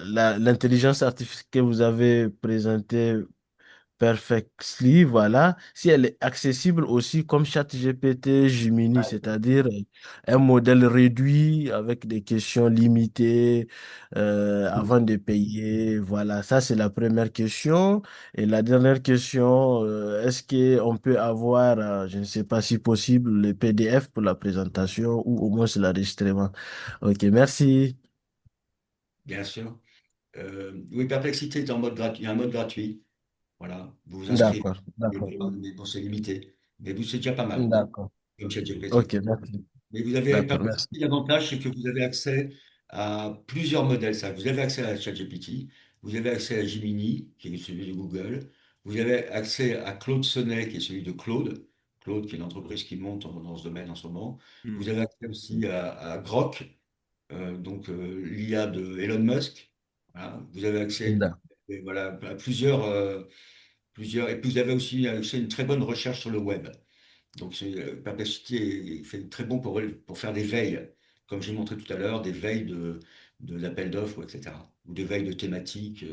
l'intelligence artificielle que vous avez présentée Perplexly, voilà, si elle est accessible aussi comme ChatGPT Gemini, c'est-à-dire un modèle réduit avec des questions limitées avant de payer. Voilà, ça c'est la première question. Et la dernière question, est-ce qu'on peut avoir, je ne sais pas si possible, le PDF pour la présentation ou au moins c'est l'enregistrement. Ok, merci. Bien sûr. Oui, Perplexité est en mode gratuit, il y a un mode gratuit. Voilà, vous vous inscrivez, D'accord, d'accord, mais bon, c'est limité. Mais vous, c'est déjà pas mal, d'accord. comme Ok, ChatGPT. merci. Mais vous avez D'accord, Perplexity, merci. l'avantage, c'est que vous avez accès à plusieurs modèles. Ça. Vous avez accès à ChatGPT, vous avez accès à Gemini, qui est celui de Google, vous avez accès à Claude Sonnet, qui est celui de Claude, Claude, qui est une entreprise qui monte dans ce domaine en ce moment. Vous Hmm. avez accès aussi à Grok, donc l'IA de Elon Musk. Voilà. Vous avez accès voilà, à plusieurs. Et puis vous avez aussi une très bonne recherche sur le web. Donc, Perplexity fait très bon pour faire des veilles, comme j'ai montré tout à l'heure, des veilles d'appels d'offres, etc. Ou des veilles de thématiques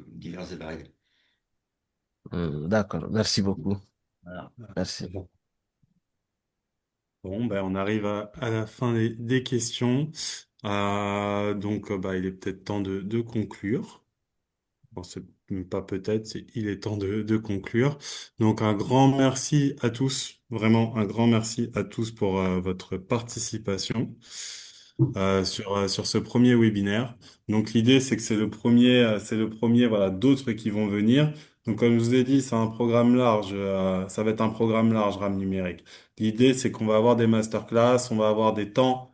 diverses et variées. D'accord, merci beaucoup. Voilà. Merci. Bon, ben, on arrive à la fin des questions. Donc, bah, il est peut-être temps de conclure. Bon, c'est même pas peut-être, il est temps de conclure. Donc, un grand merci à tous, vraiment un grand merci à tous pour votre participation sur ce premier webinaire. Donc, l'idée, c'est que c'est le premier, voilà, d'autres qui vont venir. Donc, comme je vous ai dit, c'est un programme large, ça va être un programme large, RAM numérique. L'idée, c'est qu'on va avoir des masterclass, on va avoir des temps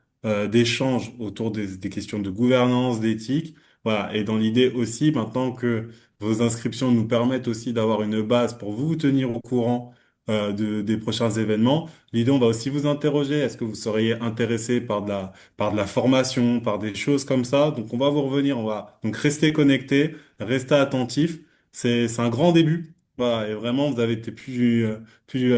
d'échange autour des questions de gouvernance, d'éthique. Voilà. Et dans l'idée aussi, maintenant que vos inscriptions nous permettent aussi d'avoir une base pour vous tenir au courant des prochains événements, l'idée, on va aussi vous interroger. Est-ce que vous seriez intéressé par de la formation, par des choses comme ça? Donc, on va vous revenir. On va donc rester connecté, rester attentif. C'est un grand début. Voilà. Et vraiment, vous avez été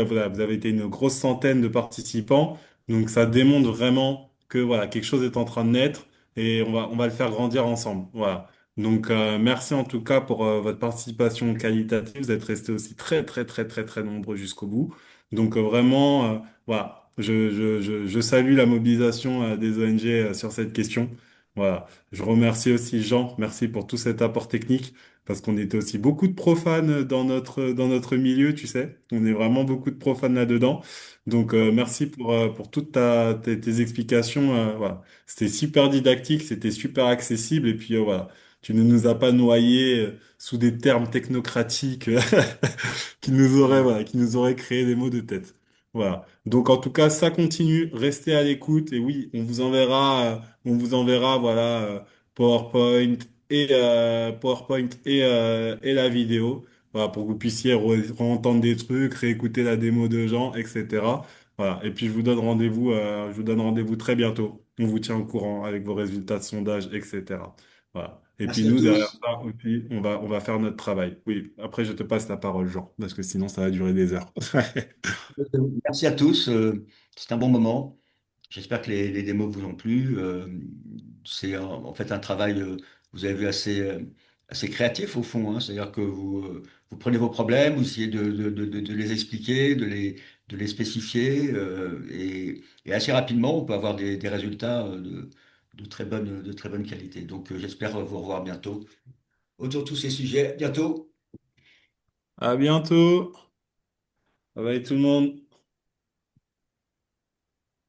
voilà, vous avez été une grosse centaine de participants. Donc, ça démontre vraiment que voilà, quelque chose est en train de naître et on va le faire grandir ensemble. Voilà. Donc, merci en tout cas pour votre participation qualitative. Vous êtes restés aussi très, très, très, très, très nombreux jusqu'au bout. Donc, vraiment, voilà, je salue la mobilisation des ONG sur cette question. Voilà. Je remercie aussi Jean. Merci pour tout cet apport technique parce qu'on était aussi beaucoup de profanes dans notre milieu, tu sais. On est vraiment beaucoup de profanes là-dedans. Donc, merci pour toutes tes explications. Voilà. C'était super didactique, c'était super accessible et puis voilà. Tu ne nous as pas noyés sous des termes technocratiques voilà, qui nous auraient créé des maux de tête. Voilà. Donc en tout cas, ça continue. Restez à l'écoute et oui, on vous enverra, voilà, PowerPoint et la vidéo, voilà, pour que vous puissiez entendre des trucs, réécouter la démo de gens, etc. Voilà. Et puis je vous donne rendez-vous très bientôt. On vous tient au courant avec vos résultats de sondage, etc. Voilà. Et puis Merci à nous, derrière tous. ça aussi, on va faire notre travail. Oui, après, je te passe la parole, Jean, parce que sinon, ça va durer des heures. Merci à tous. C'est un bon moment. J'espère que les démos vous ont plu. C'est en fait un travail, vous avez vu, assez créatif au fond, hein. C'est-à-dire que vous prenez vos problèmes, vous essayez de les expliquer, de les spécifier, et assez rapidement, on peut avoir des résultats de très bonne qualité. Donc, j'espère vous revoir bientôt autour de tous ces sujets. Bientôt. À bientôt. Bye bye tout le monde.